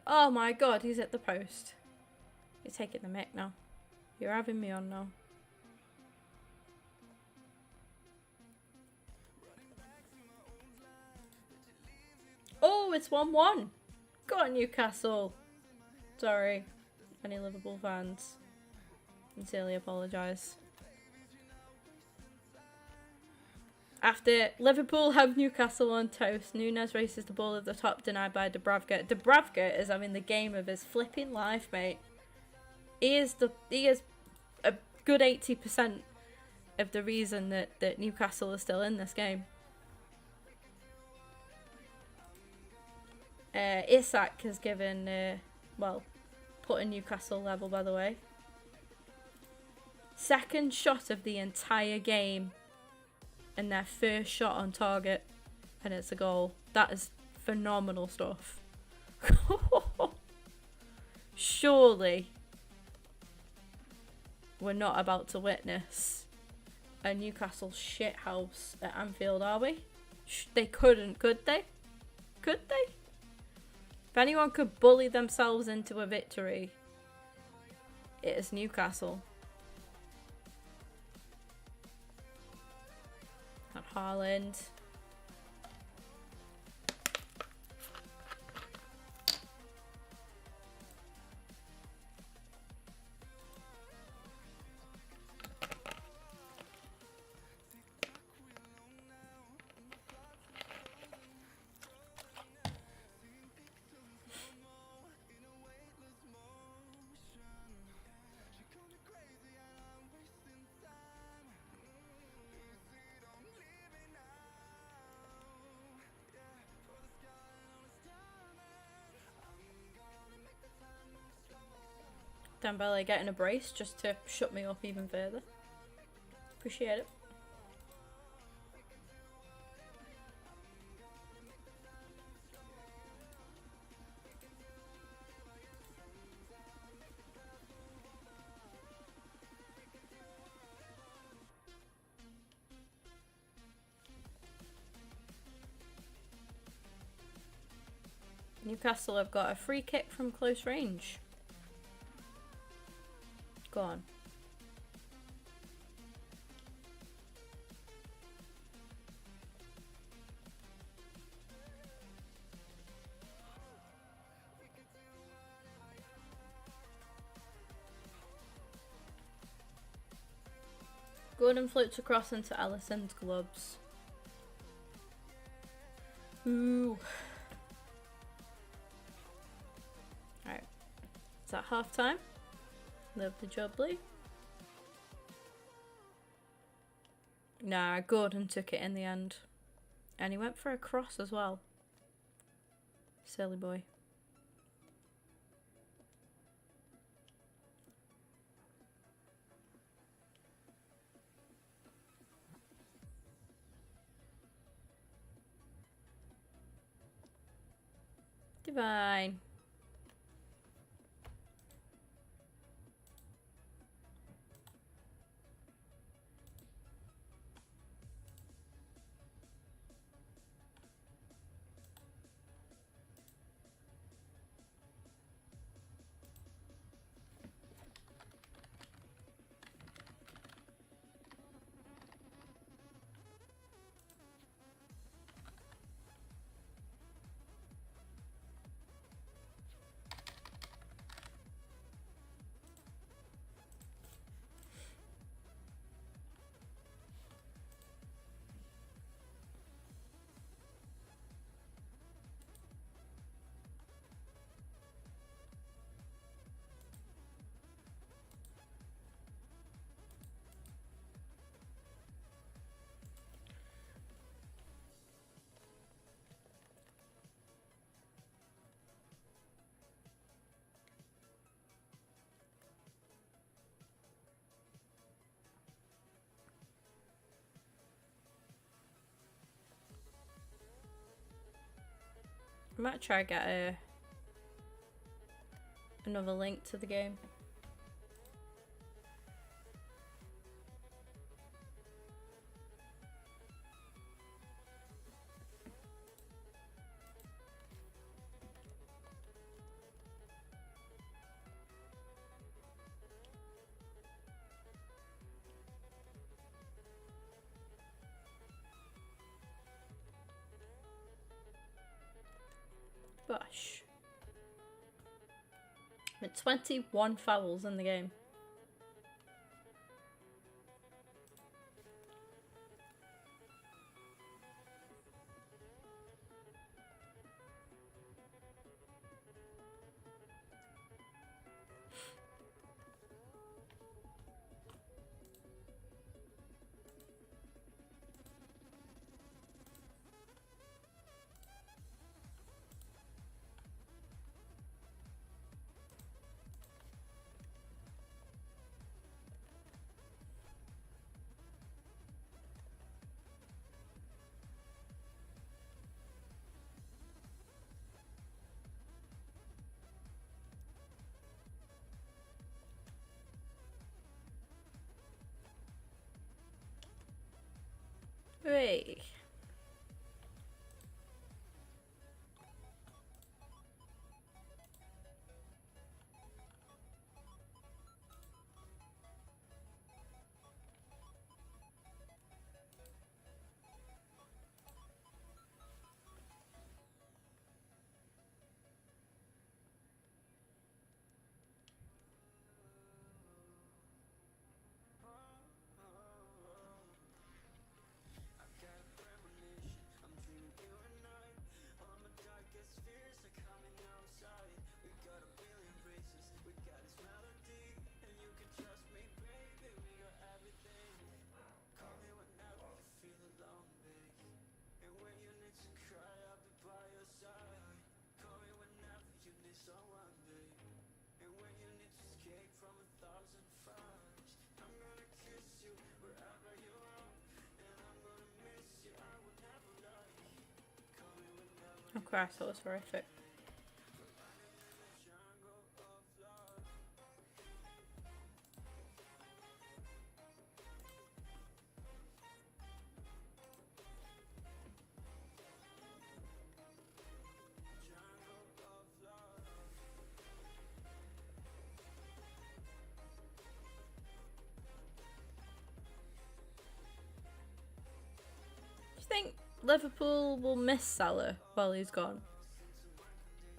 Oh my god, he's at the post. You're taking the mick now. You're having me on now. Oh, it's 1-1. Go on, Newcastle. Sorry, any Liverpool fans. Sincerely apologise. After Liverpool have Newcastle on toast, Nunes races the ball at the top, denied by Dubravka. Dubravka is having the game of his flipping life, mate. He is a good 80% of the reason that Newcastle is still in this game. Isak has given, putting Newcastle level, by the way. Second shot of the entire game. And their first shot on target. And it's a goal. That is phenomenal stuff. Surely we're not about to witness a Newcastle shithouse at Anfield, are we? They couldn't, could they? Could they? If anyone could bully themselves into a victory, it is Newcastle. At Haaland. Dembele getting a brace just to shut me up even further. Appreciate it. Newcastle have got a free kick from close range. Go on. Gordon floats across into Allison's gloves. Ooh. Alright. Is that half time? Lovely jubbly. Nah, Gordon took it in the end. And he went for a cross as well. Silly boy. Divine. I might try and get another link to the game. Gosh. With 21 fouls in the game. Hey. Oh Christ, that was horrific. Do you think Liverpool will miss Salah while he's gone?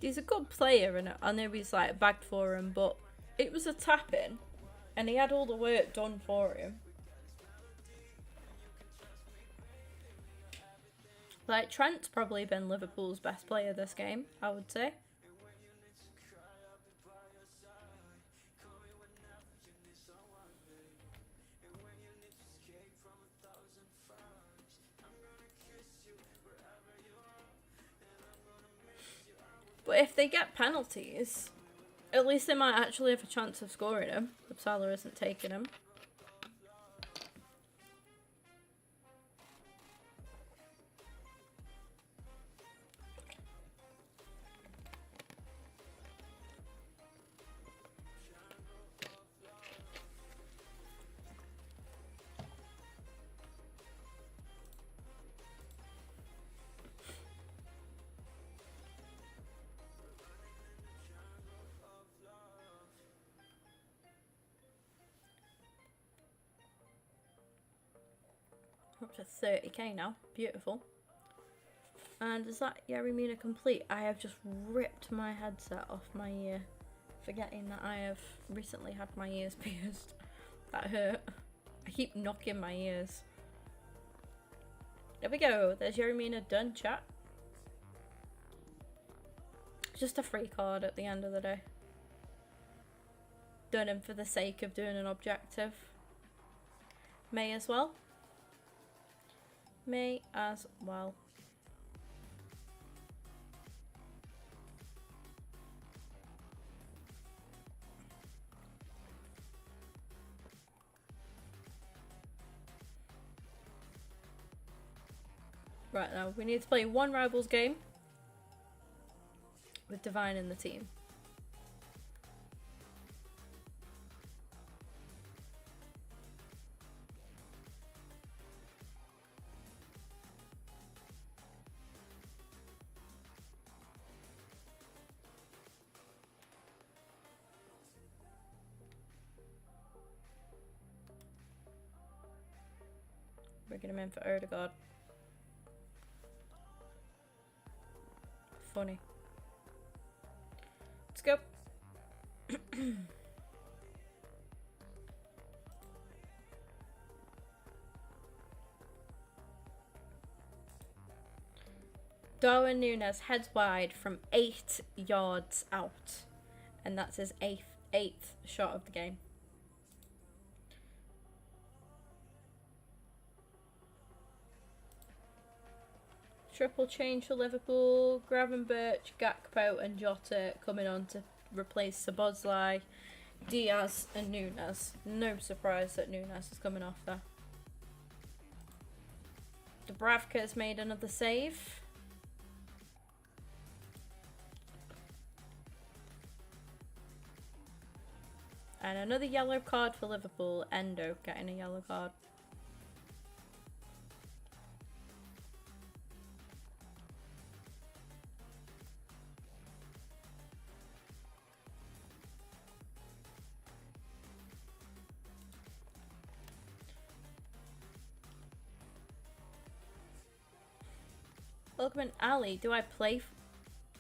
He's a good player, and I know he's like bagged for him, but it was a tap in, and he had all the work done for him. Like, Trent's probably been Liverpool's best player this game, I would say. But if they get penalties, at least they might actually have a chance of scoring them. If Salah isn't taking them. Up to 30k now. Beautiful. And is that Yarimina complete? I have just ripped my headset off my ear, forgetting that I have recently had my ears pierced. That hurt. I keep knocking my ears. There we go. There's Yarimina done, chat. Just a free card at the end of the day. Done him for the sake of doing an objective. May as well. May as well. Right, now we need to play one Rivals game with Divine in the team. Bringing him in for Odegaard. Funny. Let's go. Darwin Núñez heads wide from 8 yards out, and that's his eighth shot of the game. Triple change for Liverpool. Gravenberch, Gakpo and Jota coming on to replace Szoboszlai, Diaz and Núñez. No surprise that Núñez is coming off there. Dubravka has made another save. And another yellow card for Liverpool. Endo getting a yellow card. Welcome in, Ali. Do I play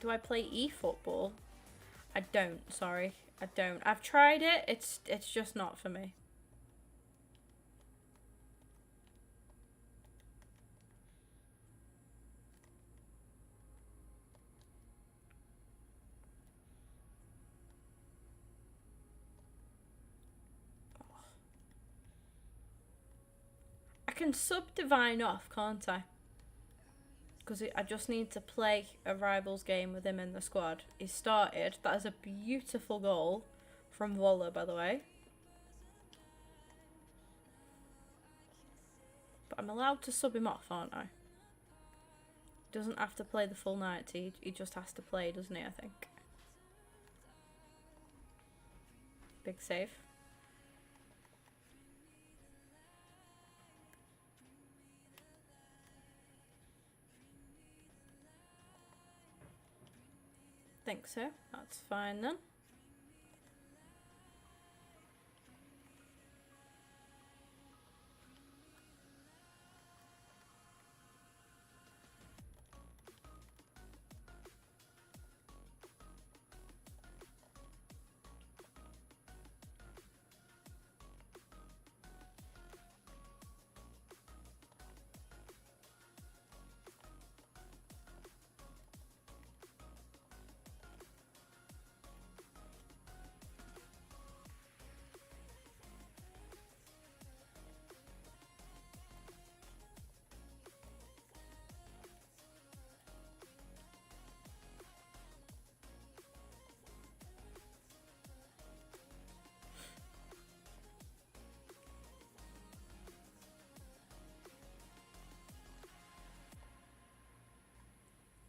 eFootball? I don't, sorry. I don't. I've tried it. It's just not for me. I can sub Divine off, can't I? Because I just need to play a Rivals game with him in the squad. He started. That is a beautiful goal from Waller, by the way. But I'm allowed to sub him off, aren't I? He doesn't have to play the full 90. He just has to play, doesn't he, I think. Big save. Think so. That's fine then.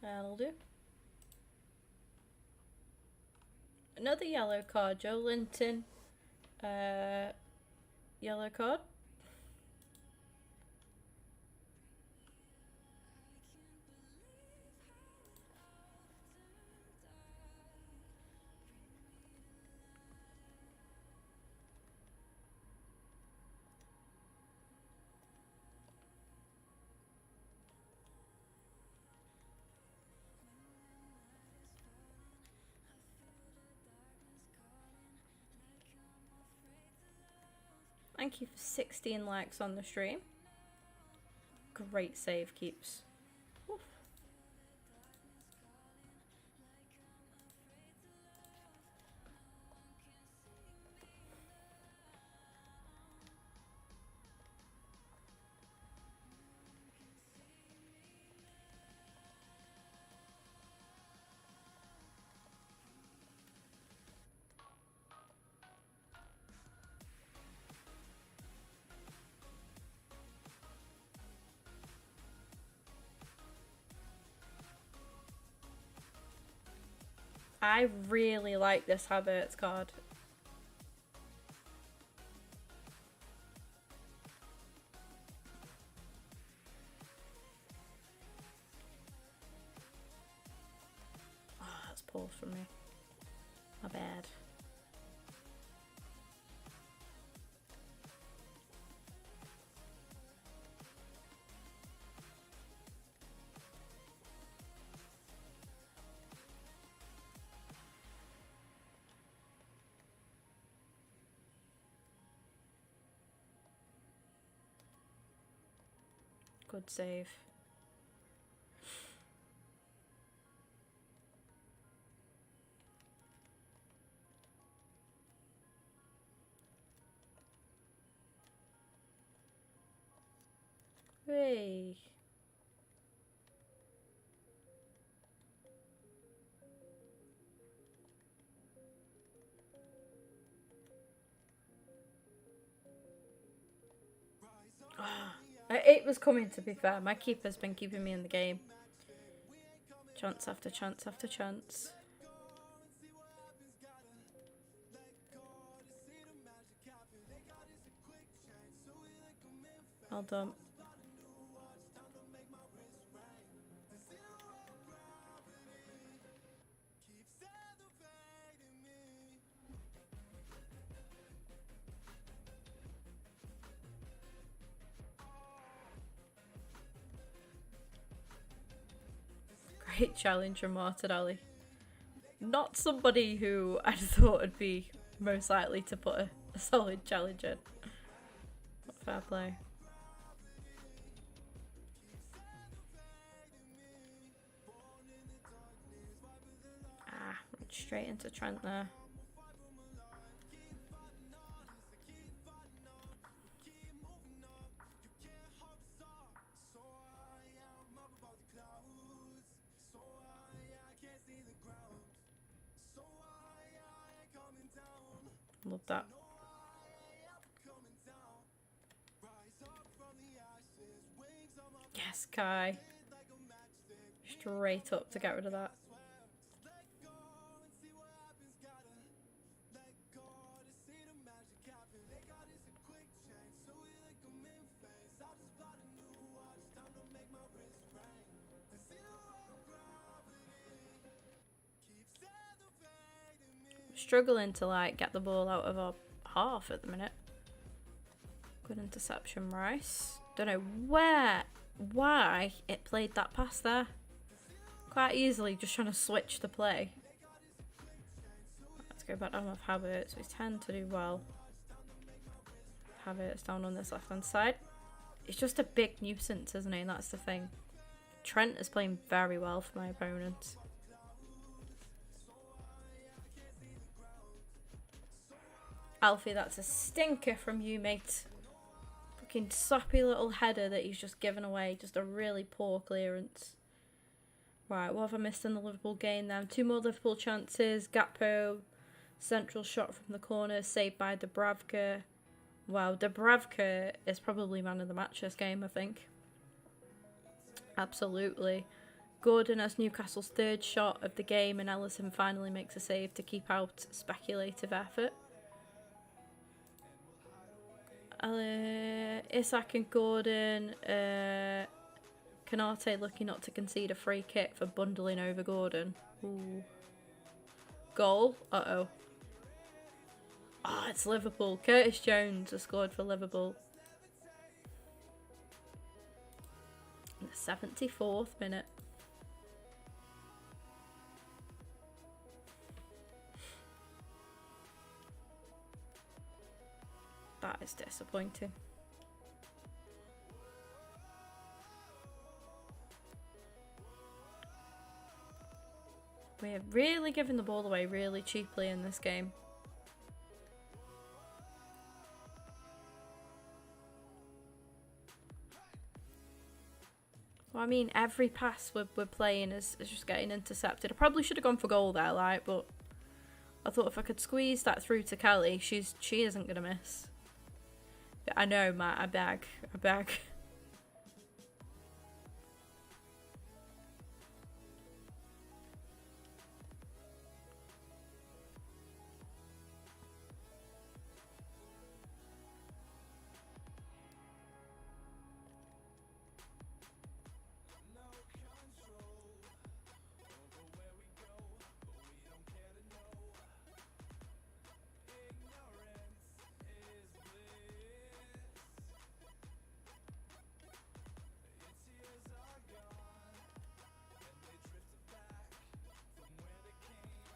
That'll do. Another yellow card. Joe Linton. Yellow card. Thank you for 16 likes on the stream. Great save, Keeps. Oof. I really like this Havertz card. Oh, that's poor from me. My bad. Good save. Hey. It was coming, to be fair. My keeper's been keeping me in the game. Chance after chance after chance. Well done. Great challenge from Martinelli. Not somebody who I thought would be most likely to put a solid challenge in. But fair play. Went straight into Trent there. Love that. Yes, Kai. Straight up to get rid of that. Struggling to like get the ball out of our half at the minute. Good interception, Rice. Don't know why it played that pass there. Quite easily just trying to switch the play. Let's go back down with Havertz. We tend to do well. Havertz down on this left hand side. It's just a big nuisance, isn't he? And that's the thing. Trent is playing very well for my opponent. Alfie, that's a stinker from you, mate. Fucking soppy little header that he's just given away. Just a really poor clearance. Right, what have I missed in the Liverpool game then? 2 more Liverpool chances. Gakpo, central shot from the corner, saved by Dubravka. Wow, Dubravka is probably man of the match this game, I think. Absolutely. Gordon has Newcastle's third shot of the game and Ellison finally makes a save to keep out speculative effort. Isak and Gordon. Canate lucky not to concede a free kick for bundling over Gordon. Ooh. Goal. Uh-oh. Oh, it's Liverpool. Curtis Jones has scored for Liverpool. In the 74th minute. That is disappointing. We're really giving the ball away really cheaply in this game. Well, I mean, every pass we're playing is just getting intercepted. I probably should have gone for goal there, like, but I thought if I could squeeze that through to Kelly, she isn't going to miss. But I know, Matt, I beg.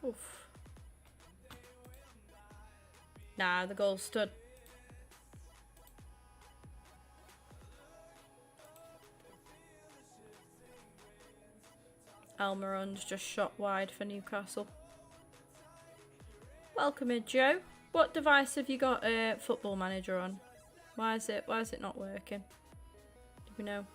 Oof. Nah, the goal stood. Almiron's just shot wide for Newcastle. Welcome in, Joe. What device have you got Football Manager on? Why is it not working? Do we know?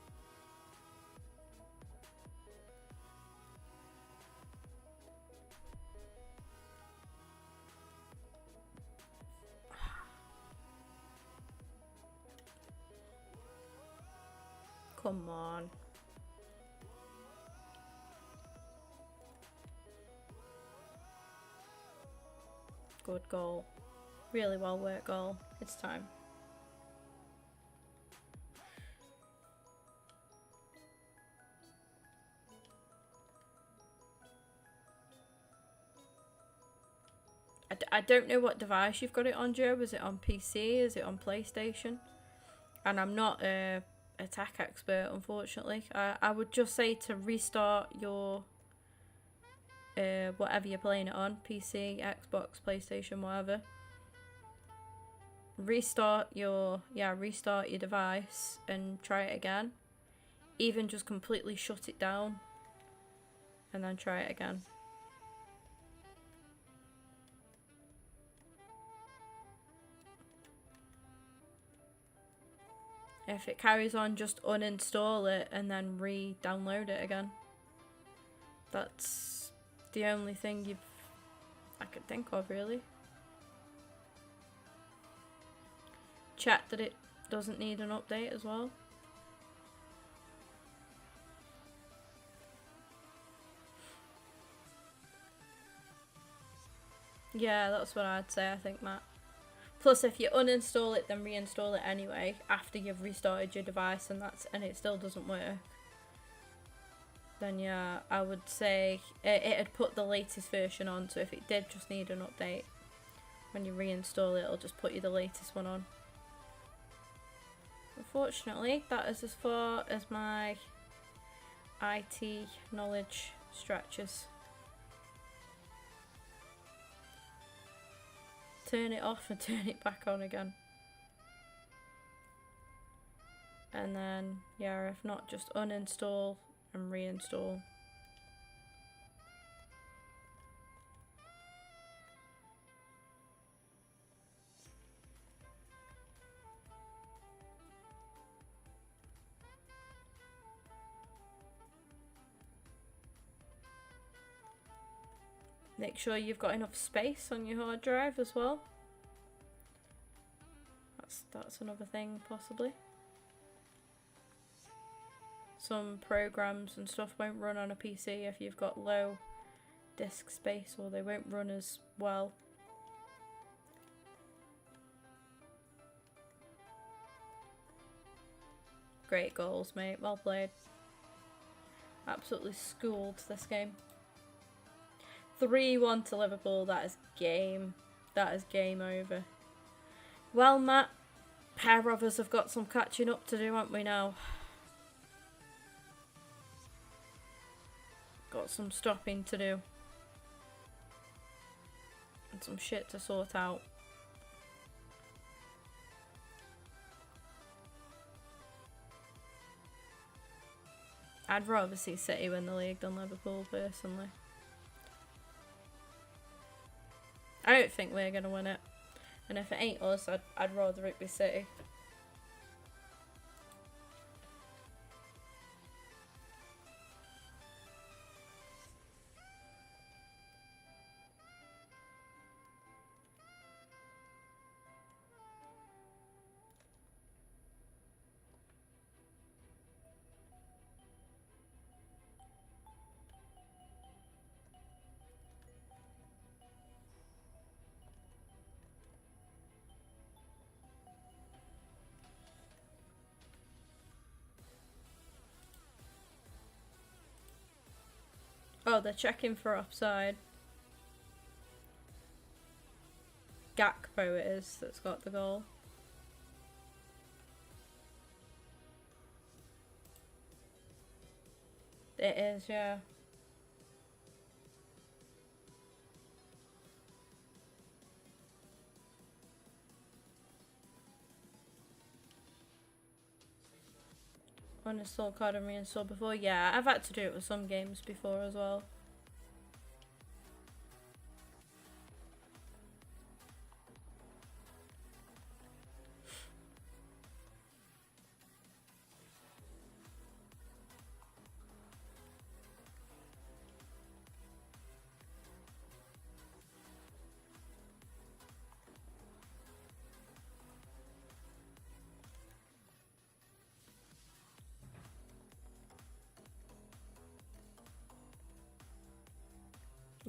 Come on. Good goal. Really well worked goal. It's time. I don't know what device you've got it on, Joe. Is it on PC? Is it on PlayStation? And I'm not a tech expert, unfortunately. I would just say to restart your whatever you're playing it on, PC, Xbox, PlayStation, whatever. Restart your device and try it again. Even just completely shut it down and then try it again. If it carries on, just uninstall it and then re-download it again. That's the only thing I could think of, really. Check that it doesn't need an update as well. Yeah, that's what I'd say, I think, Matt. Plus, if you uninstall it, then reinstall it anyway after you've restarted your device and it still doesn't work, then yeah, I would say it'd put the latest version on. So if it did just need an update, when you reinstall it, it'll just put you the latest one on. Unfortunately, that is as far as my IT knowledge stretches. Turn it off and turn it back on again. And then, yeah, if not, just uninstall and reinstall. Make sure you've got enough space on your hard drive as well. That's another thing, possibly. some programs and stuff won't run on a PC if you've got low disk space, or they won't run as well. Great goals, mate. Well played. Absolutely schooled this game. 3-1 to Liverpool. That is game. That is game over. Well, Matt, pair of us have got some catching up to do, haven't we now? Got some stopping to do. And some shit to sort out. I'd rather see City win the league than Liverpool, personally. I don't think we're going to win it. And if it ain't us, I'd rather it be City. Oh, they're checking for offside. Gakpo it is that's got the goal. It is, yeah. Uninstall card and reinstall before. Yeah, I've had to do it with some games before as well.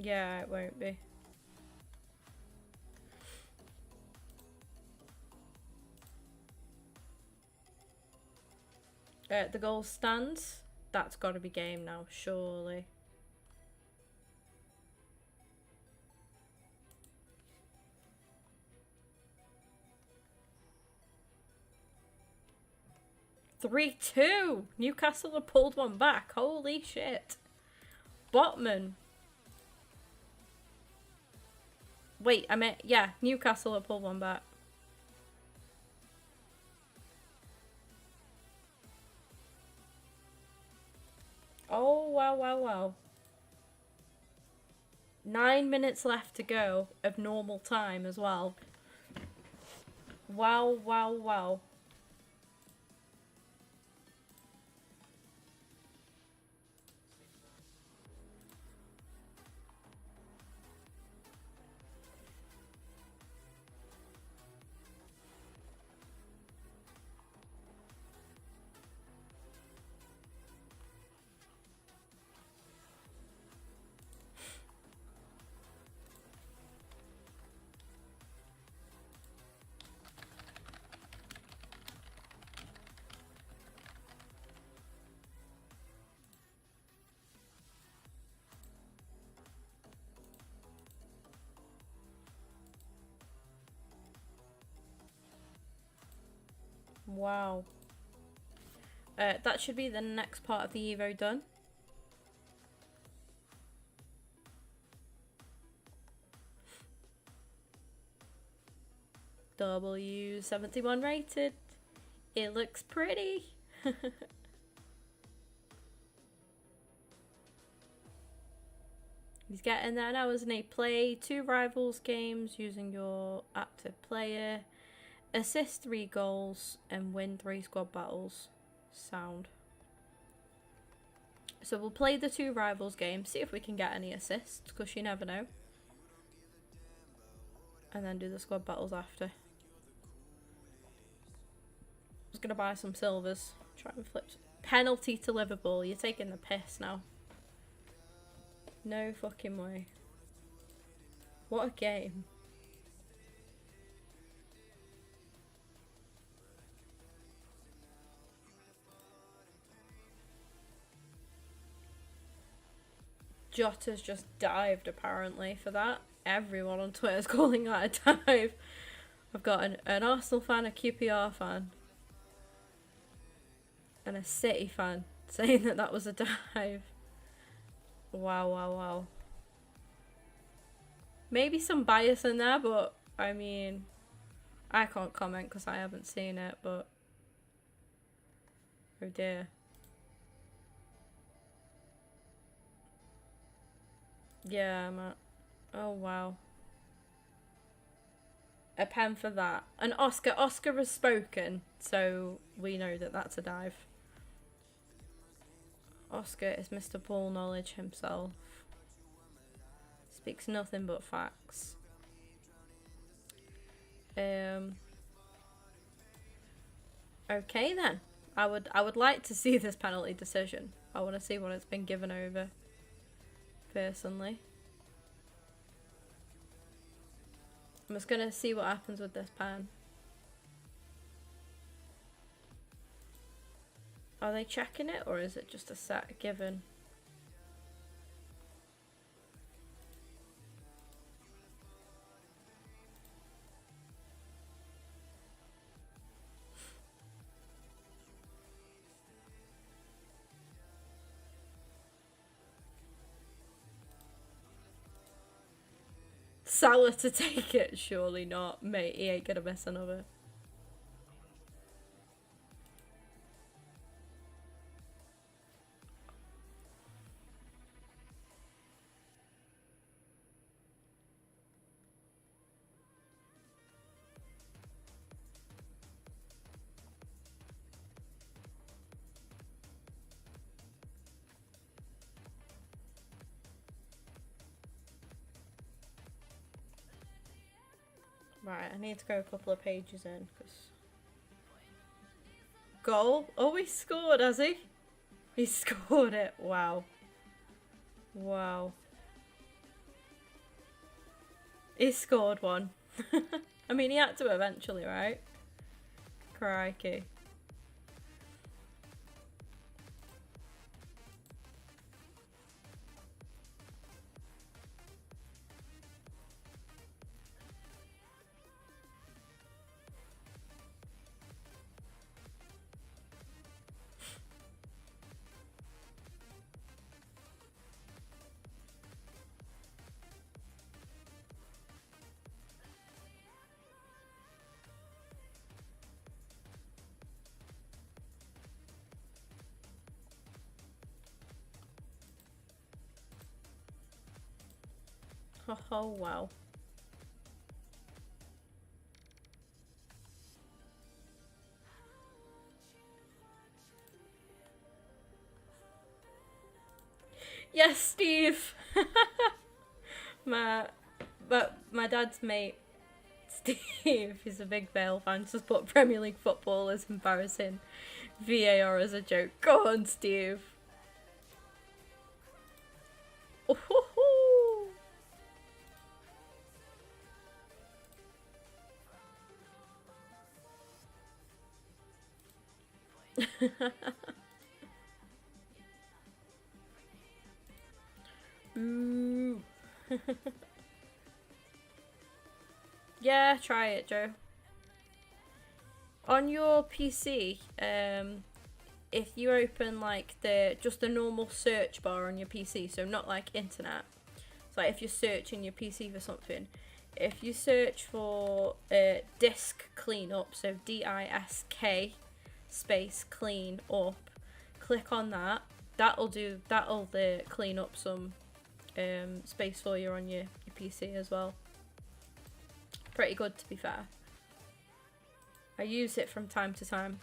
Yeah, it won't be. The goal stands. That's got to be game now, surely. (3-2). Newcastle have pulled one back. Holy shit. Botman. Wait, I meant, yeah, Newcastle have pulled one back. Oh, wow, wow, wow. 9 minutes left to go of normal time as well. Wow, wow, wow. Wow. That should be the next part of the Evo done. W71 rated. It looks pretty. He's getting there now, isn't he? Play 2 rivals games using your active player. Assist 3 goals and win 3 squad battles. Sound. So we'll play the 2 rivals games, see if we can get any assists, because you never know. And then do the squad battles after. I was going to buy some silvers. Try and flip Penalty to Liverpool. You're taking the piss now. No fucking way. What a game. Jota's just dived apparently for that. Everyone on Twitter is calling that a dive. I've got an Arsenal fan, a QPR fan, and a City fan saying that that was a dive. Wow, wow, wow. Maybe some bias in there, but I mean, I can't comment because I haven't seen it, but oh dear. Yeah, Matt. Oh wow. A pen for that. And Oscar has spoken, so we know that that's a dive. Oscar is Mr. Ball Knowledge himself. Speaks nothing but facts. Okay then. I would like to see this penalty decision. I want to see what it's been given over. Personally. I'm just gonna see what happens with this pen. Are they checking it, or is it just a set given? Salah to take it? Surely not, mate. He ain't gonna miss another. Right, I need to go a couple of pages in, because... Goal? Oh, he scored, has he? He scored it. Wow. Wow. He scored one. I mean, he had to eventually, right? Crikey. Oh, wow. Yes, Steve. my dad's mate, Steve, is a big Vale fan. Just put Premier League football as embarrassing. VAR as a joke. Go on, Steve. Oh-ho-ho. Ooh. Yeah, try it, Joe. On your PC, if you open like just the normal search bar on your PC, so not like internet. So like if you're searching your PC for something, if you search for disk cleanup, so disk space clean up, click on that. That'll clean up some space for you on your PC as well. Pretty good, to be fair. I use it from time to time.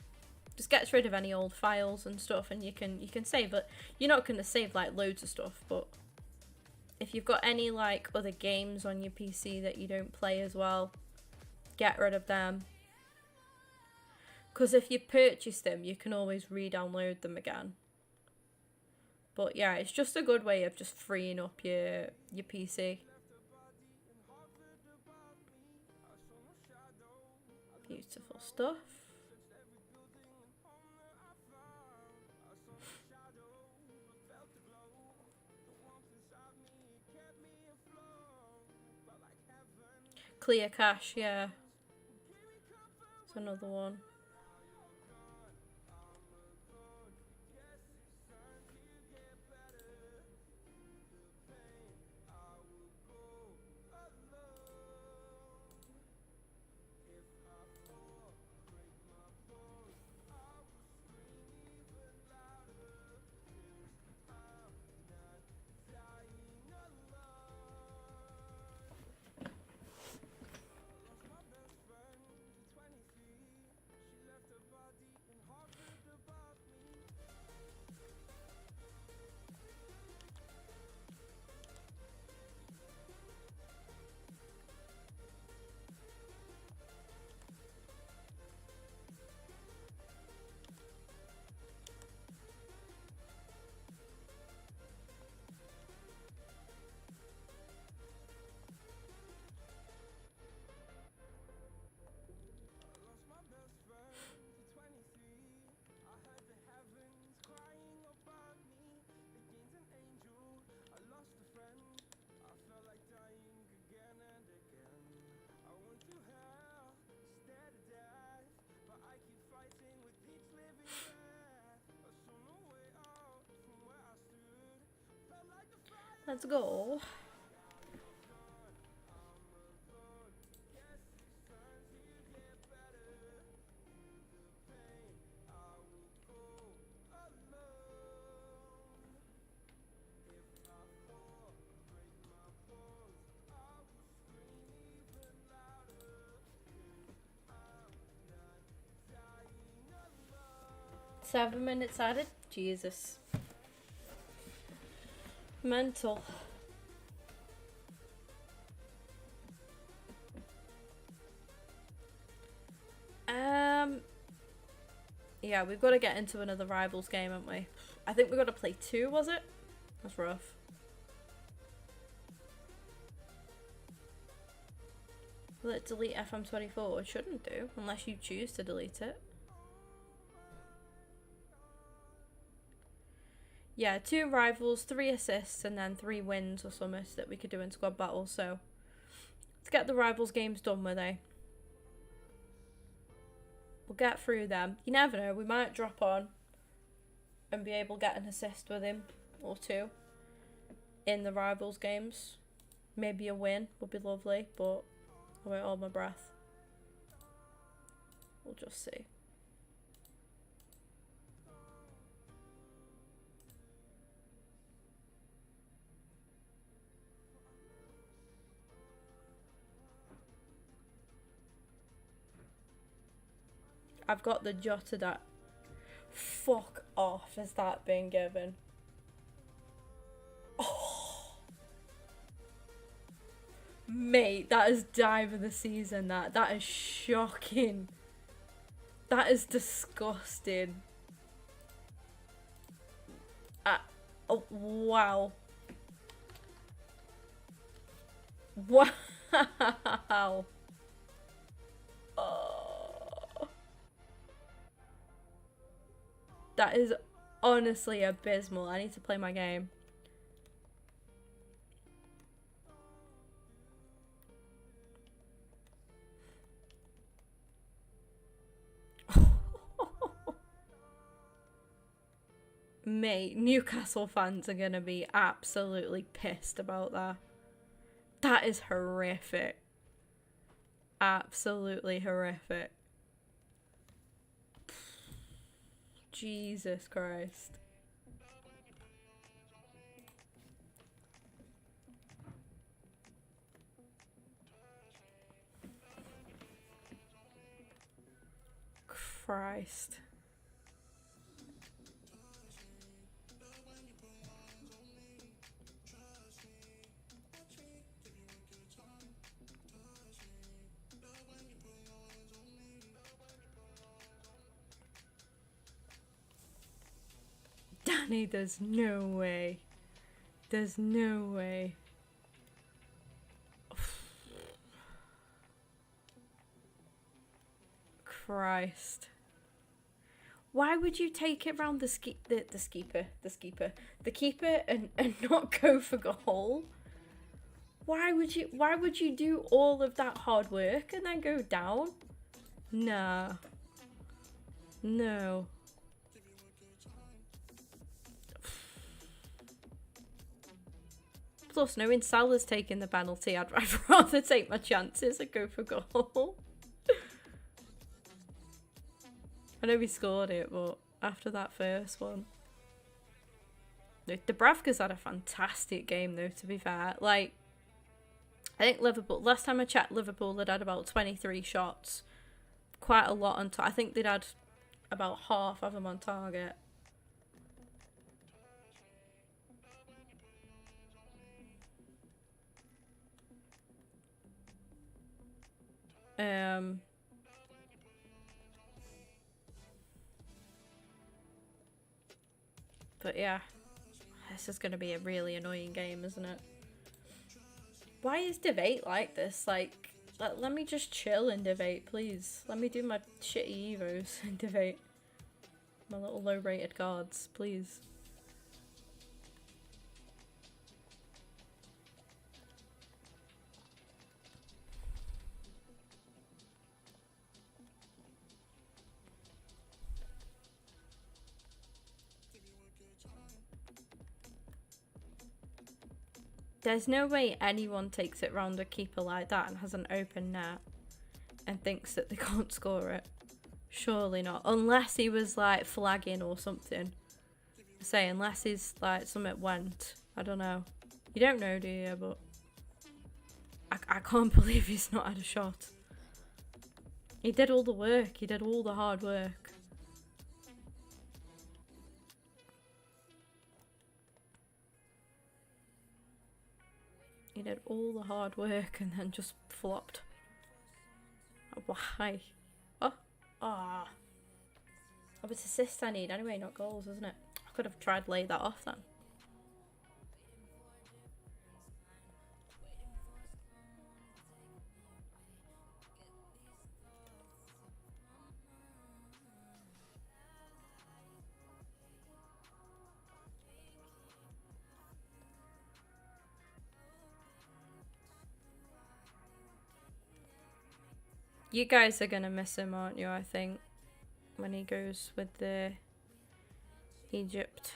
Just gets rid of any old files and stuff, and you can save it. You're not going to save like loads of stuff, but if you've got any like other games on your PC that you don't play as well, get rid of them. Because if you purchase them, you can always re-download them again. But yeah, it's just a good way of just freeing up your PC. Beautiful stuff. Clear cache, yeah. It's another one. Let's go. Seven minutes added? Jesus. Mental. Yeah, we've got to get into another Rivals game, haven't we? I think we've got to play 2, was it? That's rough. Will it delete FM24? It shouldn't do, unless you choose to delete it. Yeah, 2 Rivals, 3 assists, and then 3 wins or something that we could do in squad battles. So let's get the Rivals games done with, eh? We'll get through them. You never know, we might drop on and be able to get an assist with him or 2 in the Rivals games. Maybe a win would be lovely, but I won't hold my breath. We'll just see. I've got the Jota that. Fuck off, has that been given? Oh. Mate, that is dive of the season, that is shocking. That is disgusting. Oh, wow. Wow. Oh. That is honestly abysmal. I need to play my game. Mate, Newcastle fans are gonna be absolutely pissed about that. That is horrific. Absolutely horrific. Jesus Christ. Christ. Danny, there's no way. There's no way. Christ. Why would you take it round the keeper and not go for goal? Why would you do all of that hard work and then go down? Nah. No. Plus, knowing Salah's taking the penalty, I'd rather take my chances and go for goal. I know we scored it, but after that first one. Dubravka's had a fantastic game though, to be fair. Like, I think Liverpool, last time I checked, Liverpool had about 23 shots. Quite a lot on target. I think they'd had about half of them on target. But yeah, this is going to be a really annoying game, isn't it? Why is debate like this? Like, let me just chill in debate, please. Let me do my shitty evos in debate. My little low-rated cards, please. There's no way anyone takes it round a keeper like that and has an open net and thinks that they can't score it. Surely not. Unless he was like flagging or something. Say, unless he's like something went. I don't know. You don't know, do you? But I can't believe he's not had a shot. He did all the work. He did all the hard work. He did all the hard work and then just flopped. Why? Oh. Ah. Oh, it's assists I need anyway, not goals, isn't it? I could have tried to lay that off then. You guys are gonna miss him, aren't you, I think, when he goes with the Egypt.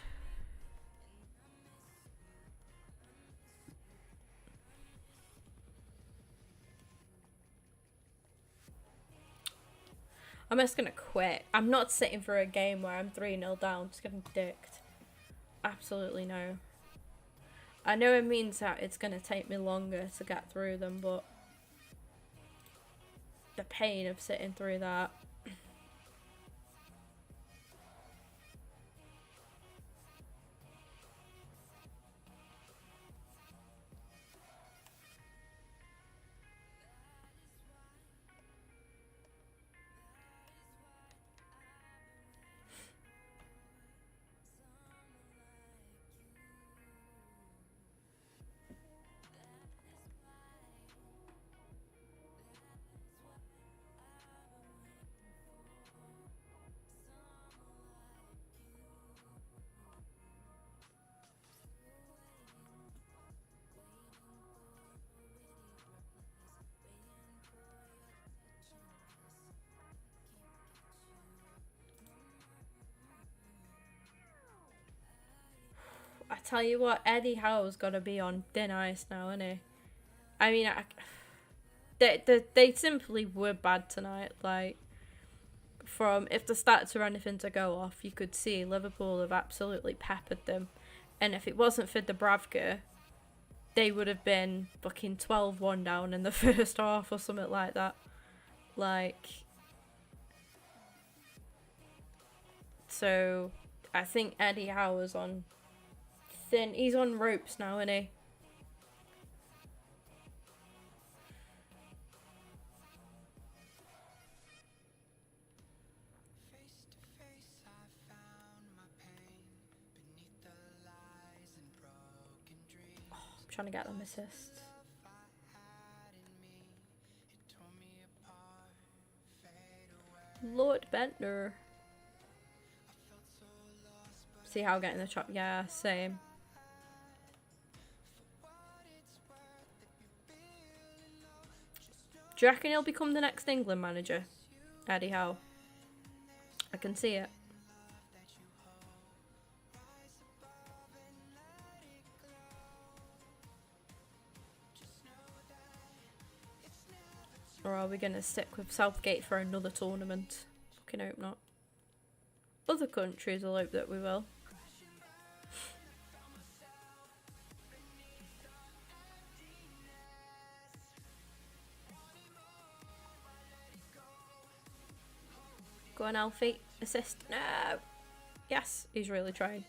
I'm just gonna quit. I'm not sitting for a game where I'm 3-0 down, just getting dicked. Absolutely no. I know it means that it's gonna take me longer to get through them, but the pain of sitting through that. I tell you what, Eddie Howe's got to be on thin ice now, isn't he? I mean, they simply were bad tonight. Like, from if the stats are anything to go off, you could see Liverpool have absolutely peppered them. And if it wasn't for Dubravka, they would have been fucking 12-1 down in the first half or something like that. Like, so I think Eddie Howe's on thin. He's on ropes now, isn't he? trying to get them assists. Lord Bentner. See how getting the chop. Yeah, same. Do you reckon he'll become the next England manager? Eddie Howe. I can see it. Or are we going to stick with Southgate for another tournament? Fucking hope not. Other countries will hope that we will. Go on, Alfie. Assist. No! Yes, he's really trying.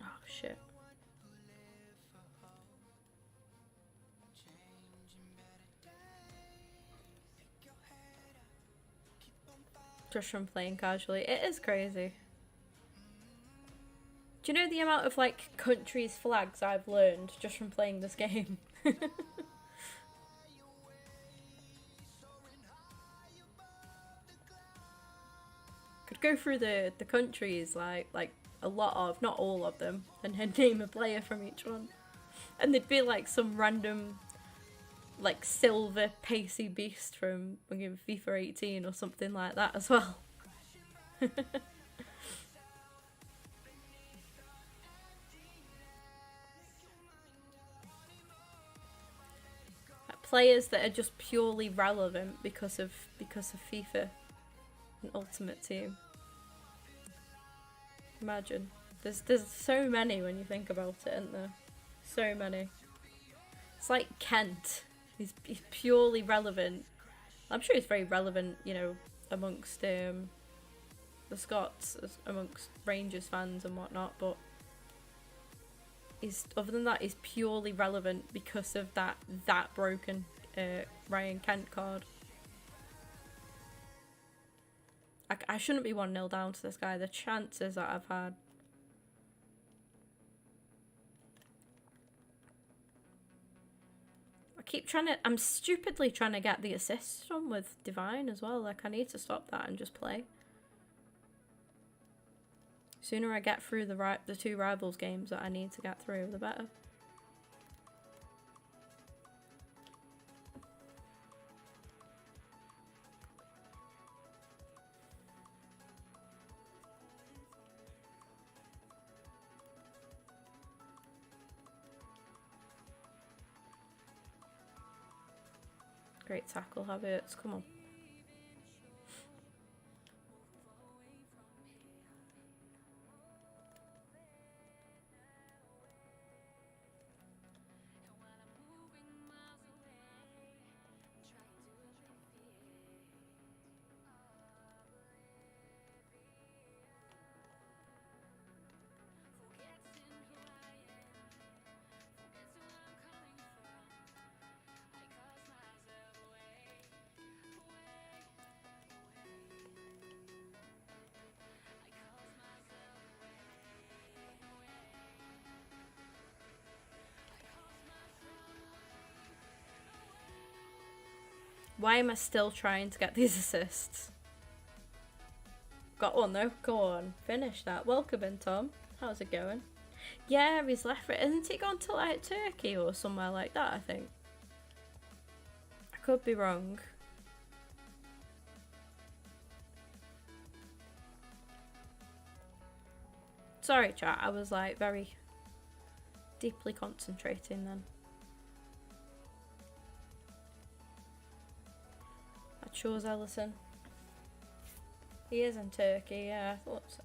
Oh shit. Just from playing casually. It is crazy. Do you know the amount of like countries' flags I've learned just from playing this game? Could go through the countries like a lot of, not all of them, and then name a player from each one. And there'd be like some random like silver pacey beast from FIFA 18 or something like that as well. Players that are just purely relevant because of FIFA and Ultimate Team. Imagine. There's so many when you think about it, isn't there? So many. It's like Kent. He's purely relevant. I'm sure he's very relevant, you know, amongst the Scots, amongst Rangers fans and whatnot, but other than that, he's purely relevant because of that broken Ryan Kent card. I shouldn't be 1-0 down to this guy. The chances that I've had. I'm stupidly trying to get the assist on with Divine as well. Like, I need to stop that and just play. Sooner I get through the two rivals games that I need to get through, the better. Great tackle, Havertz. Come on. Why am I still trying to get these assists? Got one though. Go on. Finish that. Welcome in, Tom. How's it going? Yeah, he's left for it. Isn't he gone to like Turkey or somewhere like that, I think? I could be wrong. Sorry, chat. I was like very deeply concentrating then. Shows Ellison. He is in Turkey, yeah, I thought so.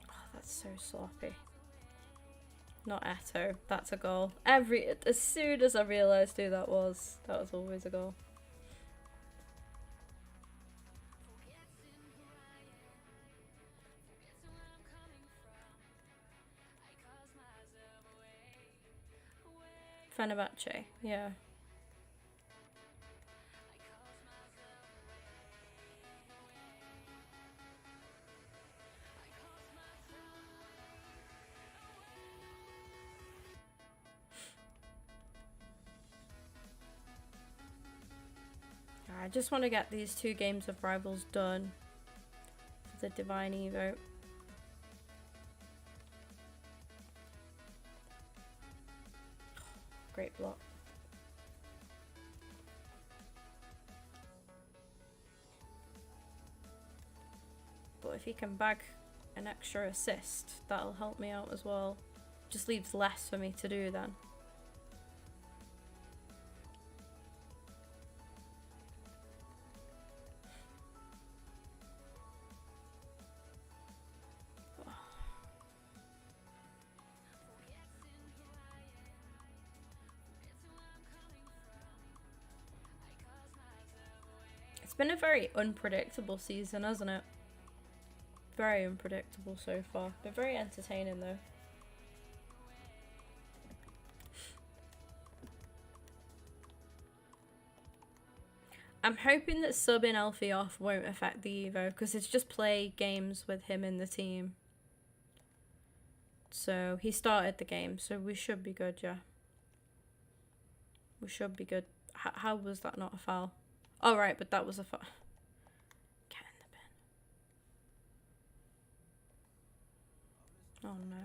Oh, that's so sloppy. Not Eto, that's a goal. As soon as I realised who that was always a goal. Fenerbahce, yeah. I just want to get these 2 games of Rivals done for the Divine Evo. Great block. But if he can bag an extra assist, that'll help me out as well. Just leaves less for me to do then. It's been a very unpredictable season, hasn't it? Very unpredictable so far, but very entertaining though. I'm hoping that subbing Elfie off won't affect the Evo, because it's just play games with him in the team. So he started the game, so we should be good, yeah. We should be good. How was that not a foul? Oh, right, but that was a foul. Get in the bin. Oh, no.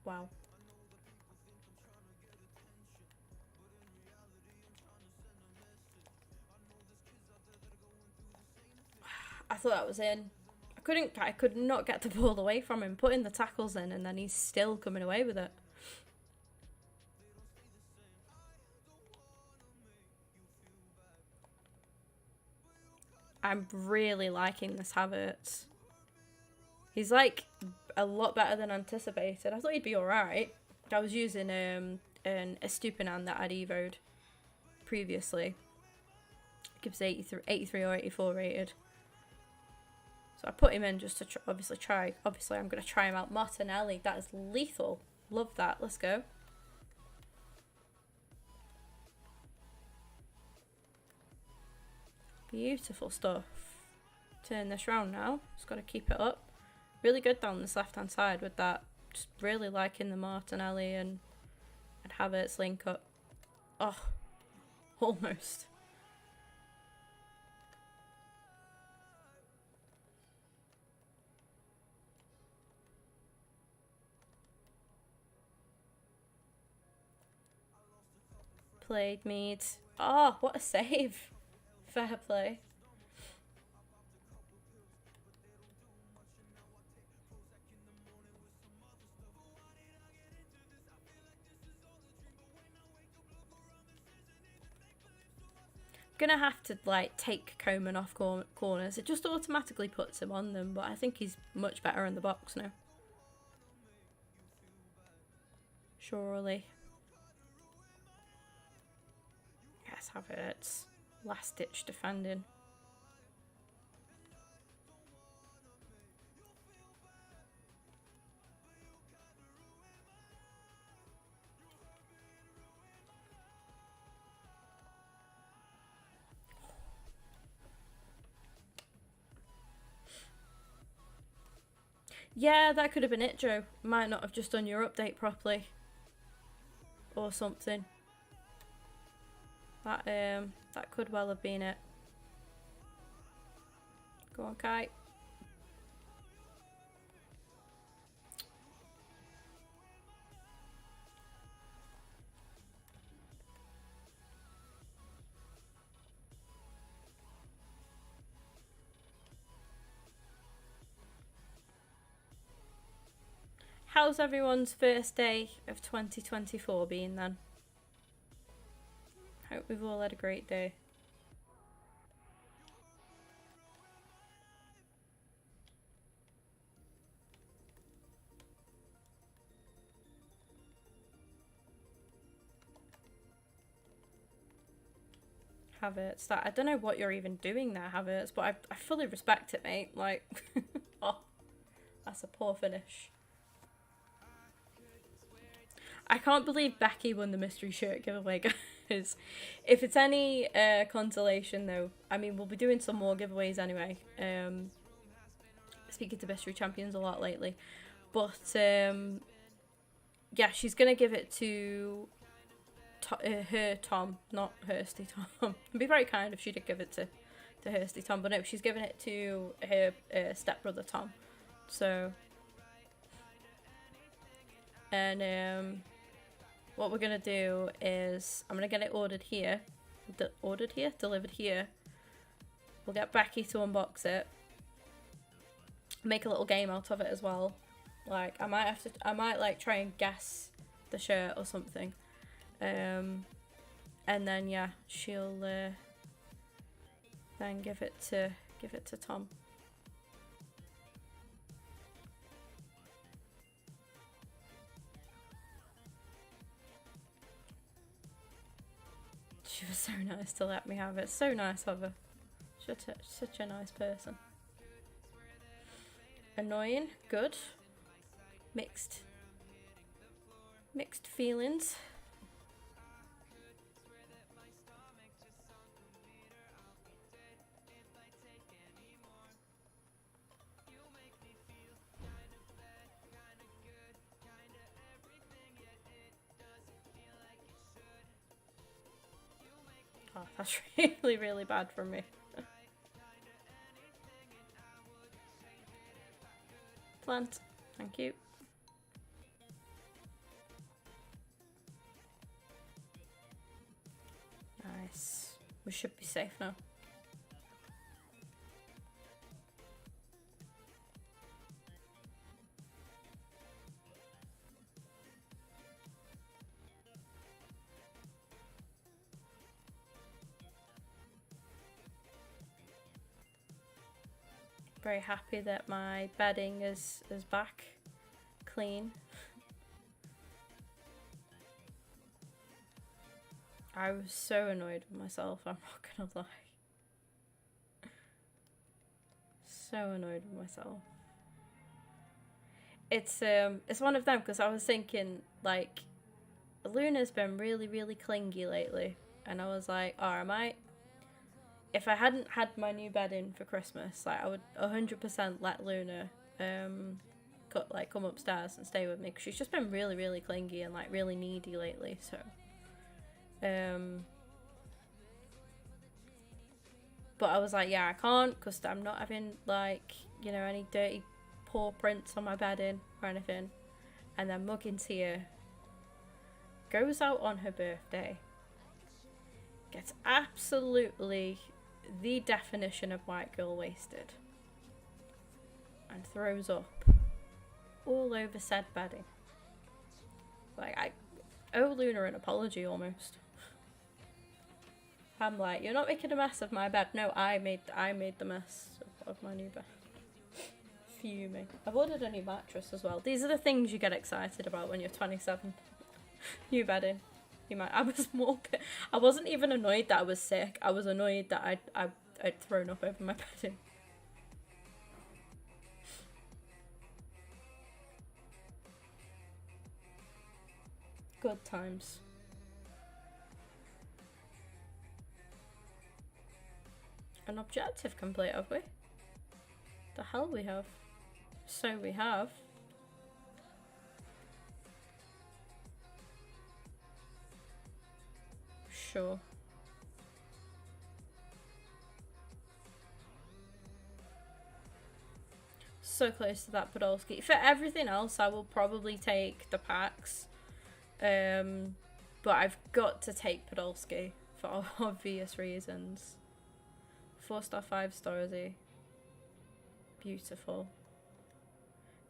Wow. I thought that was in. I could not get the ball away from him, putting the tackles in, and then he's still coming away with it. I'm really liking this Havertz. He's like a lot better than anticipated. I thought he'd be alright. I was using an Estupinan that I'd evoed previously. It gives 83 or 84 rated. So I put him in just to obviously try. Obviously, I'm going to try him out. Martinelli, that is lethal. Love that. Let's go. Beautiful stuff. Turn this round now. Just got to keep it up. Really good down this left-hand side with that. Just really liking the Martinelli and Havertz link up. Oh, almost. Played Mead. Oh, what a save. Fair play. Gonna have to like take Coman off corners. It just automatically puts him on them, but I think he's much better in the box now. Surely. Yes, Havertz. Last ditch defending. Yeah, that could have been it, Joe. Might not have just done your update properly. Or something. That That could well have been it. Go on, Kite. How's everyone's first day of 2024 been then? Hope we've all had a great day. Havertz, that I don't know what you're even doing there, Havertz, but I fully respect it, mate. Like, oh, that's a poor finish. I can't believe Becky won the mystery shirt giveaway, guys. If it's any consolation, though, I mean, we'll be doing some more giveaways anyway. Speaking to mystery champions a lot lately, but yeah, she's gonna give it to her Tom, not Hursty Tom. It'd be very kind if she did give it to Hursty Tom, but no, she's giving it to her stepbrother Tom. So, and what we're gonna do is I'm gonna get it ordered here, delivered here. We'll get Becky to unbox it, make a little game out of it as well. Like I might like try and guess the shirt or something. And then yeah, she'll then give it to Tom. She was so nice to let me have it. So nice of her. Such a nice person. Annoying, good. Mixed feelings. Oh, that's really, really bad from me. Plant. Thank you. Nice. We should be safe now. Very happy that my bedding is back clean. I was so annoyed with myself, I'm not gonna lie. So annoyed with myself. It's one of them because I was thinking like Luna's been really, really clingy lately, and I was like, oh, I might. If I hadn't had my new bed in for Christmas, like I would 100% let Luna come upstairs and stay with me, because she's just been really, really clingy and like really needy lately. So, but I was like, yeah, I can't, because I'm not having like, you know, any dirty paw prints on my bedding or anything. And then Muggins here goes out on her birthday, gets absolutely the definition of white girl wasted, and throws up all over said bedding. Like, I owe Luna an apology almost. I'm like, you're not making a mess of my bed. No, I made the mess of my new bed. Fuming. I've ordered a new mattress as well. These are the things you get excited about when you're 27. New bedding. I wasn't even annoyed that I was sick. I was annoyed that I'd thrown up over my bedding. Good times. An objective complete, have we? The hell we have. So we have. Sure. so close to that Podolski. For everything else, I will probably take the packs. But I've got to take Podolski for obvious reasons. 4-star, 5-star, is he? Beautiful.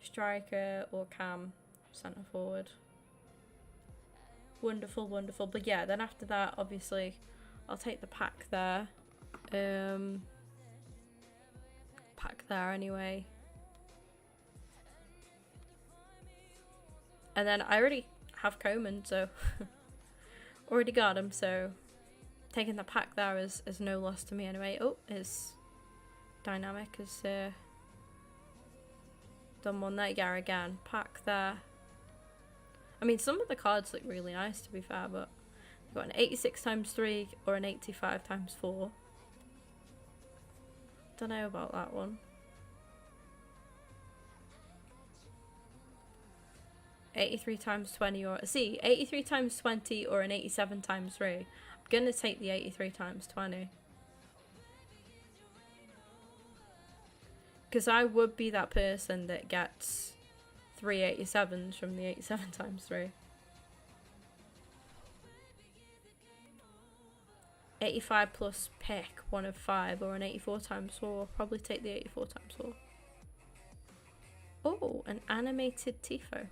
Striker or Cam, centre forward. Wonderful, wonderful. But yeah, then after that, obviously, I'll take the pack there. Pack there anyway. And then I already have Coman, so already got him, so taking the pack there is no loss to me anyway. Oh, his dynamic has done one there. Yeah, again, pack there. I mean, some of the cards look really nice, to be fair, but you've got an 86 times 3 or an 85 times 4. Don't know about that one. 83 times 20 or... See, 83 times 20 or an 87 times 3. I'm going to take the 83 times 20. Because I would be that person that gets 3 87s from the 87 times 3. 85 plus pick, 1 of 5, or an 84 times 4. Probably take the 84 times 4. Oh, an animated Tifo.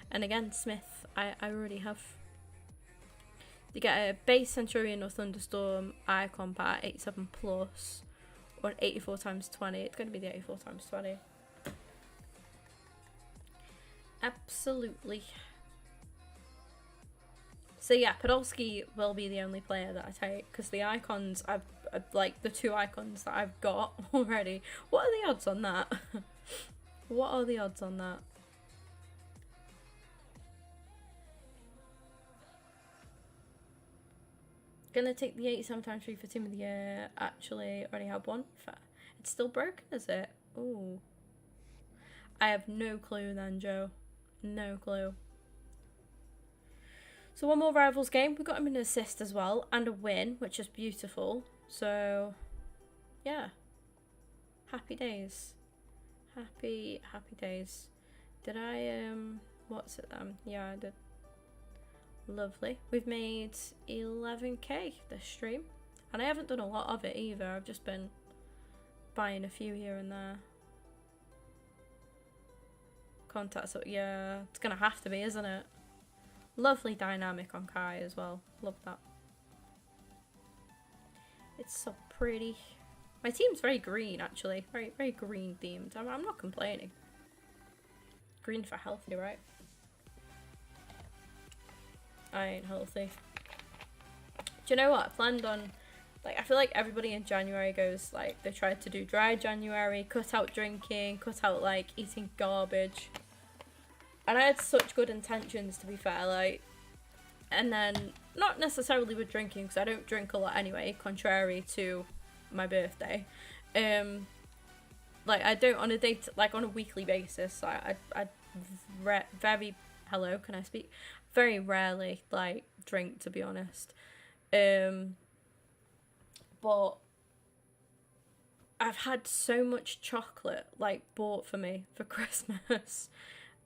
And again, Smith, I already have. You get a base Centurion or Thunderstorm icon pack, 87 plus, or an 84 times 20. It's going to be the 84 times 20. Absolutely. So yeah, Podolski will be the only player that I take, because the icons, I've like the 2 icons that I've got already. What are the odds on that? What are the odds on that? Gonna take the 87 times 3 for Team of the Year. Actually, already have one. It's still broken, is it? Ooh. I have no clue then, Joe. No clue. So one more Rivals game. We got him an assist as well. And a win, which is beautiful. So, yeah. Happy days. Happy days. Did I, what's it then? Yeah, I did. Lovely. We've made 11k this stream. And I haven't done a lot of it either. I've just been buying a few here and there. Contacts, so yeah, it's gonna have to be, isn't it? Lovely dynamic on Kai as well. Love that. It's so pretty. My team's very green, actually. Very, very green themed. I'm not complaining. Green for healthy, right? I ain't healthy. Do you know what? I planned on, like, I feel like everybody in January goes, like, they tried to do dry January, cut out drinking, cut out, like, eating garbage. And I had such good intentions, to be fair, like, and then, not necessarily with drinking, because I don't drink a lot anyway, contrary to my birthday. Like, I don't on a date, like, on a weekly basis. I very, hello, can I speak? Very rarely, like, drink, to be honest. But I've had so much chocolate, like, bought for me for Christmas.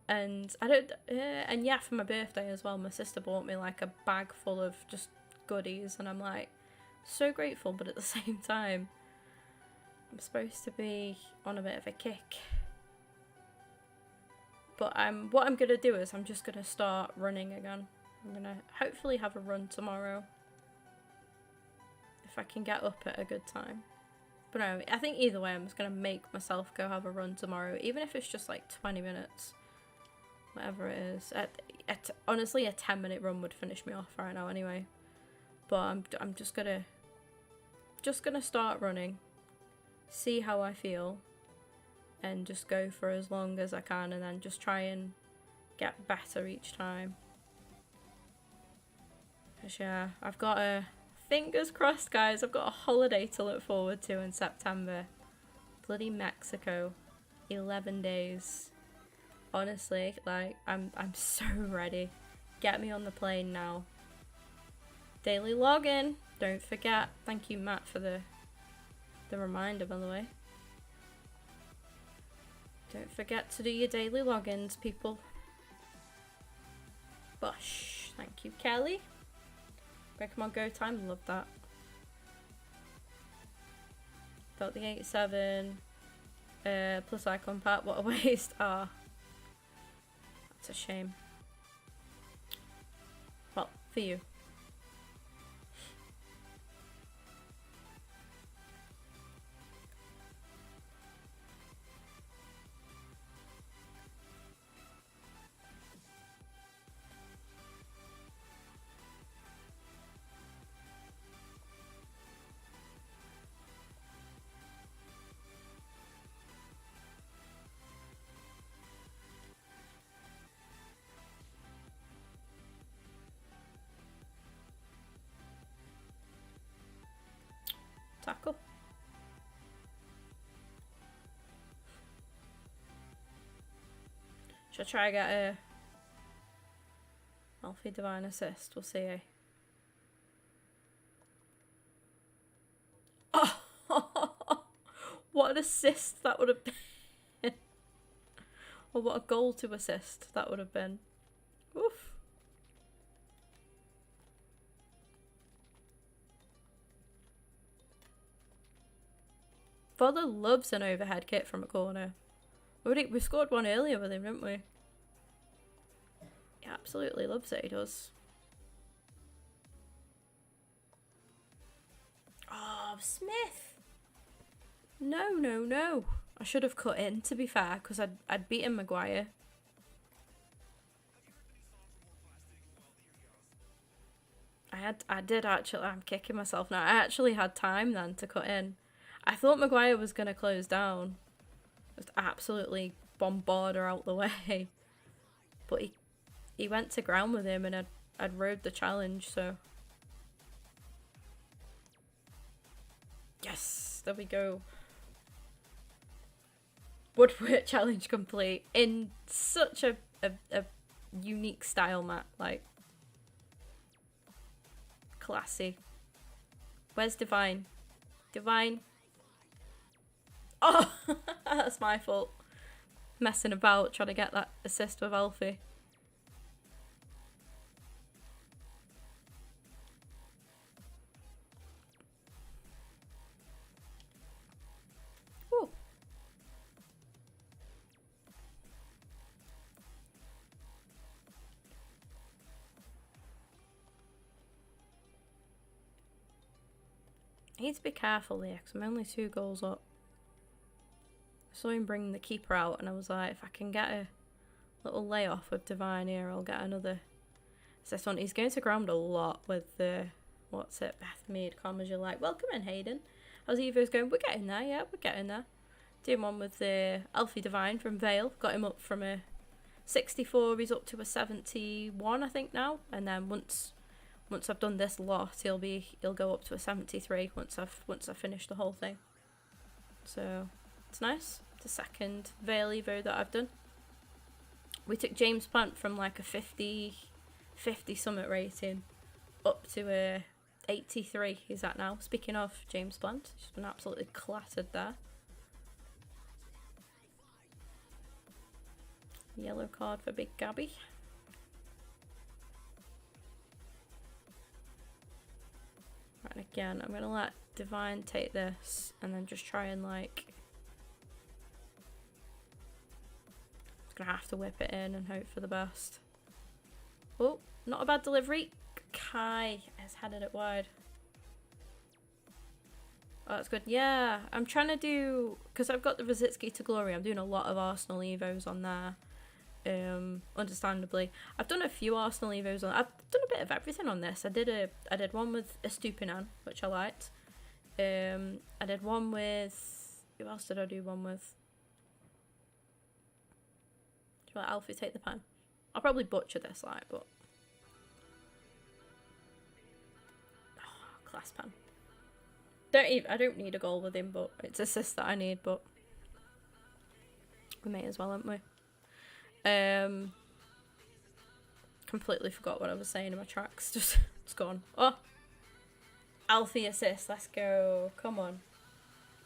And I don't, and yeah, for my birthday as well, my sister bought me, like, a bag full of just goodies. And I'm, like, so grateful, but at the same time, I'm supposed to be on a bit of a kick. But what I'm going to do is I'm just going to start running again. I'm going to hopefully have a run tomorrow. If I can get up at a good time. But no, I think either way I'm just going to make myself go have a run tomorrow. Even if it's just like 20 minutes. Whatever it is. Honestly, a 10-minute run would finish me off right now anyway. But I'm just going to start running. See how I feel. And just go for as long as I can, and then just try and get better each time. Because yeah, I've got a, fingers crossed guys, I've got a holiday to look forward to in September. Bloody Mexico. 11 days. Honestly, like, I'm so ready. Get me on the plane now. Daily login, don't forget. Thank you, Matt, for the reminder, by the way. Don't forget to do your daily logins, people. Bush. Thank you, Kelly. Pokemon Go time, love that. Got the 87 plus icon pack, what a waste. Ah, that's a shame. Well, for you. Tackle. Should I try and get a Alfie Divine Assist? We'll see. Oh, what an assist that would have been. Or what a goal to assist that would have been. Oof. Father loves an overhead kick from a corner. We scored one earlier with him, didn't we? He absolutely loves it, he does. Oh, Smith! No, no, no. I should have cut in, to be fair, because I'd beaten Maguire. I did actually, I'm kicking myself now. I actually had time then to cut in. I thought Maguire was going to close down. Just absolutely bombard her out the way. But he went to ground with him and I'd rode the challenge, so. Yes, there we go. Woodwork challenge complete in such a unique style, Matt. Like, classy. Where's Divine? Divine. Oh, that's my fault. Messing about, trying to get that assist with Alfie. Ooh. I need to be careful here because I'm only 2 goals up. I saw him bring the keeper out and I was like, if I can get a little layoff with Divine here, I'll get another assist on. He's going to ground a lot with the, what's it, Beth Mead, calm as you like. Welcome in, Hayden. How's Evo's going? We're getting there, yeah, we're getting there. Doing one with the Alfie Divine from Vale. Got him up from a 64, he's up to a 71, I think now. And then once I've done this lot, he'll go up to a 73 once I've finished the whole thing. So it's nice. It's the second Vale Evo that I've done. We took James Plant from like a 50 summit rating up to a 83 he's at now. Speaking of James Plant, he's been absolutely clattered there. Yellow card for Big Gabby. Right, and again, I'm going to let Divine take this and then just try and like... I'm going to have to whip it in and hope for the best. Oh, not a bad delivery. Kai has headed it wide. Oh, that's good. Yeah, I'm trying to do... Because I've got the Rosicki to Glory, I'm doing a lot of Arsenal Evos on there. Understandably. I've done a few Arsenal Evos on... I've done a bit of everything on this. I did one with Estupinan, which I liked. I did one with... Who else did I do one with? Do you let Alfie take the pen? I'll probably butcher this, like, but... Oh, class pen. I don't need a goal with him, but it's assist that I need, but... We may as well, haven't we? Completely forgot what I was saying in my tracks. Just it's gone. Oh, Alfie assist. Let's go. Come on.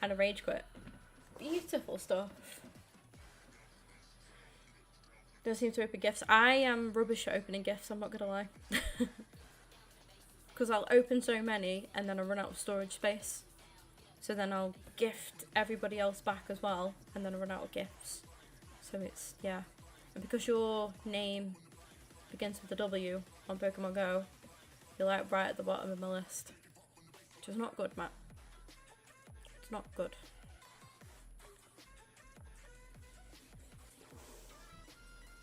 And a rage quit. Beautiful stuff. Don't seem to open gifts. I am rubbish at opening gifts, I'm not gonna lie. Because I'll open so many and then I'll run out of storage space. So then I'll gift everybody else back as well, and then I'll run out of gifts. So it's, yeah. And because your name begins with a W on Pokemon Go, you're like right at the bottom of my list. Which is not good, Matt. It's not good.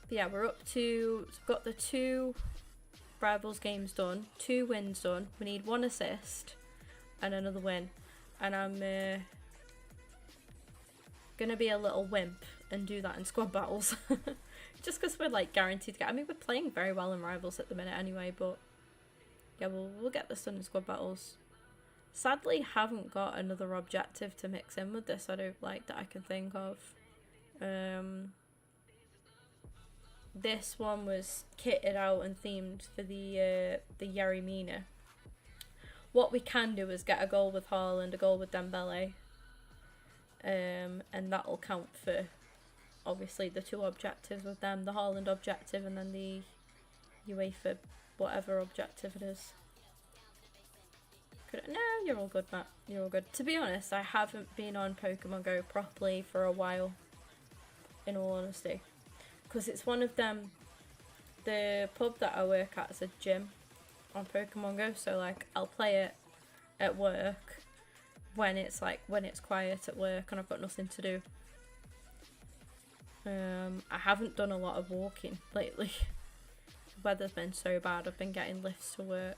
But yeah, we're up to, got the 2 Rivals games done, 2 wins done. We need 1 assist and another win. And I'm gonna be a little wimp and do that in squad battles. Just because we're like guaranteed to get, I mean, we're playing very well in Rivals at the minute anyway, but yeah, we'll get this done in squad battles. Sadly, haven't got another objective to mix in with this, I don't like, that I can think of. This one was kitted out and themed for the Yarimina. What we can do is get a goal with Haaland, a goal with Dembele, and that'll count for obviously the 2 objectives with them, the Haaland objective and then the UEFA whatever objective it is. No, you're all good, Matt. You're all good. To be honest, I haven't been on Pokemon Go properly for a while, in all honesty. Because it's one of them, the pub that I work at is a gym on Pokemon Go, so like I'll play it at work when it's quiet at work and I've got nothing to do. I haven't done a lot of walking lately. The weather's been so bad, I've been getting lifts to work.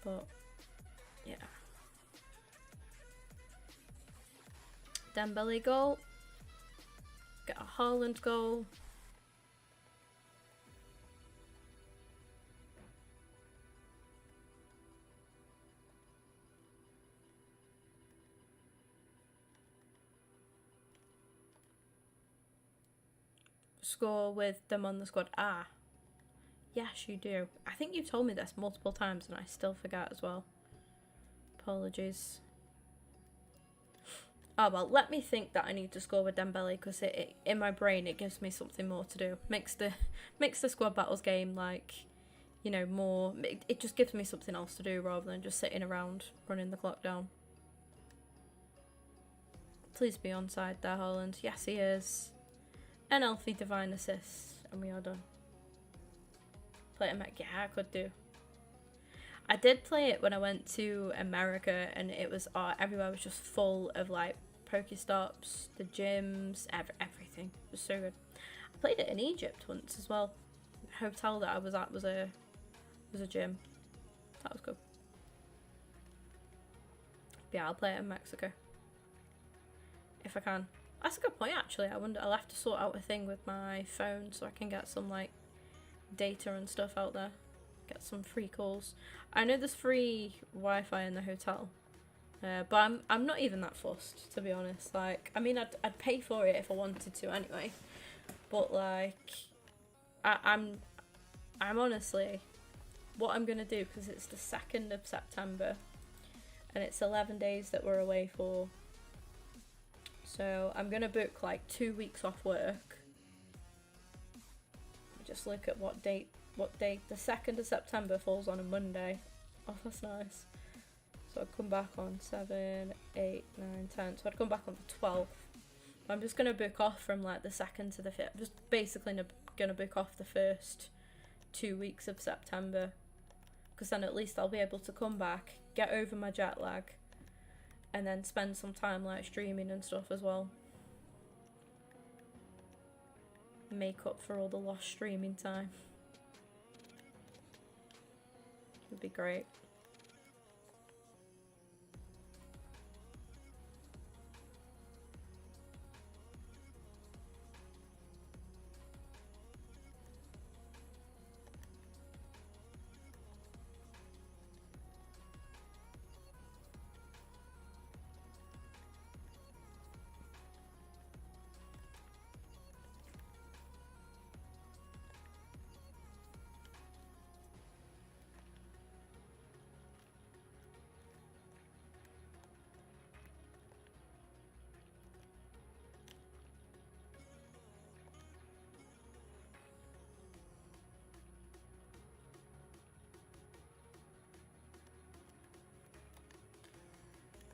But yeah. Dembele goal. Get a Haaland goal. Score with them on the squad. Ah, yes you do. I think you've told me this multiple times and I still forget as well. Apologies. Oh well, let me think that I need to score with Dembele, because it in my brain it gives me something more to do. Makes the squad battles game like, you know, more. It just gives me something else to do rather than just sitting around running the clock down. Please be onside there, Haaland. Yes, he is. An Elfie divine assist, and we are done. Play it, yeah, I could do. I did play it when I went to America, and it was everywhere was just full of like Pokestops, the gyms, everything. It was so good. I played it in Egypt once as well. The hotel that I was at was a gym. That was cool. But yeah, I'll play it in Mexico if I can. That's a good point, actually. I wonder, I'll have to sort out a thing with my phone so I can get some like data and stuff out there. Get some free calls. I know there's free Wi-Fi in the hotel, but I'm not even that fussed, to be honest. Like, I mean, I'd pay for it if I wanted to anyway. But like, I'm honestly, what I'm gonna do, because it's the 2nd of September, and it's 11 days that we're away for. So I'm gonna book like 2 weeks off work. Just look at what date. The 2nd of September falls on a Monday. Oh, that's nice. So I'd come back on 7, 8, 9, 10. So I'd come back on the 12th. I'm just gonna book off from like the 2nd to the 5th. I'm just basically gonna book off the first 2 weeks of September, because then at least I'll be able to come back, get over my jet lag, and then spend some time like streaming and stuff as well. Make up for all the lost streaming time. Would be great.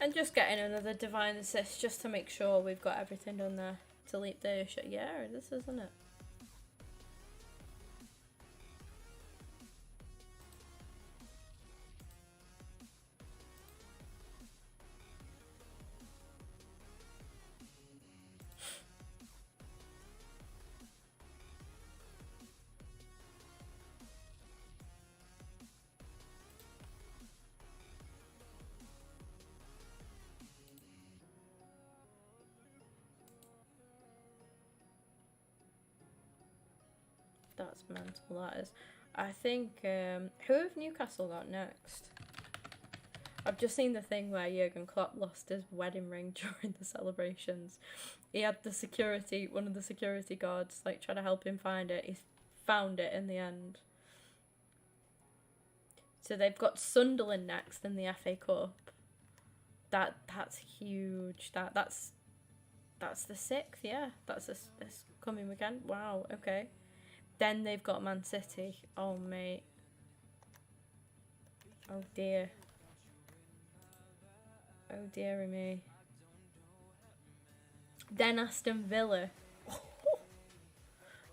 And just getting another divine assist just to make sure we've got everything done there to leap the shit. Yeah, this isn't it. That's mental, that is. I think, who have Newcastle got next? I've just seen the thing where Jurgen Klopp lost his wedding ring during the celebrations. He had the security, one of the security guards, like, try to help him find it. He found it in the end. So they've got Sunderland next in the FA Cup. That's huge. That's the 6th, yeah. That's this coming weekend. Wow, okay. Then they've got Man City. Oh, mate. Oh, dear. Oh, dearie me. Then Aston Villa.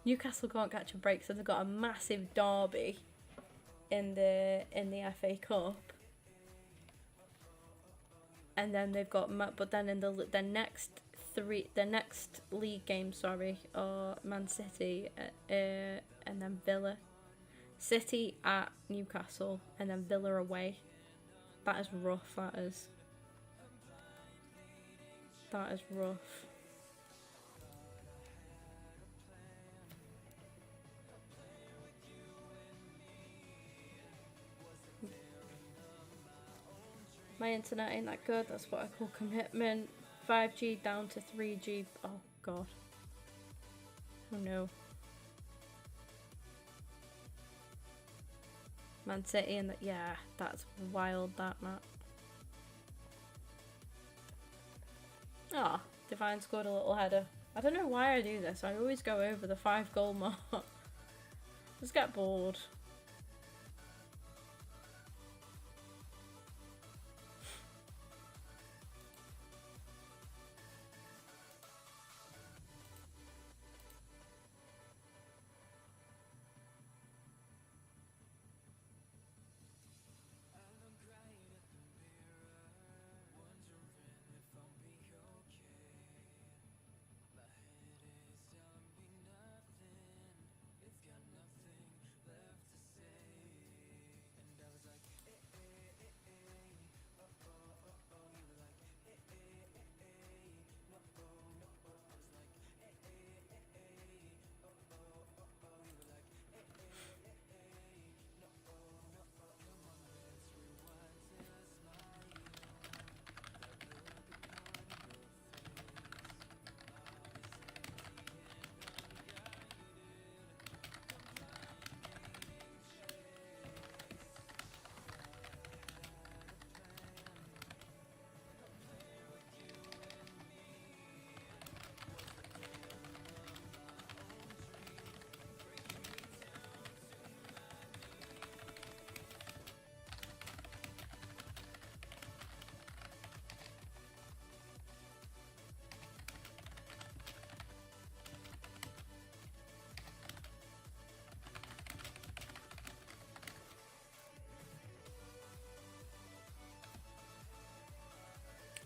Newcastle can't catch a break, so they've got a massive derby in the FA Cup. And then they've got, but then in the next league game, are Man City and then Villa. City at Newcastle and then Villa away. That is rough, that is. That is rough. My internet ain't that good, that's what I call commitment. 5G down to 3G. Oh god. Oh no. Man City and yeah, that's wild, that map. Ah, oh, Divine scored a little header. I don't know why I do this. I always go over the 5-goal mark. Just get bored.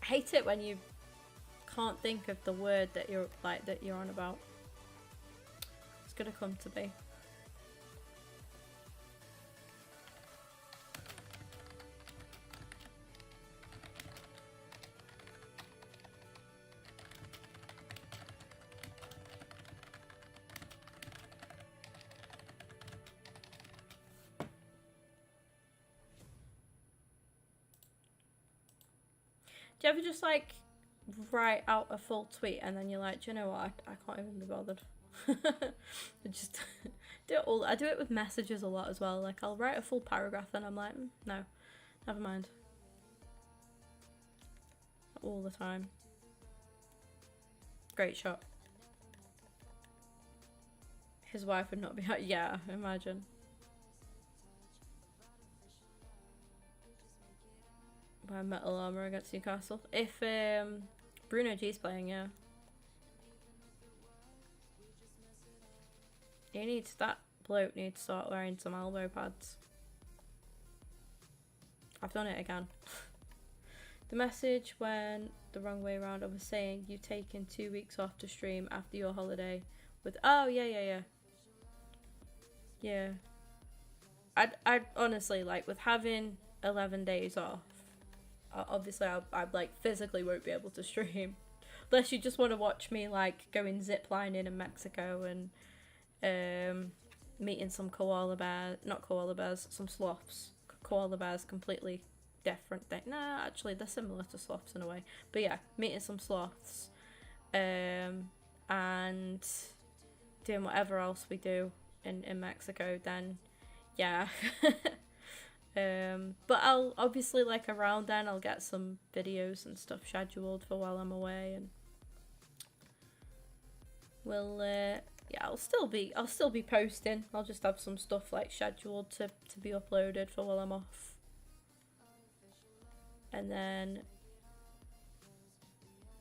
I hate it when you can't think of the word that you're on about. It's gonna come to me. Do you ever just like write out a full tweet and then you're like, do you know what, I can't even be bothered. I just do it all. I do it with messages a lot as well. Like I'll write a full paragraph and I'm like, no, never mind. All the time. Great shot. His wife would not be happy. Yeah, imagine. by Metal Armour against Newcastle. If Bruno G's playing, yeah. That bloke needs to start wearing some elbow pads. I've done it again. The message went the wrong way around. I was saying you've taken 2 weeks off to stream after your holiday with... Oh, yeah. Yeah. I'd honestly, like, with having 11 days off, obviously I like physically won't be able to stream. Unless you just want to watch me, like, going ziplining in Mexico and meeting some koala bears, not koala bears, some sloths. Koala bears completely different thing. Nah, actually they're similar to sloths in a way. But yeah, meeting some sloths and doing whatever else we do in Mexico, then yeah. But I'll obviously, like, around then I'll get some videos and stuff scheduled for while I'm away, and we'll yeah, I'll still be posting. I'll just have some stuff like scheduled to be uploaded for while I'm off. And then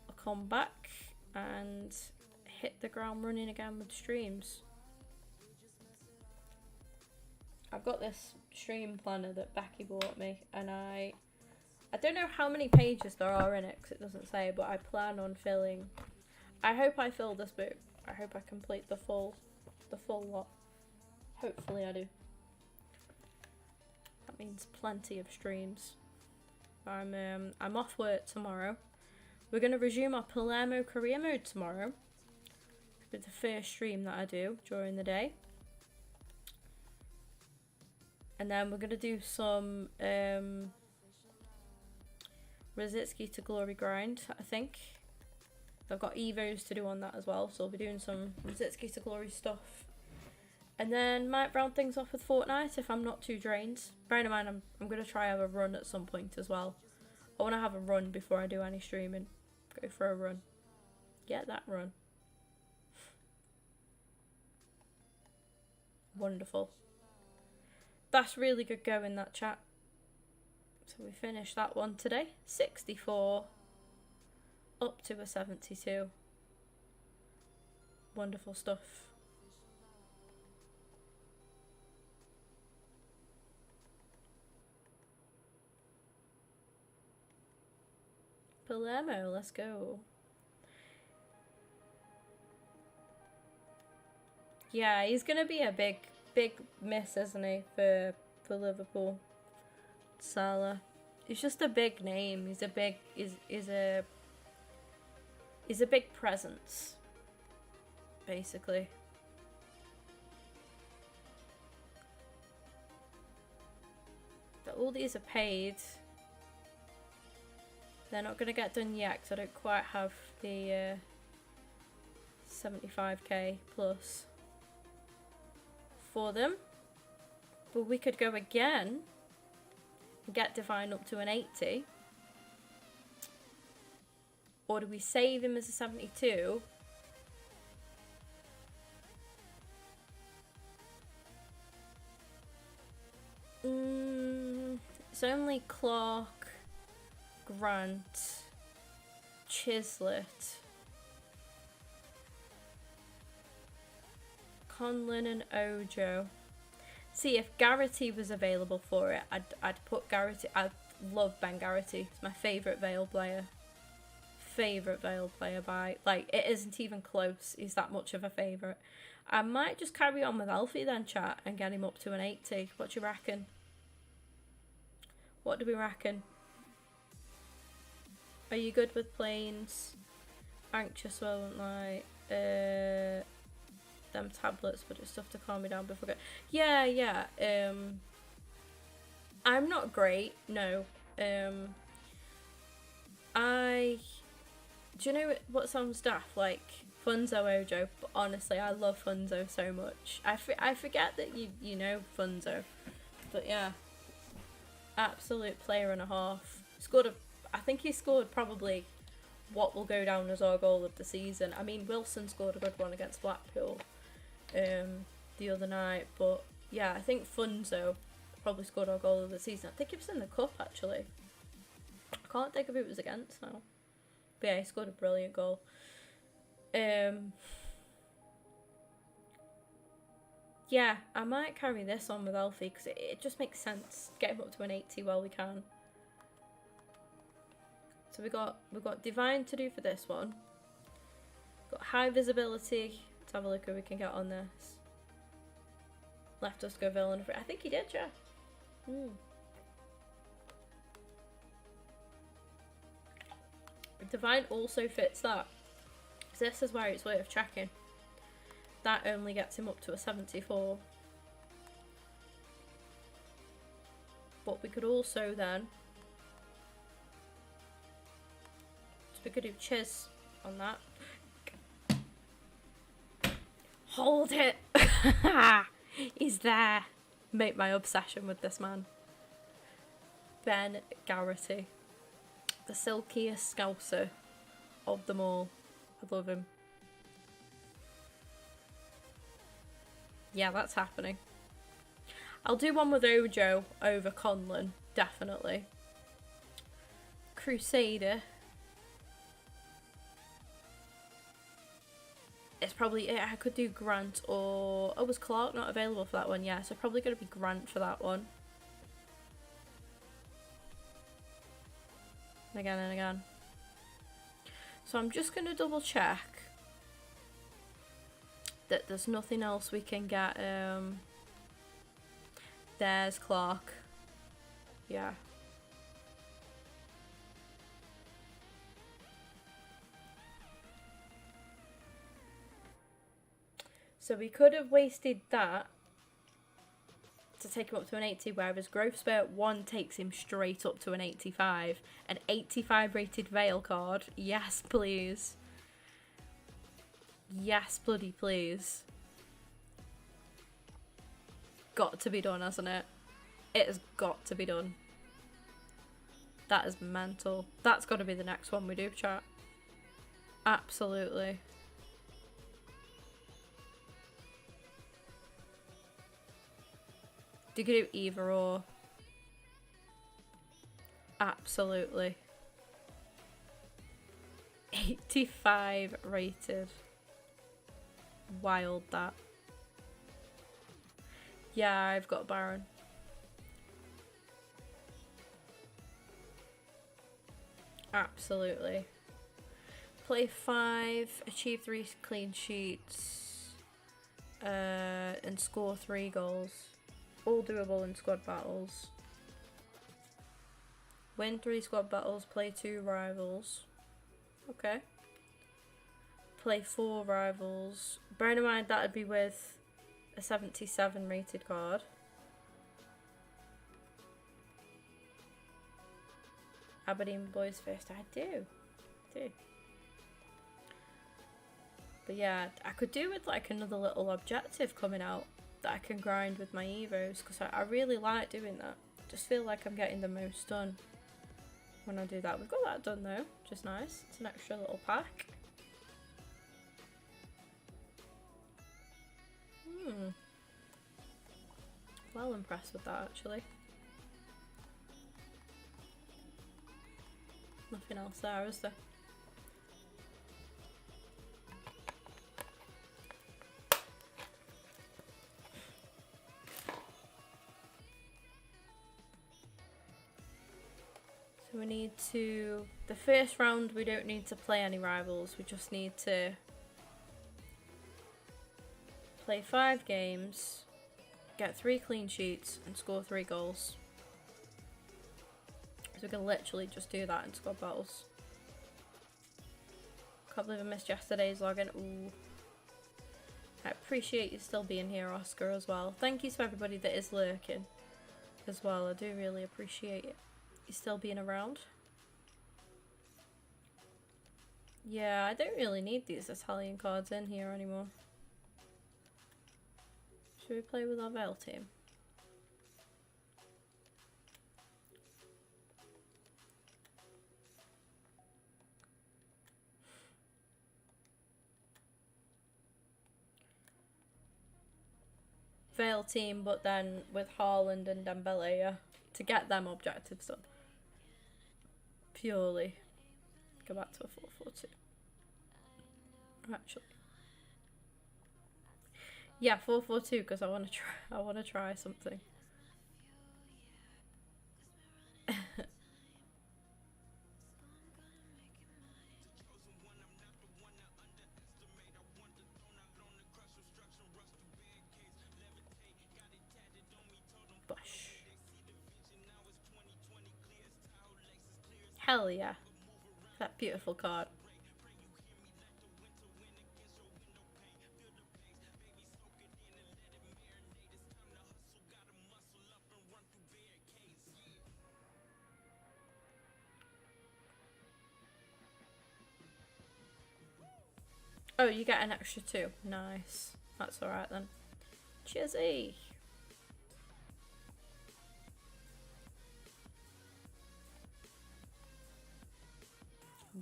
I'll come back and hit the ground running again with streams. I've got this stream planner that Becky bought me, and I don't know how many pages there are in it because it doesn't say, but I plan on filling. I hope I fill this book. I hope I complete the full lot. Hopefully I do. That means plenty of streams. I'm off work tomorrow. We're gonna resume our Palermo career mode tomorrow. With the first stream that I do during the day. And then we're gonna do some Rositsky to Glory grind, I think. I've got Evos to do on that as well, so I'll be doing some Rositsky to Glory stuff. And then might round things off with Fortnite if I'm not too drained. Bearing in mind I'm going to try have a run at some point as well. I want to have a run before I do any streaming. Go for a run. Get that run. Wonderful. That's really good going, that chat. So we finished that one today. 64. Up to a 72. Wonderful stuff. Palermo, let's go. Yeah, he's gonna be a big miss, isn't he, for Liverpool. Salah. He's just a big name. He's a big presence, basically. But all these are paid. They're not going to get done yet because I don't quite have the 75k plus for them. But we could go again and get Divine up to an 80. Or do we save him as a 72? It's only Clark, Grant, Chislett, Conlon and Ojo. See, if Garrity was available for it, I'd put Garrity. I love Ben Garrity. He's my favourite Vale player. Favourite Vale player by, like, it isn't even close. He's that much of a favourite. I might just carry on with Alfie then, chat, and get him up to an 80. What do you reckon? What do we reckon? Are you good with planes? Anxious, won't like them tablets, but it's stuff to calm me down before I go. Yeah. I'm not great, no. Do you know what sounds daft? Like Funzo Ojo, but honestly, I love Funzo so much. I forget that you know Funzo, but yeah, absolute player and a half. I think he scored probably what will go down as our goal of the season. I mean, Wilson scored a good one against Blackpool the other night, but yeah, I think Funzo probably scored our goal of the season. I think it was in the cup actually. can't think of who it was against now. But yeah, he scored a brilliant goal. Yeah, I might carry this on with Alfie because it just makes sense. Get him up to an 80 while we can. So we've got Divine to do for this one. Got high visibility. Let's have a look who we can get on this. Left us go villain. I think he did, yeah. Divine also fits that. So this is where it's worth checking. That only gets him up to a 74. But we could also then... So we could do Chiz on that. Hold it! He's there. Make my obsession with this man. Ben Garrity. The silkiest scouser of them all. I love him. Yeah, that's happening. I'll do one with Ojo over Conlon, definitely. Crusader. It's probably, I could do Grant or, oh, was Clark not available for that one? Yeah, so probably going to be Grant for that one. Again and again. So I'm just going to double check that there's nothing else we can get. There's Clark. Yeah. So we could have wasted that to take him up to an 80, whereas Growth Spurt 1 takes him straight up to an 85. An 85 rated Veil card. Yes, please. Yes, bloody please. Got to be done, hasn't it? It has got to be done. That is mental. That's got to be the next one we do, chat. Absolutely. You could do either or. Absolutely. 85 rated. Wild, that. Yeah, I've got Baron. Absolutely. Play 5, achieve 3 clean sheets, and score 3 goals. All doable in squad battles. Win 3 squad battles, play 2 rivals. Okay. Play 4 rivals. Bearing in mind that'd be with a 77 rated card. Aberdeen boys first. I do. But yeah, I could do with like another little objective coming out that I can grind with my Evos, because I really like doing that. Just feel like I'm getting the most done when I do that. We've got that done though, which is nice. It's an extra little pack. Well impressed with that actually. Nothing else there, is there? So we need to... The first round we don't need to play any rivals, we just need to play 5 games, get 3 clean sheets and score 3 goals. So we can literally just do that in squad battles. Can't believe I missed yesterday's login. Ooh. I appreciate you still being here, Oscar, as well. Thank you to everybody that is lurking as well. I do really appreciate it. You still being around. Yeah, I don't really need these Italian cards in here anymore. Should we play with our Veil team? Veil team, but then with Haaland and Dembele, yeah, to get them objectives done. purely go back to a 442. Actually, yeah, 442 because I want to try. I want to try something. Bush. Hell yeah, that beautiful card. Oh, you get an extra 2. Nice. That's alright then. Cheersy.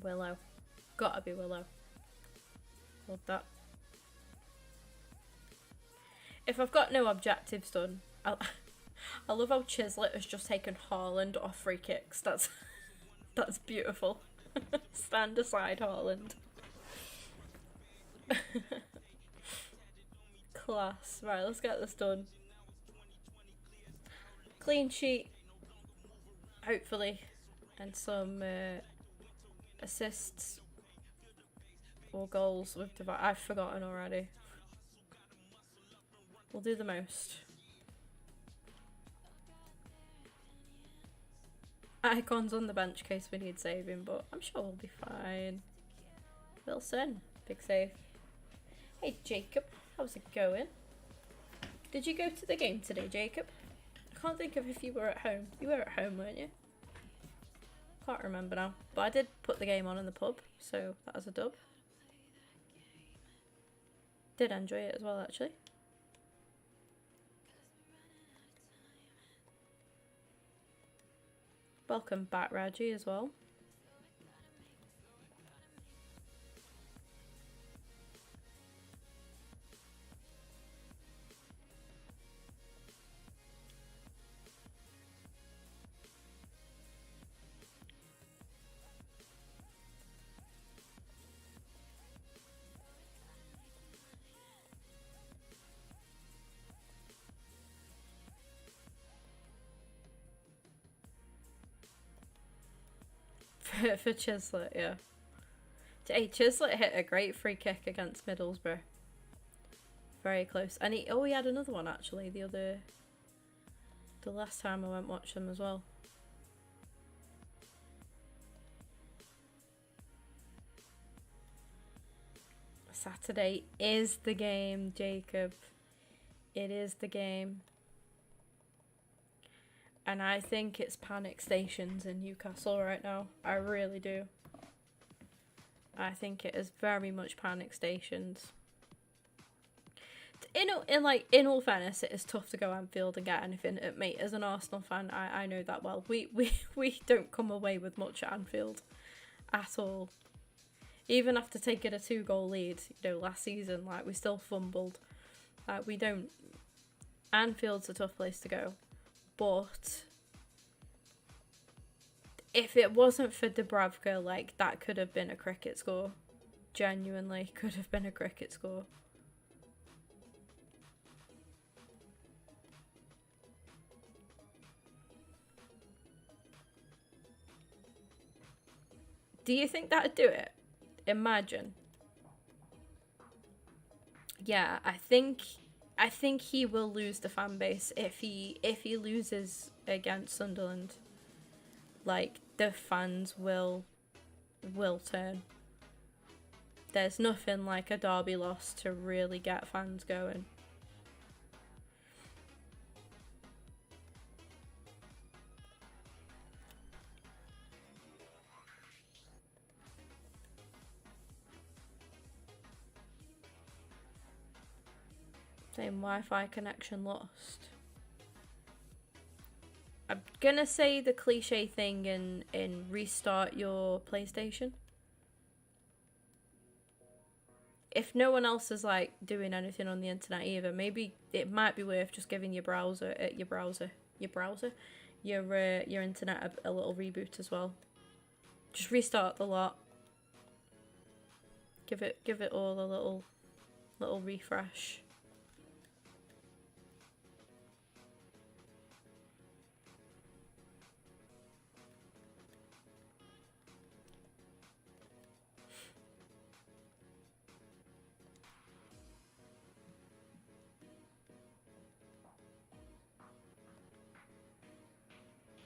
Willow. Gotta be Willow. Love that. If I've got no objectives done, I love how Chislett has just taken Haaland off free kicks. That's beautiful. Stand aside, Haaland. Class. Right, let's get this done. Clean sheet, hopefully, and some assists or goals with I've forgotten already. We'll do the most. Icon's on the bench in case we need saving, but I'm sure we'll be fine. Wilson, big save. Hey Jacob, how's it going? Did you go to the game today, Jacob? I can't think of if you were at home. You were at home, weren't you? Can't remember now. But I did put the game on in the pub, so that was a dub. Did enjoy it as well, actually. Welcome back, Raji, as well. For Chislett, yeah. Hey, Chislett hit a great free kick against Middlesbrough. Very close. And he had another one actually the last time I went watch them as well. Saturday is the game, Jacob. It is the game. And I think it's panic stations in Newcastle right now. I really do. I think it is very much panic stations. In all fairness, it is tough to go Anfield and get anything at me. As an Arsenal fan, I know that well. We don't come away with much at Anfield at all. Even after taking a 2-goal lead, last season, we still fumbled. We don't. Anfield's a tough place to go. But if it wasn't for Dubravka, that could have been a cricket score. Genuinely could have been a cricket score. Do you think that'd do it? Imagine. Yeah, I think he will lose the fan base if he loses against Sunderland. The fans will turn. There's nothing like a derby loss to really get fans going. Same Wi-Fi connection lost. I'm gonna say the cliche thing in restart your PlayStation. If no one else is doing anything on the internet either, maybe it might be worth just giving your internet a little reboot as well. Just restart the lot. Give it all a little refresh.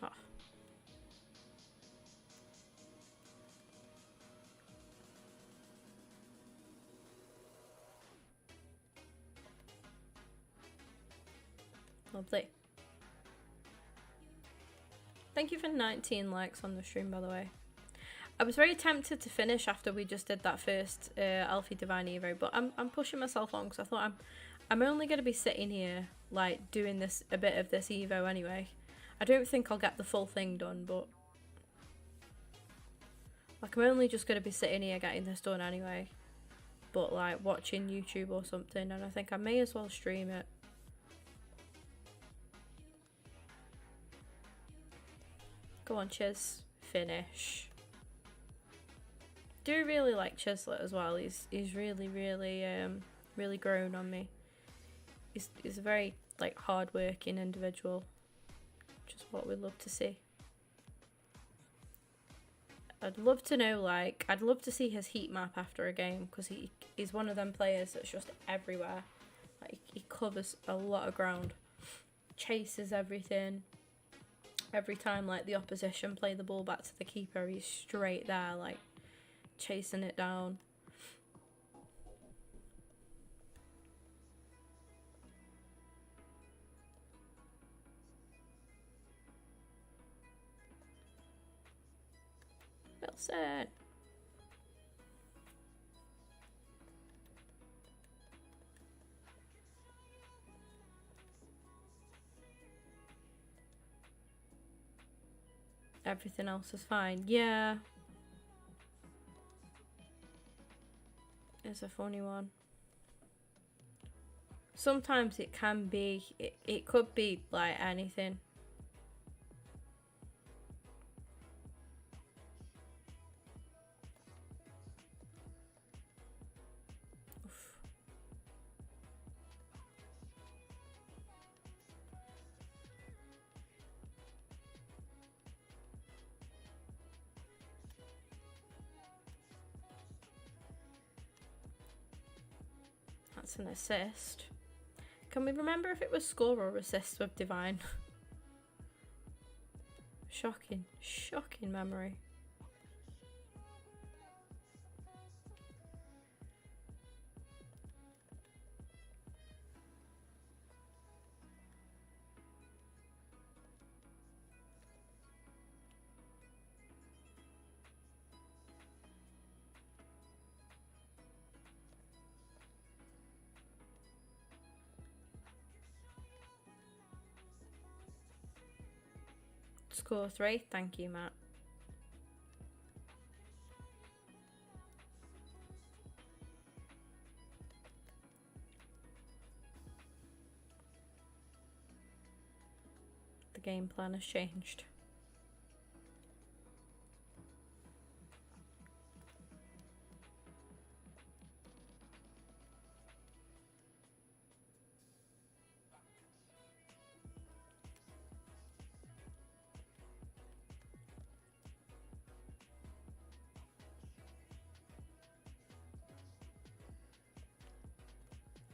Oh. Lovely. Thank you for 19 likes on the stream, by the way. I was very tempted to finish after we just did that first Alfie Divine Evo, but I'm pushing myself on because I thought I'm only going to be sitting here like doing a bit of this Evo anyway. I don't think I'll get the full thing done, but like I'm only just going to be sitting here getting this done anyway. But like watching YouTube or something, and I think I may as well stream it. Go on, Chiz. Finish. Do really like Chislett as well. He's really really grown on me. He's a very like hard-working individual. Just what we'd love to see. I'd love to know, like, I'd love to see his heat map after a game, because he's one of them players that's just everywhere. Like, he covers a lot of ground, chases everything. Every time, like, the opposition play the ball back to the keeper, he's straight there, like, chasing it down. Wilson. Everything else is fine. Yeah. It's a funny one. Sometimes it can be, it could be like anything. Oof. That's an assist. Can we remember if it was score or assist with Divine? Shocking, shocking memory. Score 3, thank you, Matt. The game plan has changed.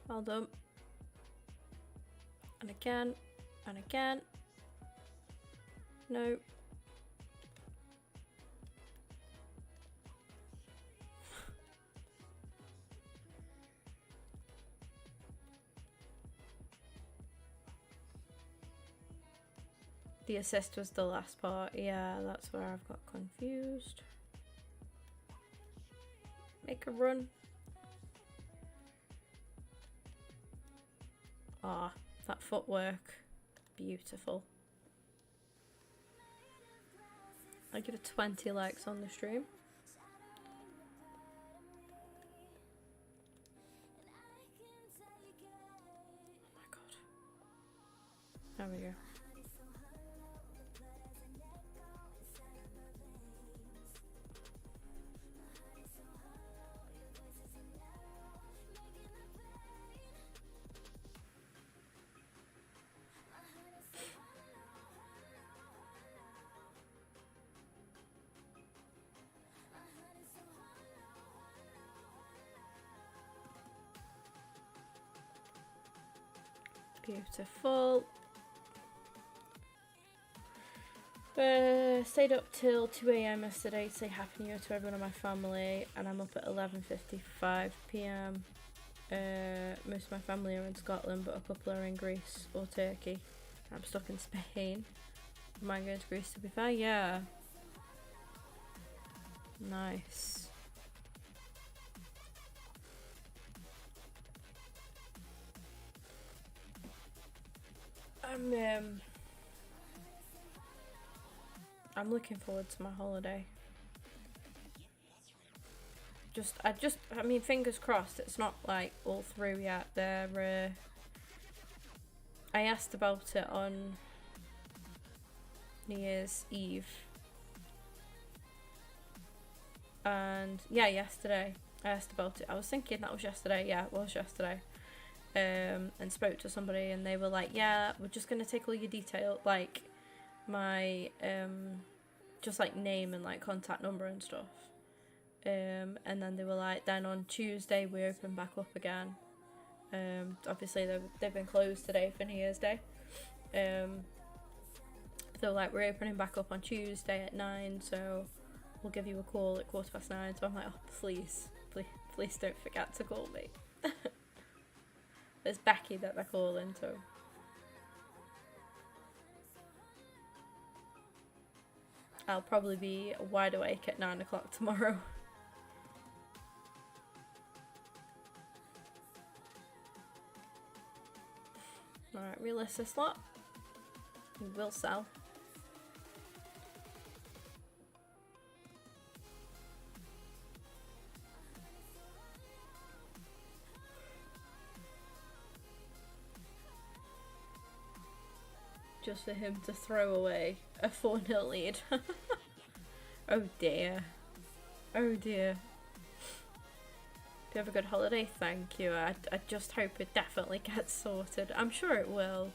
Well done. And again, and again. No. The assist was the last part. Yeah, that's where I've got confused. Make a run. Ah, that footwork. Beautiful. I give it 20 likes on the stream. Oh my god. There we go. Beautiful. Stayed up till 2 AM yesterday to say Happy New Year to everyone in my family, and I'm up at 11:55 PM. Most of my family are in Scotland, but a couple are in Greece or Turkey. I'm stuck in Spain. Am I going to Greece, to be fair? Yeah. Nice. I'm looking forward to my holiday. I mean, fingers crossed it's not like all through yet. I asked about it on New Year's Eve. And yeah, yesterday I asked about it. I was thinking that was yesterday. Yeah, it was yesterday. And spoke to somebody and they were like, yeah, we're just going to take all your details, like my just like name and like contact number and stuff. And then they were like, then on Tuesday we open back up again. Obviously they've been closed today for New Year's Day. So like, we're opening back up on Tuesday at 9, so we'll give you a call at 9:15. So I'm like, oh, please don't forget to call me. It's Becky that they're calling, so I'll probably be wide awake at 9 o'clock tomorrow. Alright, relist this lot. We will sell. Just for him to throw away a 4-0 lead. Oh dear. Oh dear. Do you have a good holiday? Thank you. I just hope it definitely gets sorted. I'm sure it will.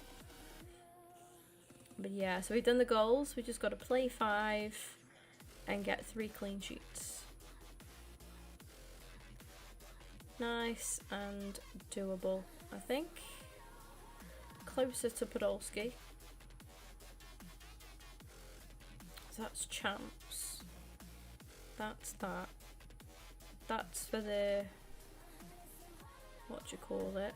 But yeah, so we've done the goals. We just got to play 5 and get 3 clean sheets. Nice and doable, I think. Closer to Podolski. So that's champs. That's that. That's for the, what do you call it?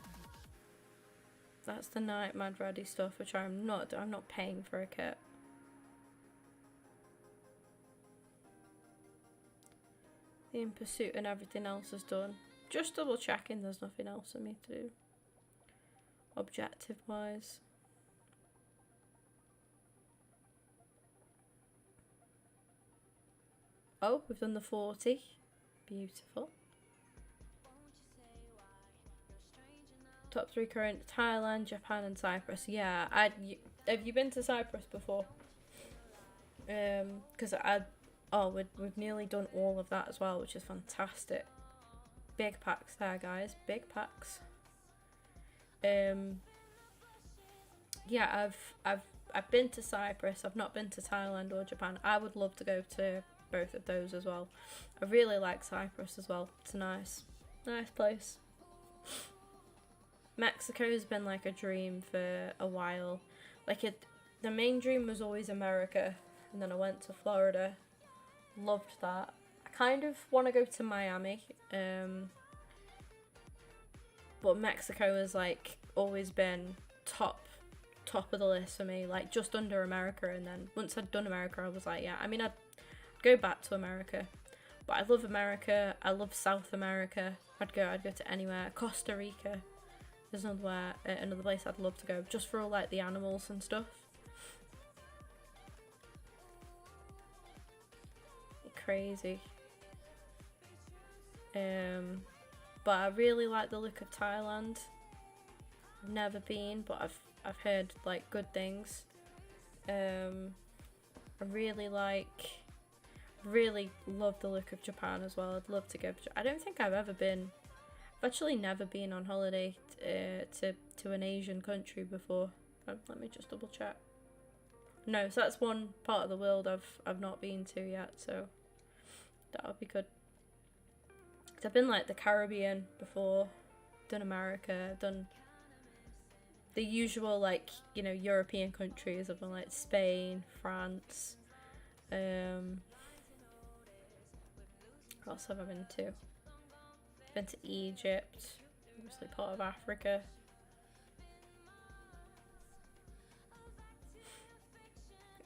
That's the Night Mad Ready stuff, which I'm not paying for a kit. The In Pursuit and everything else is done. Just double checking there's nothing else for me to do. Objective wise. Oh, we've done the 40. Beautiful. Top 3 current: Thailand, Japan and Cyprus. Yeah, have you been to Cyprus before? Because we've nearly done all of that as well, which is fantastic. Big packs there, guys. Big packs. Yeah, I've been to Cyprus. I've not been to Thailand or Japan. I would love to go to both of those as well. I really like Cyprus as well. It's a nice place. Mexico's been like a dream for a while. The main dream was always America, and then I went to Florida. Loved that. I kind of want to go to Miami, but Mexico has like always been top of the list for me, like just under America. And then once I'd done America, I was like, yeah, I mean, I'd go back to America, but I love America. I love South America. I'd go to anywhere. Costa Rica is another place I'd love to go, just for all like the animals and stuff. Crazy. But I really like the look of Thailand. I've never been, but I've heard like good things. I really love the look of Japan as well. I'd love to go. I don't think I've ever been. I've actually never been on holiday to an Asian country before. Let me just double check. No, so that's one part of the world I've not been to yet. So that would be good. Cause I've been like the Caribbean before, done America, done the usual, like, you know, European countries of like Spain, France. What else have I been to? Been to Egypt, obviously part of Africa.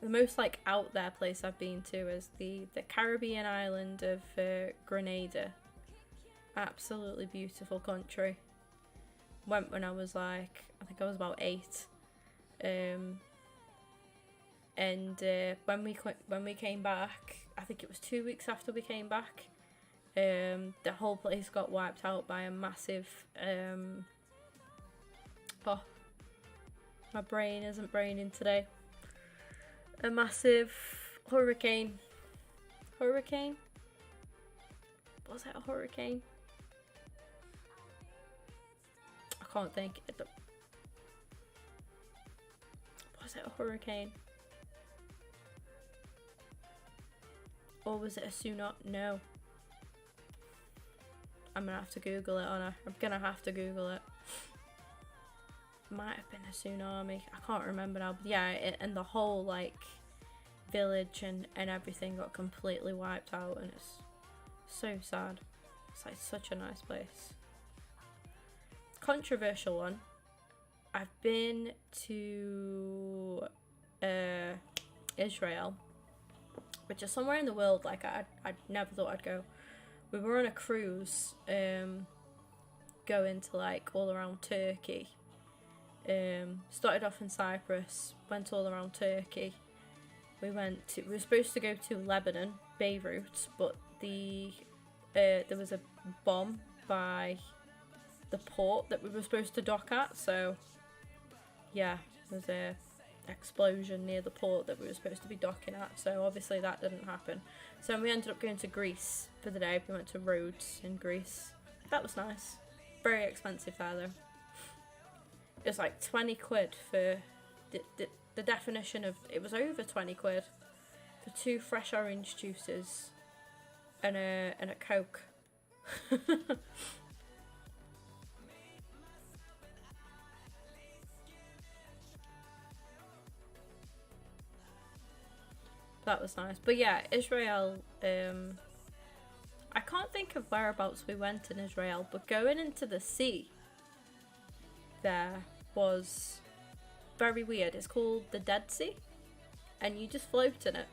The most like out there place I've been to is the Caribbean island of Grenada. Absolutely beautiful country. Went when I was like, I think I was about 8. And when we came back, I think it was 2 weeks after we came back, the whole place got wiped out by a massive oh, my brain isn't braining today. A massive hurricane. Hurricane? Was it a hurricane? I can't think. Was it a hurricane? Or was it a tsunami? No. I'm gonna have to Google it, Anna. I'm gonna have to Google it. Might have been a tsunami. I can't remember now. But yeah, and the whole like village and everything got completely wiped out, and it's so sad. It's like such a nice place. Controversial one. I've been to Israel, which is somewhere in the world like I never thought I'd go. We were on a cruise going to like all around Turkey. Started off in Cyprus, went all around Turkey. We were supposed to go to Lebanon, Beirut, but there was a bomb by the port that we were supposed to dock at, so yeah, there was a explosion near the port that we were supposed to be docking at, so obviously that didn't happen. So we ended up going to Greece for the day. We went to Rhodes in Greece. That was nice. Very expensive there though. It was like 20 quid for the definition of, it was over 20 quid for 2 fresh orange juices and a Coke. That was nice. But yeah, Israel, I can't think of whereabouts we went in Israel, but going into the sea there was very weird. It's called the Dead Sea, and you just float in it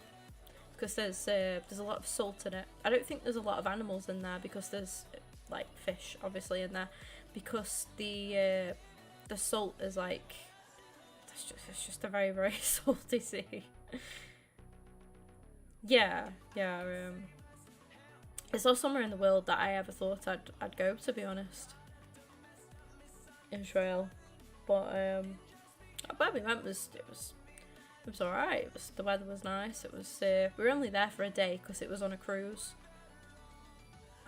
because there's a lot of salt in it. I don't think there's a lot of animals in there because there's like fish obviously in there, because the salt is like, it's just a very, very salty sea. Yeah. It's not somewhere in the world that I ever thought I'd go, to be honest. Israel, but where we went was alright. The weather was nice. It was we were only there for a day because it was on a cruise.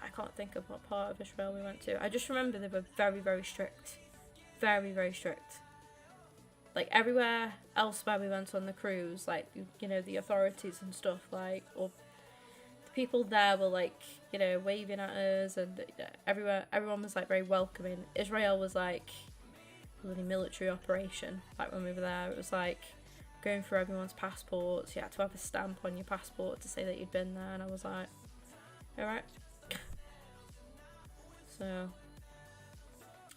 I can't think of what part of Israel we went to. I just remember they were very, very strict, very, very strict. Like everywhere else where we went on the cruise, like, you know, the authorities and stuff, like, or the people there were like, you know, waving at us, and everyone was like very welcoming. Israel was like a bloody military operation. Like when we were there, it was like going through everyone's passports. You had to have a stamp on your passport to say that you'd been there, and I was like, alright. So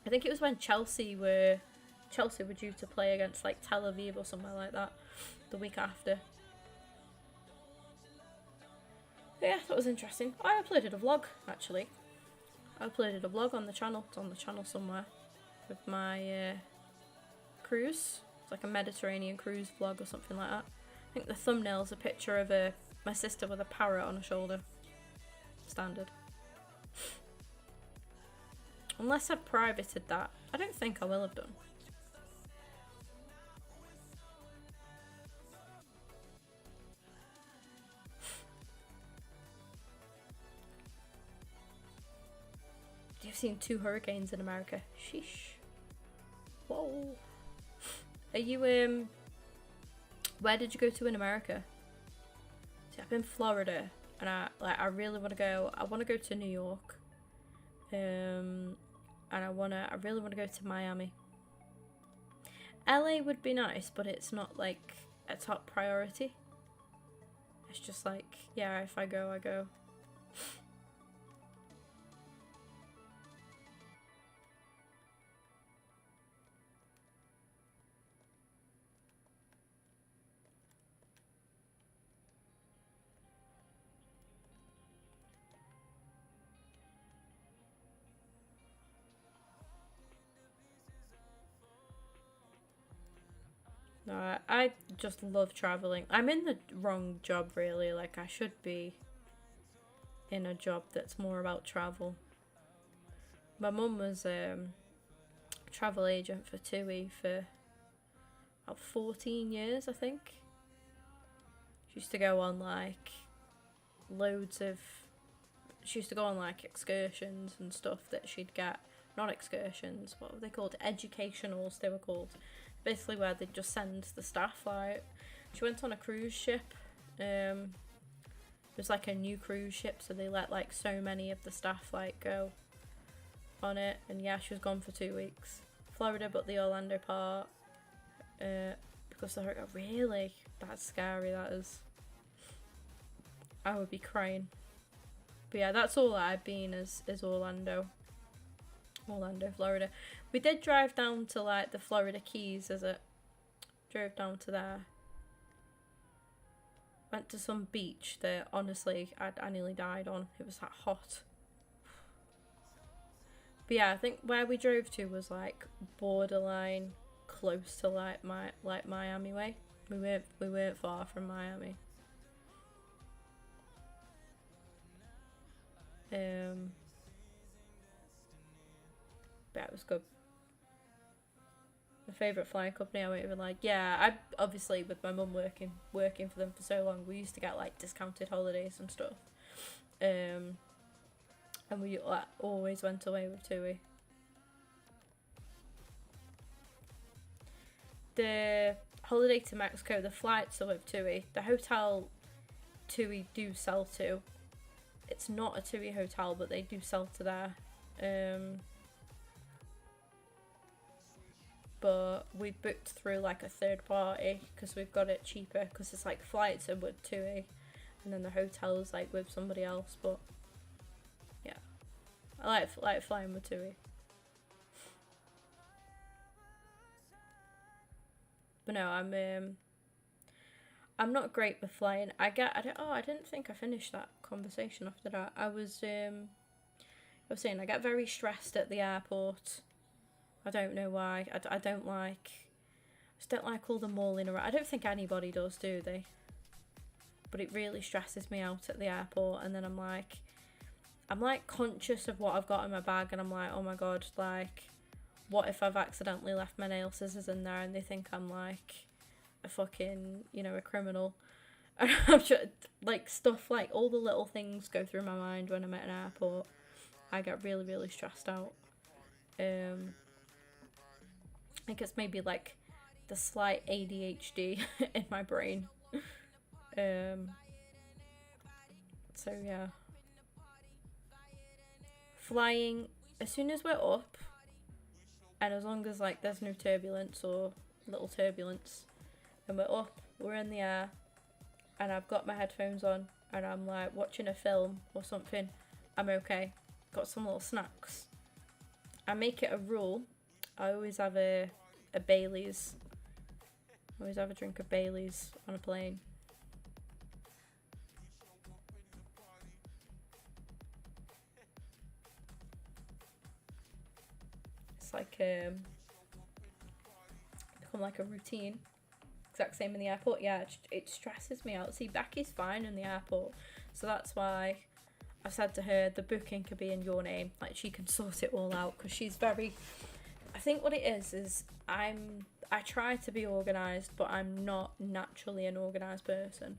I think it was when Chelsea were due to play against like Tel Aviv or somewhere like that the week after. But yeah, that was interesting. I uploaded a vlog, actually. I uploaded a vlog on the channel. It's on the channel somewhere with my cruise. It's like a Mediterranean cruise vlog or something like that. I think the thumbnail's a picture of my sister with a parrot on her shoulder. Standard. Unless I've privated that. I don't think I will have done. You've seen 2 hurricanes in America. Sheesh. Whoa. Are you, where did you go to in America? See, I've been Florida, and I really want to go. I want to go to New York. And I really want to go to Miami. LA would be nice, but it's not like a top priority. It's just like, yeah, if I go, I go. No, I just love traveling. I'm in the wrong job, really. Like, I should be in a job that's more about travel. My mum was a travel agent for TUI for about 14 years, I think. She used to go on like loads of. She used to go on like excursions and stuff that she'd get. Not excursions, what were they called? Educationals, they were called. Basically, where they'd just send the staff out. She went on a cruise ship. It was like a new cruise ship, so they let like so many of the staff like go on it. And yeah, she was gone for 2 weeks. Florida, but the Orlando part. Because they're like, really? That's scary, that is. I would be crying. But yeah, that's all I've been is Orlando. Orlando, Florida. We did drive down to like the Florida Keys, is it? Drove down to there. Went to some beach that honestly I nearly died on. It was that hot. But yeah, I think where we drove to was like borderline close to like Miami way. We weren't far from Miami. But it was good. My favourite flying company, I won't even like. Yeah, I obviously with my mum working for them for so long, we used to get like discounted holidays and stuff. And we like, always went away with TUI. The holiday to Mexico, the flights are with TUI. The hotel TUI do sell to. It's not a TUI hotel, but they do sell to there. But we booked through like a third party because we've got it cheaper because it's like flights are with TUI and then the hotel's like with somebody else. But yeah, I like flying with TUI. But no, I'm not great with flying. I didn't think I finished that conversation after that. I was saying I get very stressed at the airport. I don't know why. I don't like. I just don't like all the mulling around. I don't think anybody does, do they? But it really stresses me out at the airport, and then I'm like conscious of what I've got in my bag, and I'm like, oh my god, like, what if I've accidentally left my nail scissors in there, and they think I'm like a fucking, a criminal. And I'm just, like, stuff like all the little things go through my mind when I'm at an airport. I get really, really stressed out. I think it's maybe like the slight ADHD in my brain. So yeah. Flying, as soon as we're up, and as long as like there's no turbulence or little turbulence, and we're up, we're in the air, and I've got my headphones on, and I'm like watching a film or something, I'm okay. Got some little snacks. I make it a rule. I always have a Bailey's. I always have a drink of Bailey's on a plane. It's like become like a routine. Exact same in the airport. Yeah, it stresses me out. See, Becky's fine in the airport, so that's why I've said to her the booking could be in your name. Like, she can sort it all out because she's very. I think what it is I try to be organised, but I'm not naturally an organised person.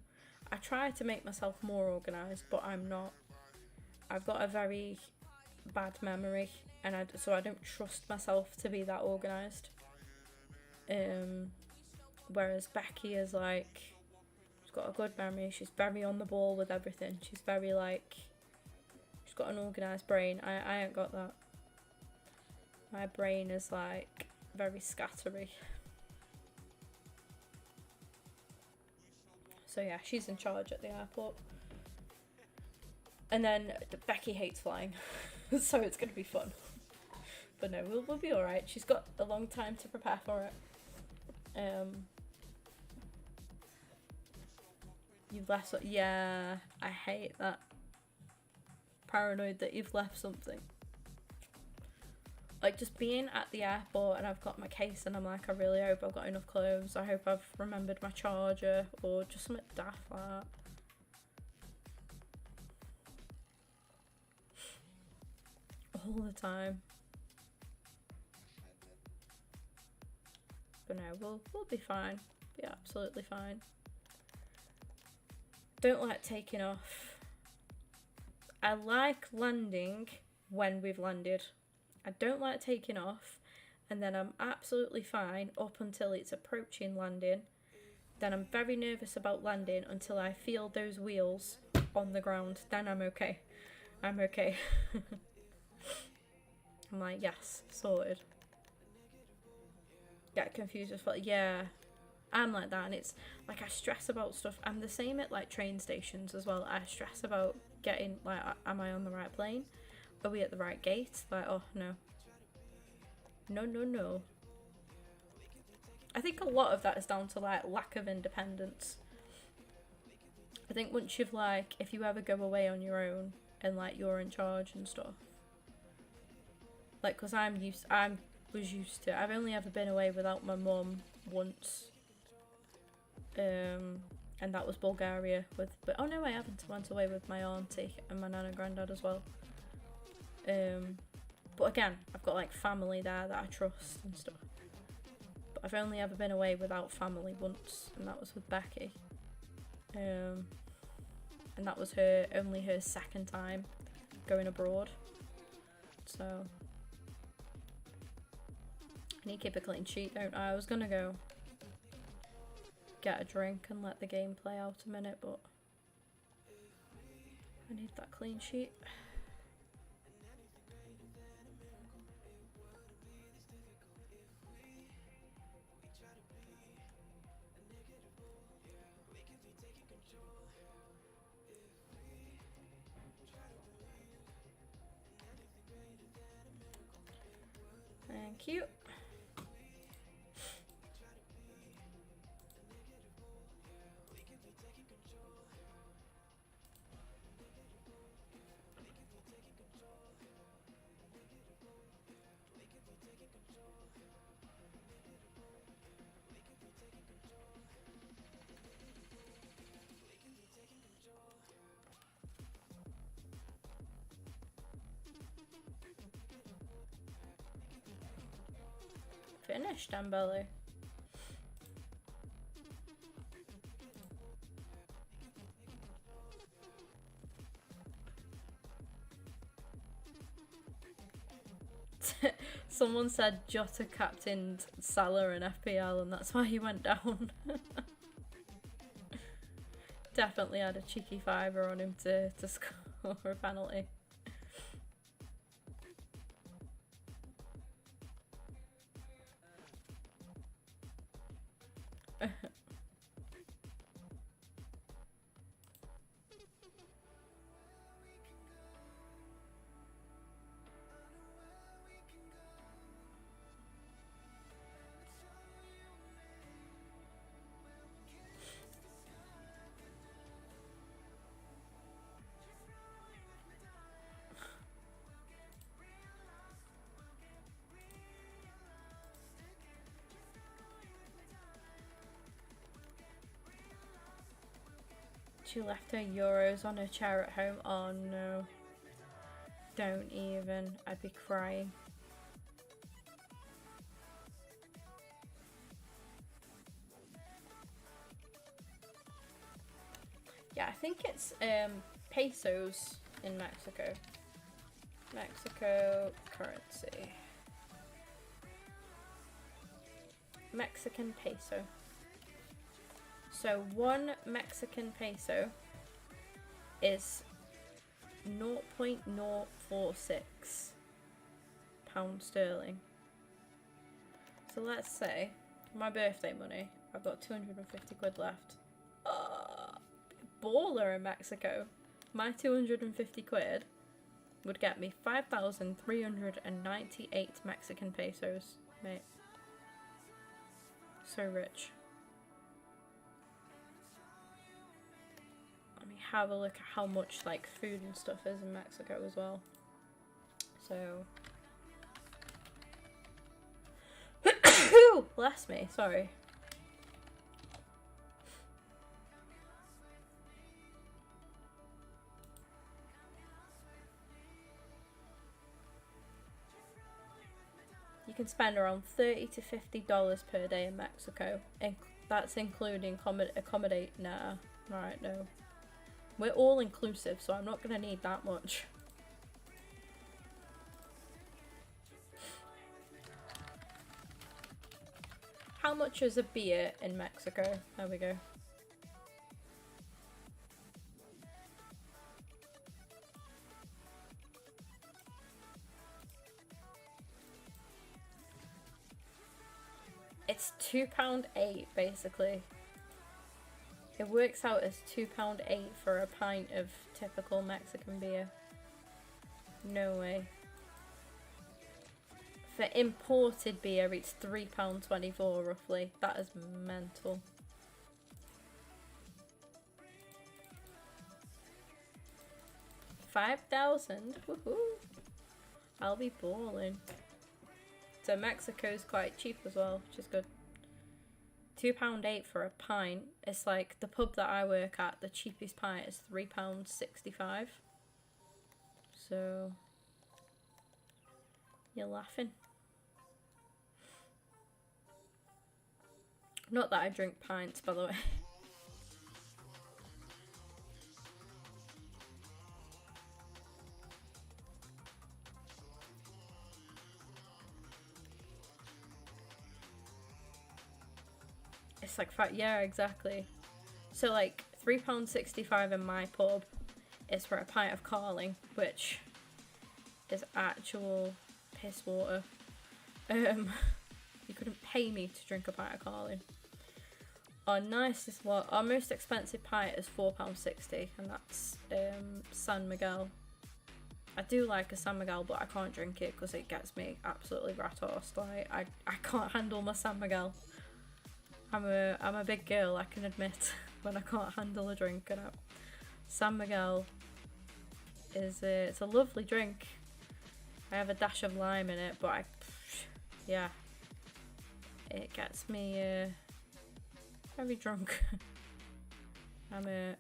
I try to make myself more organised, but I'm not. I've got a very bad memory, and so I don't trust myself to be that organised. Whereas Becky is like, she's got a good memory. She's very on the ball with everything. She's very like, she's got an organised brain. I ain't got that. My brain is like very scattery. So yeah, she's in charge at the airport. And then Becky hates flying, so it's gonna be fun. But no, we'll be alright. She's got a long time to prepare for it. You've left yeah, I hate that. Paranoid that you've left something. Like just being at the airport and I've got my case and I'm like, I really hope I've got enough clothes. I hope I've remembered my charger, or just something daft like that. All the time. But no, we'll be fine. Be absolutely fine. Don't like taking off. I like landing when we've landed. I don't like taking off, and then I'm absolutely fine up until it's approaching landing. Then I'm very nervous about landing until I feel those wheels on the ground. Then I'm okay. I'm okay. I'm like, yes, sorted. Get confused with what, yeah. I'm like that, and it's like I stress about stuff. I'm the same at like train stations as well. I stress about getting, like, am I on the right plane? Are we at the right gate? Like, oh no. No. I think a lot of that is down to like lack of independence. I think once you've like, if you ever go away on your own and like you're in charge and stuff. Like, cause I was used to, I've only ever been away without my mum once. And that was Bulgaria with, but oh no, I haven't. Went away with my auntie and my nan and granddad as well. But again, I've got like family there that I trust and stuff. But I've only ever been away without family once, and that was with Becky. And that was only her second time going abroad. So I need to keep a clean sheet, don't I? I was gonna go get a drink and let the game play out a minute, but I need that clean sheet. Thank you. Finished, Dembele. Someone said Jota captained Salah in FPL and that's why he went down. Definitely had a cheeky fiver on him to score a penalty. She left her euros on her chair at home. Oh no. Don't even. I'd be crying. Yeah, I think it's pesos in Mexico. Mexico currency. Mexican peso. So 1 Mexican peso is 0.046 pound sterling. So let's say my birthday money, I've got 250 quid left. baller in Mexico. My 250 quid would get me 5,398 Mexican pesos, mate. So rich. Let me have a look at how much like food and stuff is in Mexico as well. So bless me, sorry. You can spend around $30 to $50 per day in Mexico. That's including accommodate. Nah, right, no. We're all inclusive, so I'm not gonna need that much. How much is a beer in Mexico? There we go. It's £2.8 basically. It works out as £2.8 for a pint of typical Mexican beer. No way. For imported beer, it's £3.24 roughly. That is mental. $5,000. Woohoo! I'll be balling. So Mexico's quite cheap as well, which is good. £2.8 for a pint. It's like the pub that I work at, the cheapest pint is £3.65. So you're laughing. Not that I drink pints, by the way. It's like yeah, exactly. So like £3.65 in my pub is for a pint of Carling, which is actual piss water. You couldn't pay me to drink a pint of Carling. Our nicest one, our most expensive pint is £4.60, and that's San Miguel. I do like a San Miguel, but I can't drink it because it gets me absolutely rat-horsed. Like I can't handle my San Miguel. I'm a big girl, I can admit, when I can't handle a drink. And San Miguel is it's a lovely drink. I have a dash of lime in it, but yeah, it gets me very drunk. I'm a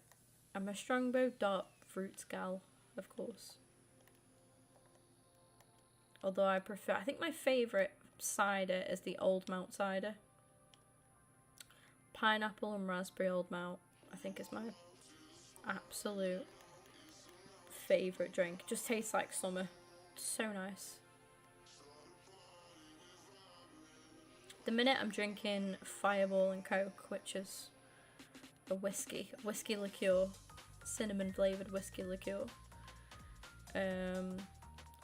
strongbow dark fruits gal, of course. Although I think my favourite cider is the Old Mount cider. Pineapple and raspberry Old Mount, I think, is my absolute favourite drink. Just tastes like summer. So nice. The minute I'm drinking Fireball and Coke, which is a whiskey liqueur, cinnamon flavoured whiskey liqueur.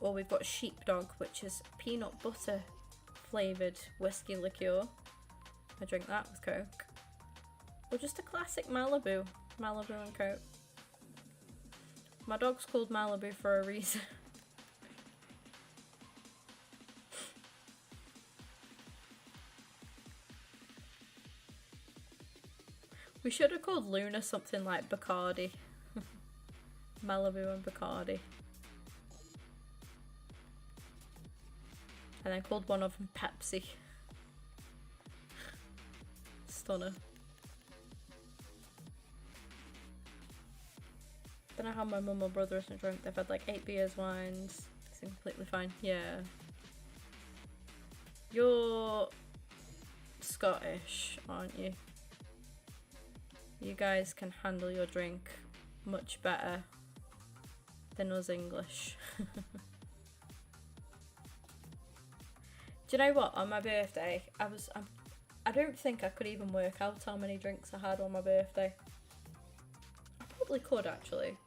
Or we've got Sheepdog, which is peanut butter flavoured whiskey liqueur. I drink that with Coke. Or just a classic Malibu and Coke. My dog's called Malibu for a reason. We should have called Luna something like Bacardi. Malibu and Bacardi. And then called one of them Pepsi. Stunner. Don't know how my mum or brother isn't drunk. They've had like 8 beers, wines. It's completely fine. Yeah. You're Scottish, aren't you? You guys can handle your drink much better than us English. Do you know what? On my birthday, I don't think I could even work out how many drinks I had on my birthday. I probably could, actually.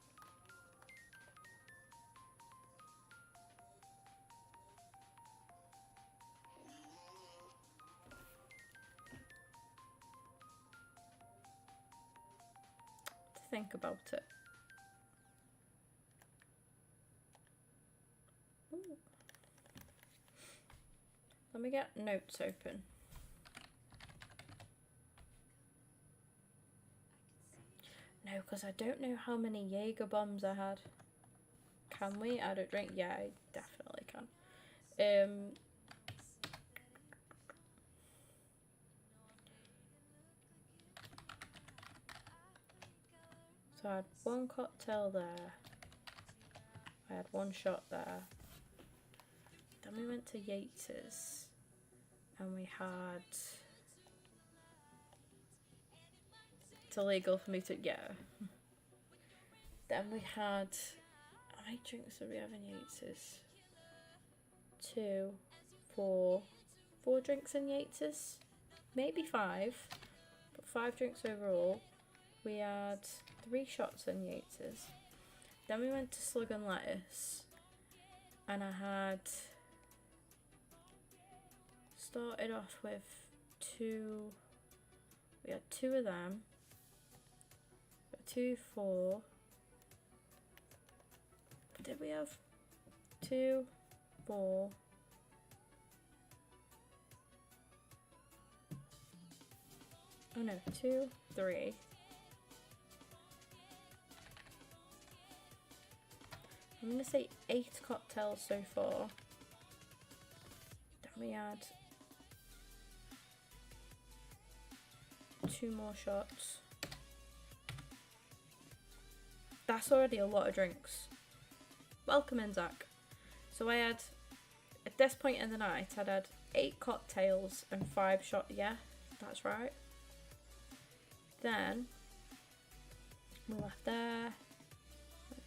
think about it. Ooh. Let me get notes open. No, because I don't know how many Jaeger bombs I had. Can we? I don't drink. Yeah, I definitely can. So I had one cocktail there. I had one shot there. Then we went to Yates's. And we had... It's illegal for me to... Yeah. Then we had... How many drinks did we have in Yates's? 2, 4... 4 drinks in Yates's? Maybe 5. But 5 drinks overall. We had 3 shots in Yates's. Then we went to Slug and Lettuce. And I had... Started off with 2... We had 2 of them. 2, 4... Did we have 2, 4... Oh no, 2, 3... I'm gonna say 8 cocktails so far. Then we had 2 more shots. That's already a lot of drinks. Welcome in, Zach. So I had, at this point in the night, I'd had 8 cocktails and 5 shots. Yeah, that's right. Then we left there.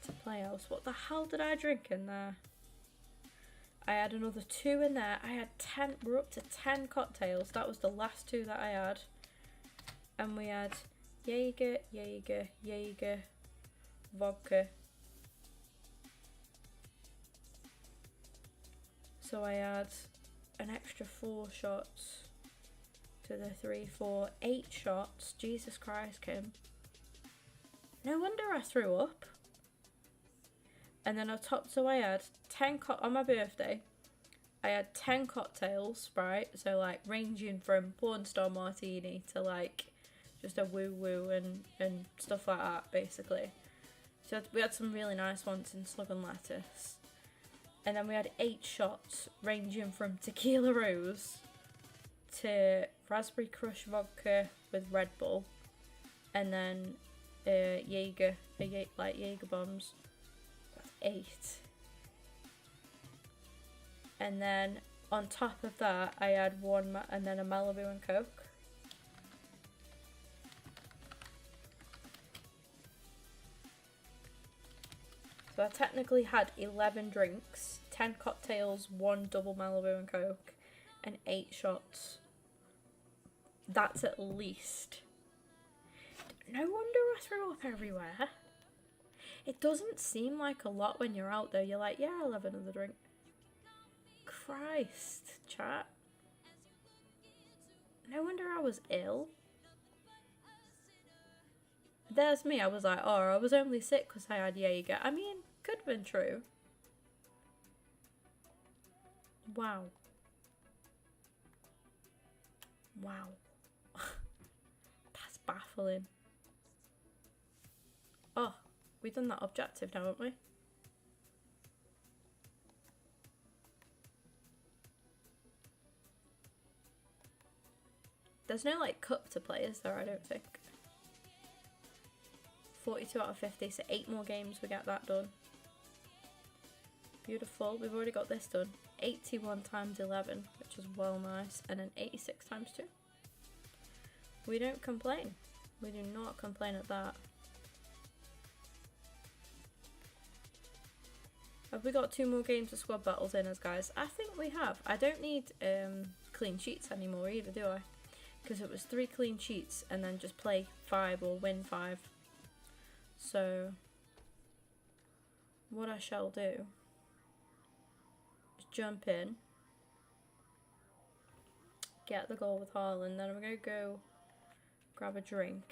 To Playhouse. What the hell did I drink in there? I had another 2 in there. I had 10. We're up to 10 cocktails. That was the last 2 that I had. And we had Jaeger, Jaeger, Jaeger, vodka. So I had an extra 4 shots to the 3, 4, 8 shots. Jesus Christ, Kim. No wonder I threw up. And then on top, so I had 10 on my birthday, I had 10 cocktails, right? So like ranging from porn star martini to like just a woo woo and stuff like that, basically. So we had some really nice ones in Slug and Lettuce. And then we had 8 shots ranging from tequila rose to raspberry crush vodka with Red Bull. And then Jaeger, like Jaeger bombs. 8. And then on top of that I had 1 and then a Malibu and Coke. So I technically had 11 drinks, 10 cocktails, 1 double Malibu and Coke, and 8 shots. That's at least. No wonder I threw up everywhere. It doesn't seem like a lot when you're out there. You're like, yeah, I'll have another drink. Christ, chat. No wonder I was ill. There's me. I was like, oh, I was only sick because I had Jaeger. I mean, could have been true. Wow. Wow. That's baffling. Oh. We've done that objective now, haven't we? There's no like cup to play, is there? I don't think. 42 out of 50, so 8 more games we get that done. Beautiful. We've already got this done. 81 times 11, which is well nice, and then 86 times 2. We don't complain. We do not complain at that. Have we got 2 more games of squad battles in us, guys? I think we have. I don't need clean sheets anymore either, do I? Because it was 3 clean sheets and then just play 5 or win 5. So, what I shall do is jump in, get the goal with Haaland, then I'm going to go grab a drink.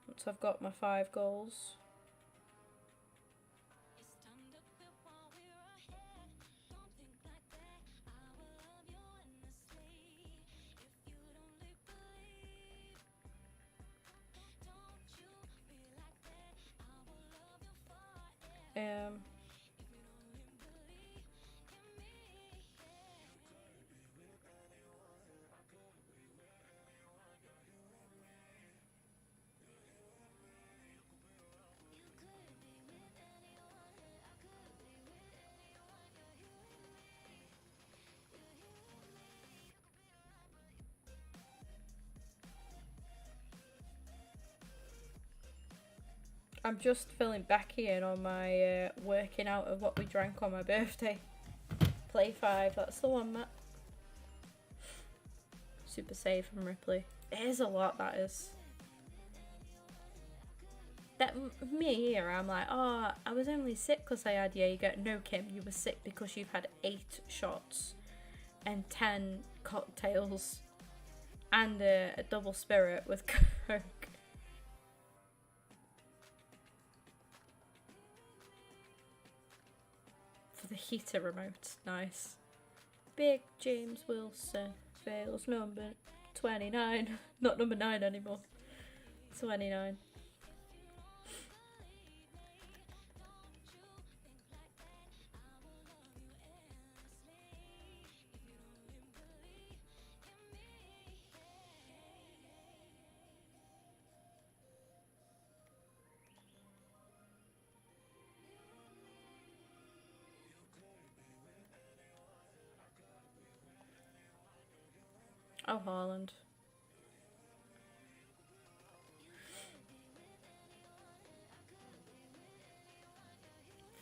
Once I've got my 5 goals. I'm just filling Becky in on my working out of what we drank on my birthday. Play 5, that's the one, Matt. Super save from Ripley. It is a lot, that is. That me here, I'm like, oh, I was only sick because I had Jaeger. No, Kim, you were sick because you've had 8 shots and 10 cocktails and a double spirit with Coke. For the heater remote, nice. Big James Wilson fails number 29. Not number 9 anymore. 29. Oh, Haaland.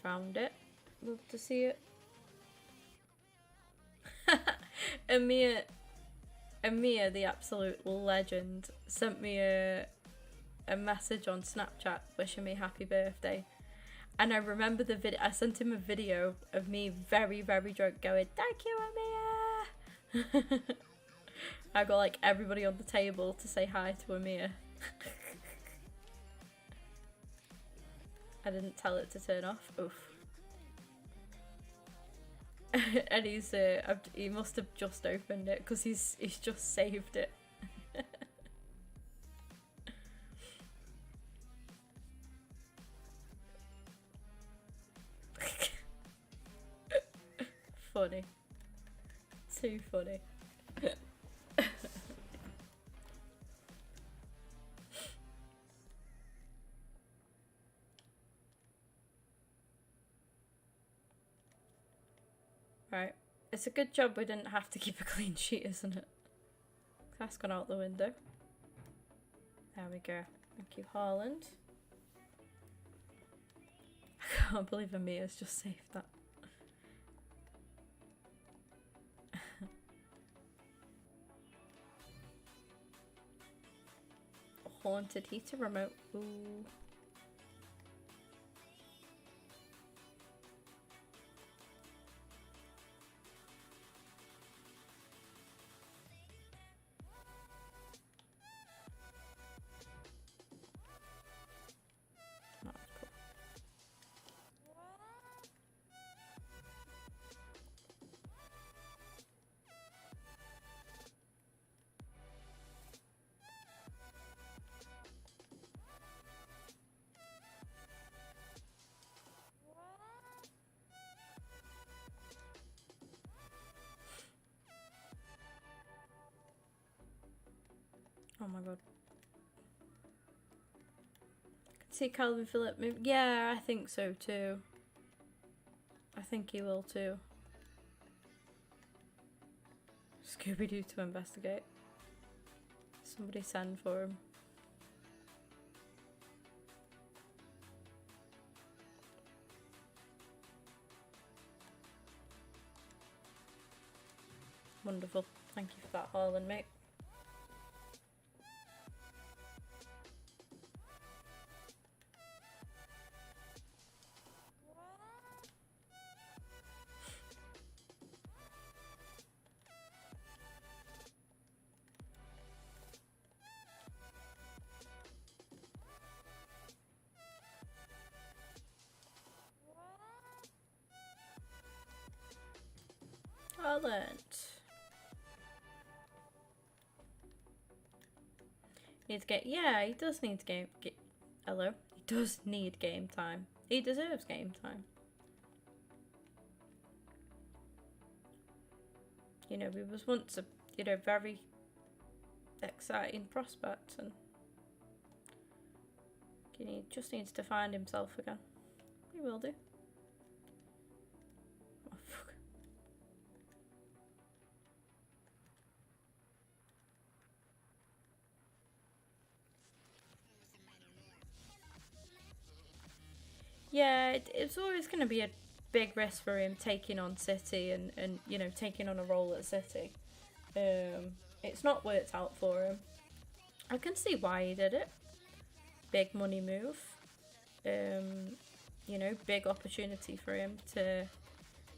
Found it. Love to see it. Amir, the absolute legend, sent me a message on Snapchat wishing me happy birthday. And I remember the video. I sent him a video of me very, very drunk going, "Thank you, Amir." I got like everybody on the table to say hi to Amir. I didn't tell it to turn off. Oof. And he must have just opened it because he's just saved it. Funny. Too funny. Right. It's a good job we didn't have to keep a clean sheet, isn't it? That's gone out the window. There we go. Thank you, Haaland. I can't believe Amir's just saved that. Haunted heater remote. Ooh. Oh my god. I can see Calvin Phillip move. Yeah, I think so too. I think he will too. Scooby-Doo to investigate. Somebody send for him. Wonderful. Thank you for that, Haaland, mate. Excellent. Needs to get. Yeah, he does need game. Hello. He does need game time. He deserves game time. You know, he was once a, you know, very exciting prospect, and he just needs to find himself again. He will do. Oh, fuck. Yeah, it's always going to be a big risk for him taking on City and you know, taking on a role at City. It's not worked out for him. I can see why he did it. Big money move. You know, big opportunity for him to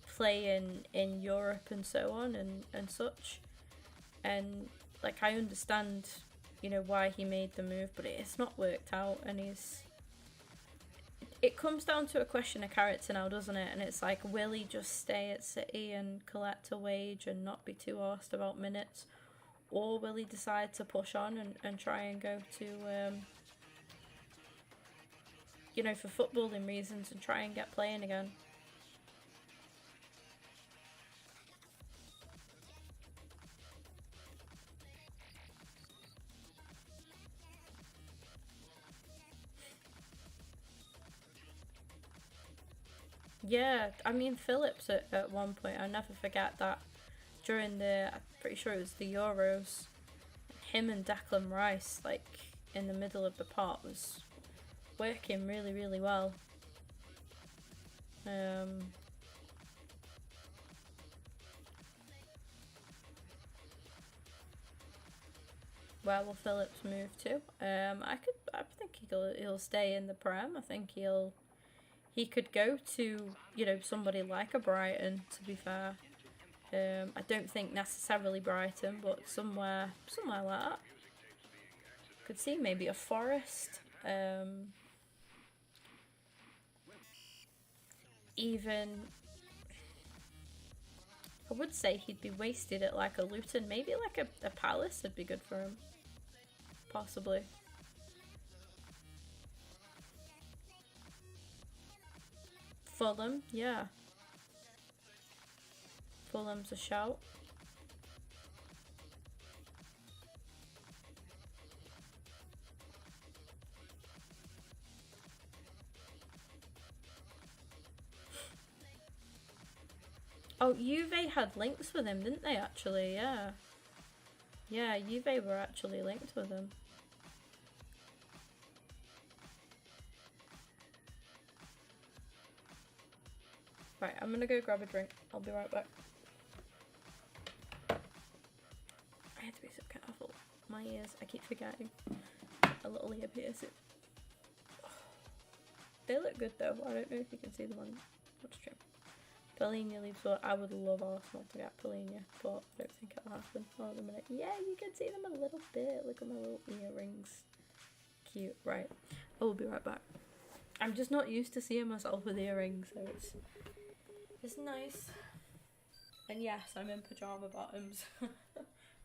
play in Europe and so on and such. And like, I understand, you know, why he made the move, but it's not worked out, and it comes down to a question of character now, doesn't it? And it's like, will he just stay at City and collect a wage and not be too arsed about minutes? Or will he decide to push on and try and go to, you know, for footballing reasons and try and get playing again? Yeah, I mean, Phillips at one point, I'll never forget that during I'm pretty sure it was the Euros, him and Declan Rice, like, in the middle of the pot was working really, really well. Where will Phillips move to? I think he'll stay in the Prem. I think he could go to, you know, somebody like a Brighton, to be fair. I don't think necessarily Brighton, but somewhere like that. Could see maybe a Forest. Even, I would say he'd be wasted at like a Luton. Maybe like a Palace would be good for him. Possibly. Fulham, yeah. Fulham's a shout. Oh, Juve had links with him, didn't they, actually? Yeah. Yeah, Juve were actually linked with him. Right, I'm gonna go grab a drink. I'll be right back. I had to be so careful. My ears, I keep forgetting. A little ear piercing. They look good though. I don't know if you can see them on stream. Polina leaves, so I would love Arsenal to get Polina, but I don't think it'll happen. Oh, the minute. Yeah, you can see them a little bit. Look at my little earrings. Cute. Right. I will be right back. I'm just not used to seeing myself with earrings, so it's nice. And yes, I'm in pyjama bottoms.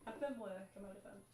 I've been working my defence.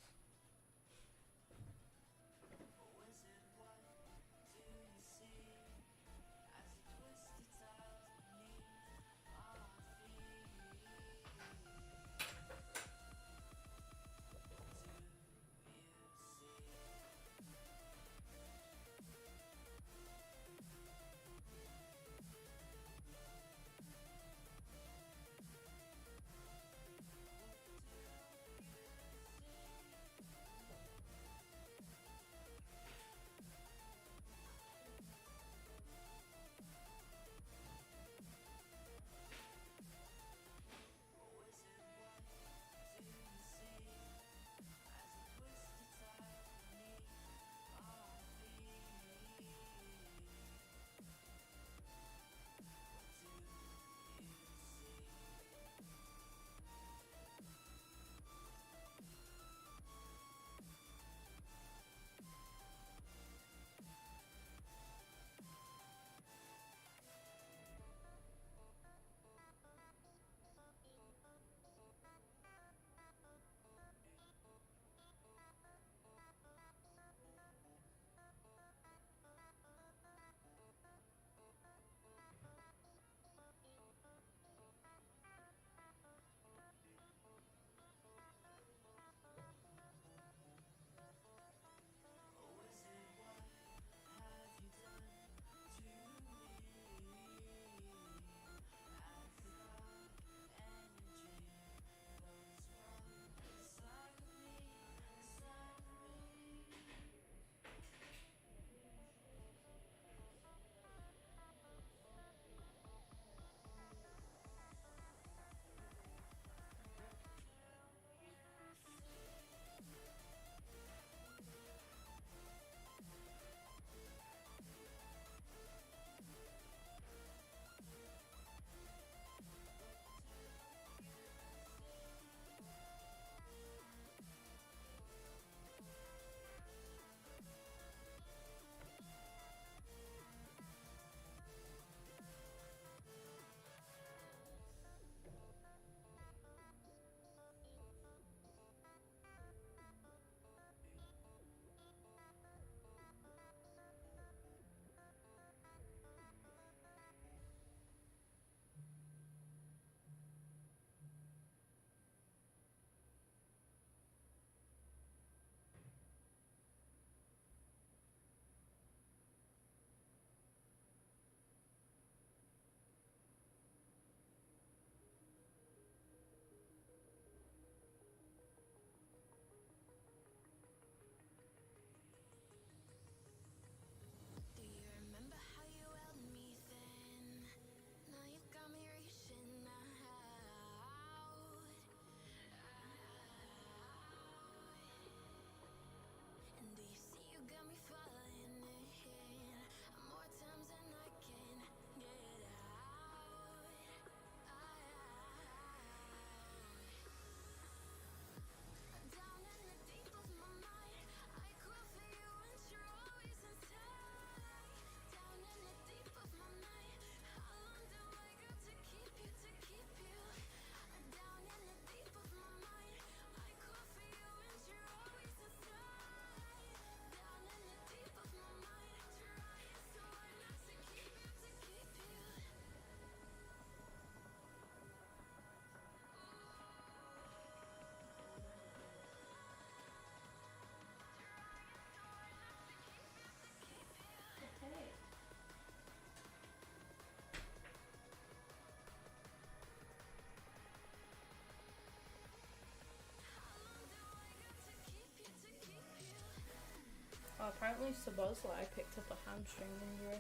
apparently Sabozlai picked up a hamstring injury.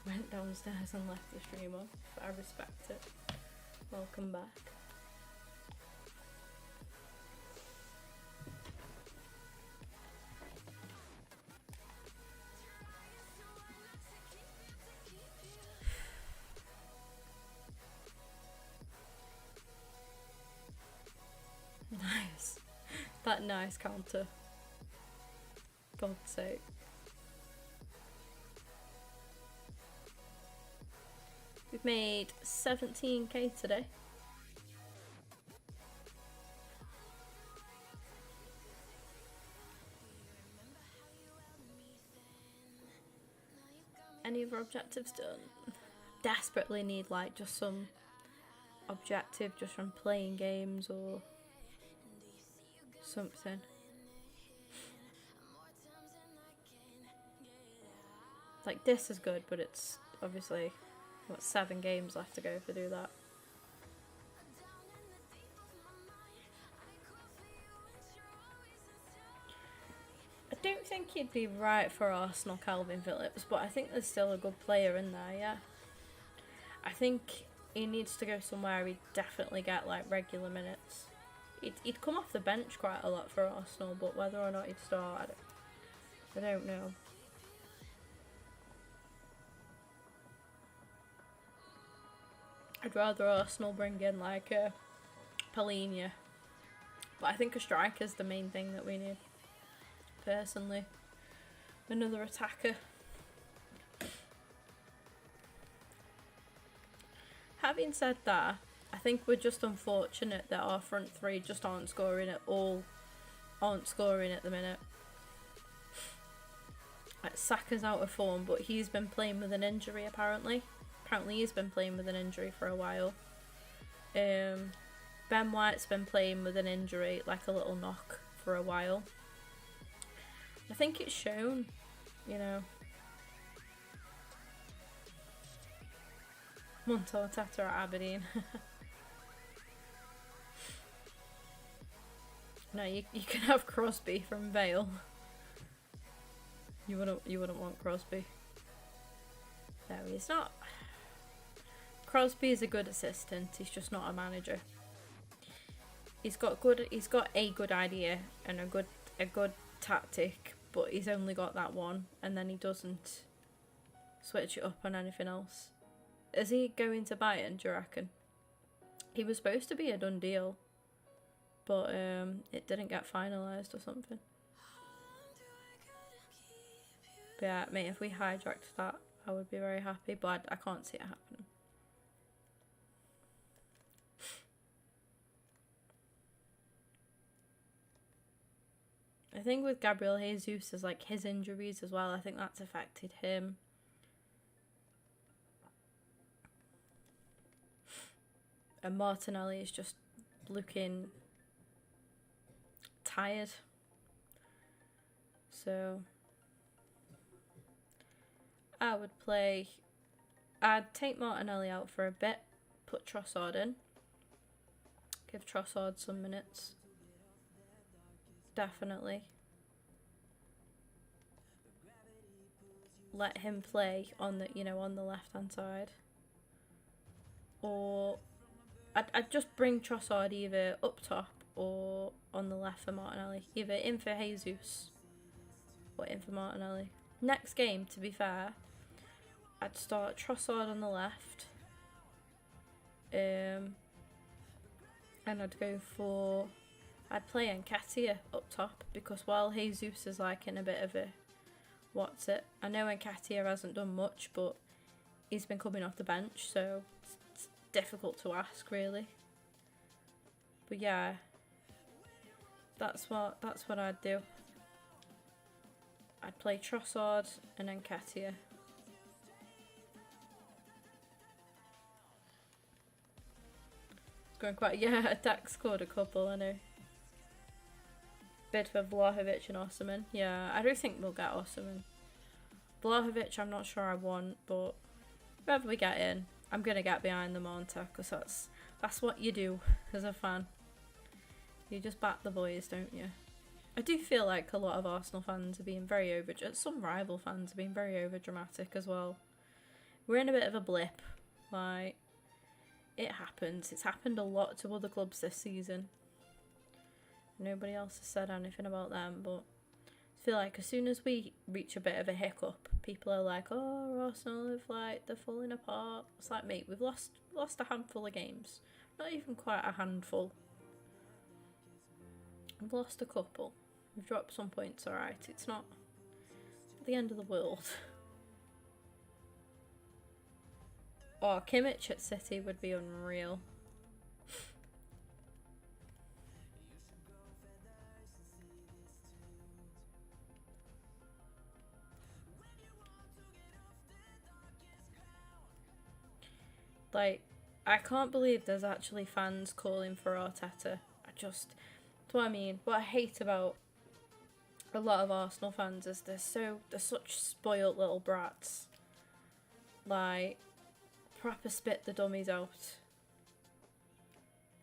Went downstairs and left the stream on, but I respect it. Welcome back. Nice. That nice counter. God's sake. We've made 17k today. Any other objectives done? Desperately need like just some objective just from playing games or something. Like this is good, but it's obviously got 7 games left to go to do that. I don't think he'd be right for Arsenal, Calvin Phillips, but I think there's still a good player in there, yeah. I think he needs to go somewhere he'd definitely get like regular minutes. He'd come off the bench quite a lot for Arsenal, but whether or not he'd start, I don't know. I'd rather Arsenal bring in like a Palhinha, but I think a striker's the main thing that we need, personally. Another attacker. Having said that, I think we're just unfortunate that our front three just aren't scoring at all. Aren't scoring at the minute. Like Saka's out of form, but he's been playing with an injury apparently. Apparently he's been playing with an injury for a while. Ben White's been playing with an injury, like a little knock, for a while. I think it's shown, you know. Montel Tata at Aberdeen. No, you can have Crosby from Vale. You wouldn't want Crosby. No, he's not. Crosby is a good assistant. He's just not a manager. He's got a good idea and a good tactic, but he's only got that one, and then he doesn't switch it up on anything else. Is he going to Bayern, do you reckon? He was supposed to be a done deal, but it didn't get finalised or something. But yeah, mate, if we hijacked that, I would be very happy, but I can't see it happening. I think with Gabriel Jesus, is like his injuries as well, I think that's affected him. And Martinelli is just looking tired. So I'd take Martinelli out for a bit, put Trossard in, give Trossard some minutes. Definitely. Let him play on the left hand side. Or I'd just bring Trossard either up top or on the left for Martinelli. Either in for Jesus or in for Martinelli. Next game, to be fair, I'd start Trossard on the left. And I'd play Nketiah up top, because while Jesus is like in a bit of a I know Nketiah hasn't done much, but he's been coming off the bench, so it's difficult to ask really. But yeah, that's what I'd do. I'd play Trossard and Nketiah. It's going quite, yeah, Dak scored a couple, I know. Bid for Vlahovic and Osimhen. Yeah, I don't think we'll get Osimhen. Vlahovic, I'm not sure I want, but whoever we get in, I'm gonna get behind the Monta, because that's what you do as a fan. You just back the boys, don't you? I do feel like a lot of Arsenal fans are being very some rival fans are being very over dramatic as well. We're in a bit of a blip. Like, it happens. It's happened a lot to other clubs this season. Nobody else has said anything about them, but I feel like as soon as we reach a bit of a hiccup, people are like, oh, Arsenal have, like, they're falling apart. It's like, mate, we've lost a handful of games. Not even quite a handful. We've lost a couple. We've dropped some points, alright. It's not the end of the world. Oh, Kimmich at City would be unreal. Like, I can't believe there's actually fans calling for Arteta. That's what I mean. What I hate about a lot of Arsenal fans is they're such spoiled little brats. Like, proper spit the dummies out.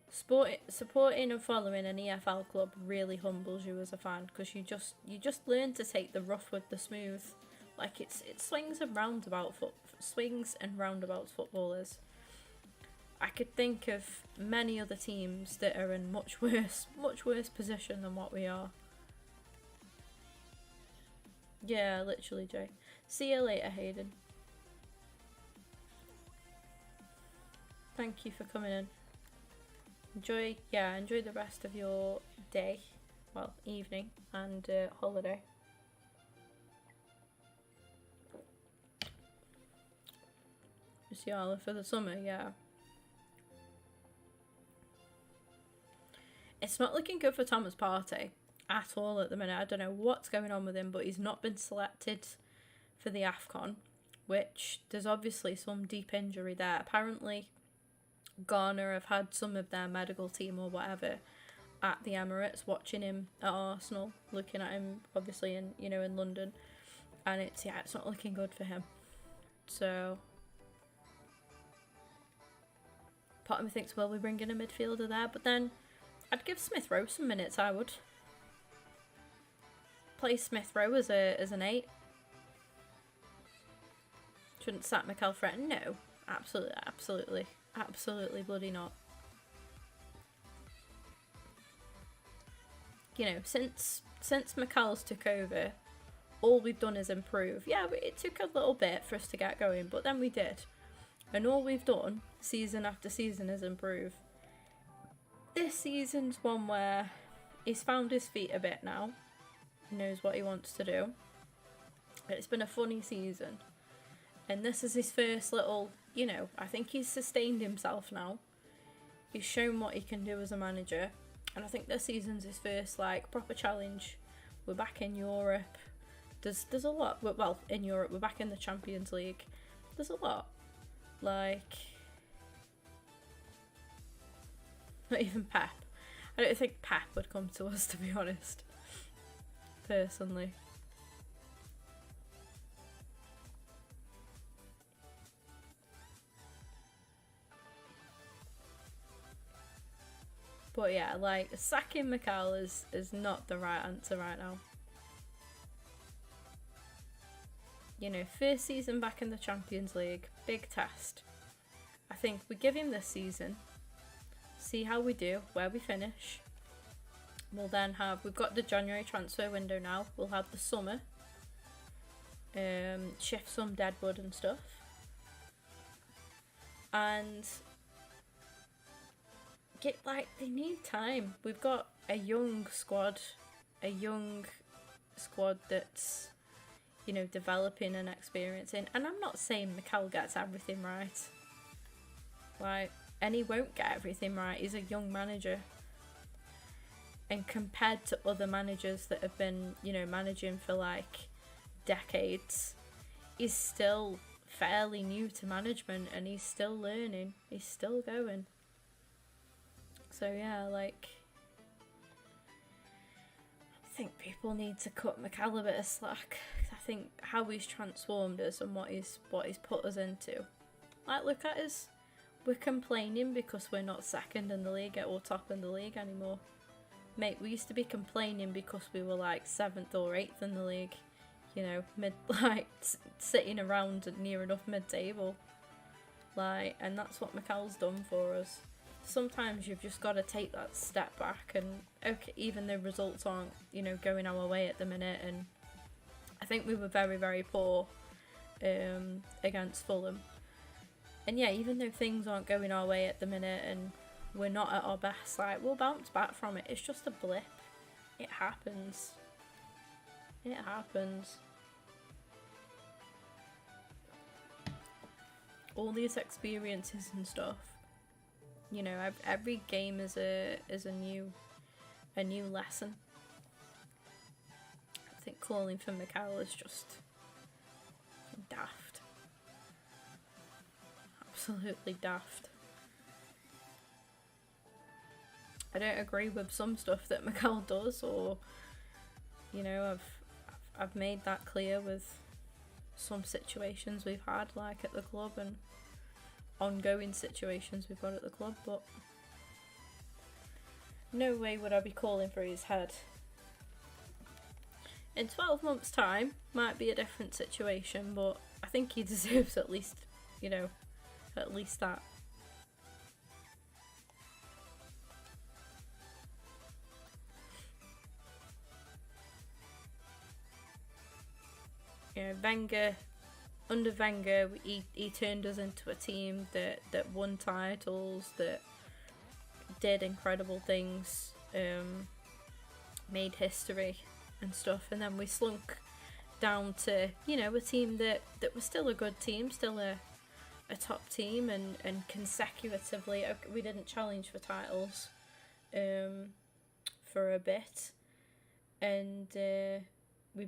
Supporting and following an EFL club really humbles you as a fan, because you just learn to take the rough with the smooth. Like, it's swings and roundabouts footballers. I could think of many other teams that are in much worse position than what we are. Yeah, literally, Jay. See you later, Hayden. Thank you for coming in. Enjoy the rest of your day, well, evening and holiday. Musiala for the summer, yeah. It's not looking good for Thomas Partey at all at the minute. I don't know what's going on with him, but he's not been selected for the AFCON, which there's obviously some deep injury there. Apparently, Ghana have had some of their medical team or whatever at the Emirates watching him at Arsenal, looking at him obviously in London, and it's not looking good for him. So part of me thinks, well, we bring in a midfielder there, but then I'd give Smith Rowe some minutes. I would play Smith Rowe as an 8. Shouldn't sack McAlfred. No, absolutely bloody not. Since McCall's took over, all we've done is improve. Yeah, it took a little bit for us to get going, but then we did. And all we've done, season after season, is improve. This season's one where he's found his feet a bit now. He knows what he wants to do. It's been a funny season. And this is his first little, I think he's sustained himself now. He's shown what he can do as a manager. And I think this season's his first, proper challenge. We're back in Europe. There's a lot. Well, in Europe, we're back in the Champions League. There's a lot. Not even Pep. I don't think Pep would come to us, to be honest. Personally. But yeah, sacking McCall is not the right answer right now. First season back in the Champions League, big test. I think we give him this season, see how we do, where we finish. We'll then we've got the January transfer window now, we'll have the summer, shift some deadwood and stuff. And they need time. We've got a young squad that's developing and experiencing, and I'm not saying Mikel gets everything right, and he won't get everything right. He's a young manager, and compared to other managers that have been managing for decades, he's still fairly new to management, and he's still learning, he's still going. So yeah, I think people need to cut Mikel a bit of slack. I think how he's transformed us and what he's put us into. Look at us. We're complaining because we're not second in the league or top in the league anymore. mate, we used to be complaining because we were like 7th or 8th in the league, you know, like sitting around near enough mid-table, like, and that's what Mikel's done for us. Sometimes you've just got to take that step back, and okay, even though results aren't, you know, going our way at the minute, and I think we were very, very poor against Fulham, and yeah, even though things aren't going our way at the minute and we're not at our best, like, we'll bounce back from it. It's just a blip. It happens. It happens. All these experiences and stuff, you know, every game is a new lesson. I think calling for Mikel is just daft. Absolutely daft. I don't agree with some stuff that Mikel does, or, you know, I've made that clear with some situations we've had, like at the club, and ongoing situations we've got at the club, but no way would I be calling for his head. In 12 months' time, might be a different situation, but I think he deserves at least, you know, at least that. You know, Wenger, under Wenger, he turned us into a team that won titles, that did incredible things, made history and stuff, and then we slunk down to, you know, a team that was still a good team, still a top team, and consecutively we didn't challenge for titles for a bit, and we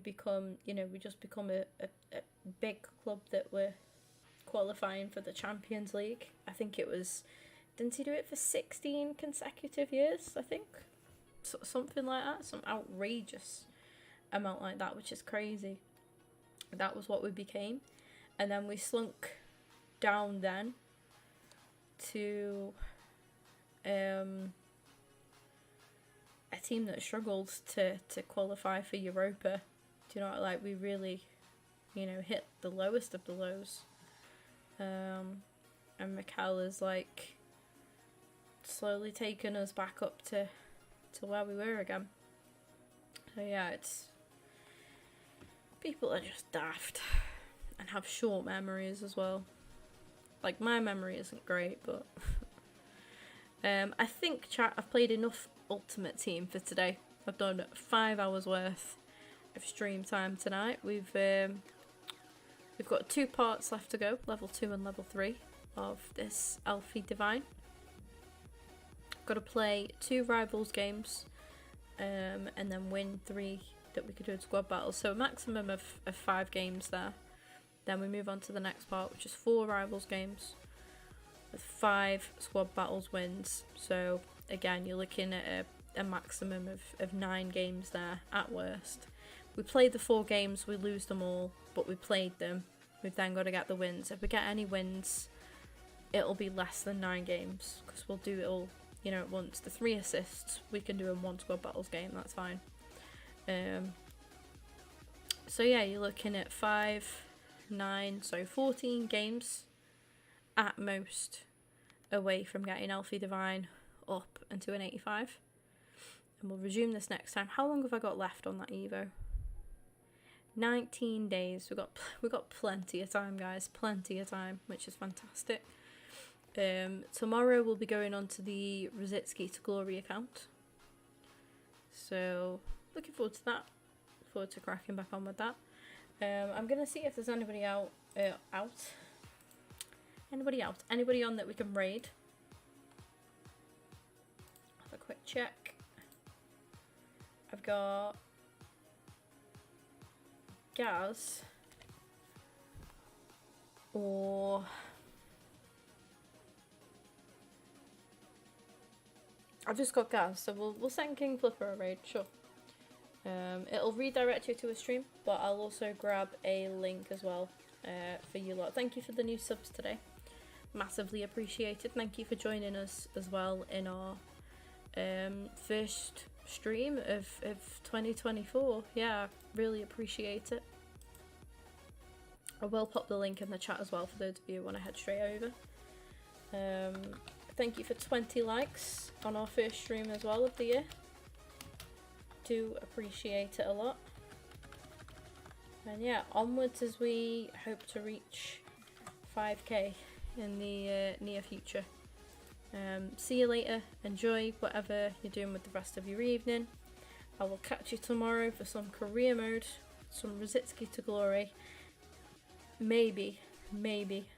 just become a big club that were qualifying for the Champions League. I think it was, didn't he do it for 16 consecutive years, I think? Something like that, some outrageous amount like that, which is crazy. That was what we became. And then we slunk down then to a team that struggled to qualify for Europa. Do you know, like, we really, you know, hit the lowest of the lows. And Mikel is like slowly taking us back up to where we were again. So yeah, it's, people are just daft and have short memories as well. Like, my memory isn't great, but I think, chat, I've played enough Ultimate Team for today. I've done 5 hours worth of stream time tonight. We've got 2 parts left to go, level 2 and level 3 of this Alfie Divine. Got to play 2 rivals games, and then win 3 that we could do in squad battles. So a maximum of 5 games there. Then we move on to the next part, which is 4 rivals games with 5 squad battles wins. So again, you're looking at a maximum of 9 games there at worst. We played the 4 games, we lose them all, but we played them. We've then got to get the wins. If we get any wins, it'll be less than 9 games, because we'll do it all, you know, at once. The 3 assists we can do in 1 squad battles game, that's fine. So yeah, you're looking at 5, 9, so 14 games at most away from getting Alfie Divine up into an 85. And we'll resume this next time. How long have I got left on that Evo? 19 days. We've got plenty of time, guys. Plenty of time, which is fantastic. Tomorrow we'll be going on to the Rositsky to Glory account. So looking forward to that. Look forward to cracking back on with that. I'm gonna see if there's anybody anybody on that we can raid. Have a quick check. I've got Gaz, or I've just got Gaz, so we'll send King Flipper a raid, sure. It'll redirect you to a stream, but I'll also grab a link as well for you lot. Thank you for the new subs today, massively appreciated. Thank you for joining us as well in our first stream of 2024. Yeah, really appreciate it. I will pop the link in the chat as well for those of you who want to head straight over. Thank you for 20 likes on our first stream as well of the year. Do appreciate it a lot. And yeah, onwards as we hope to reach 5k in the near future. See you later. Enjoy whatever you're doing with the rest of your evening. I will catch you tomorrow for some career mode, some Rositsky to glory. Maybe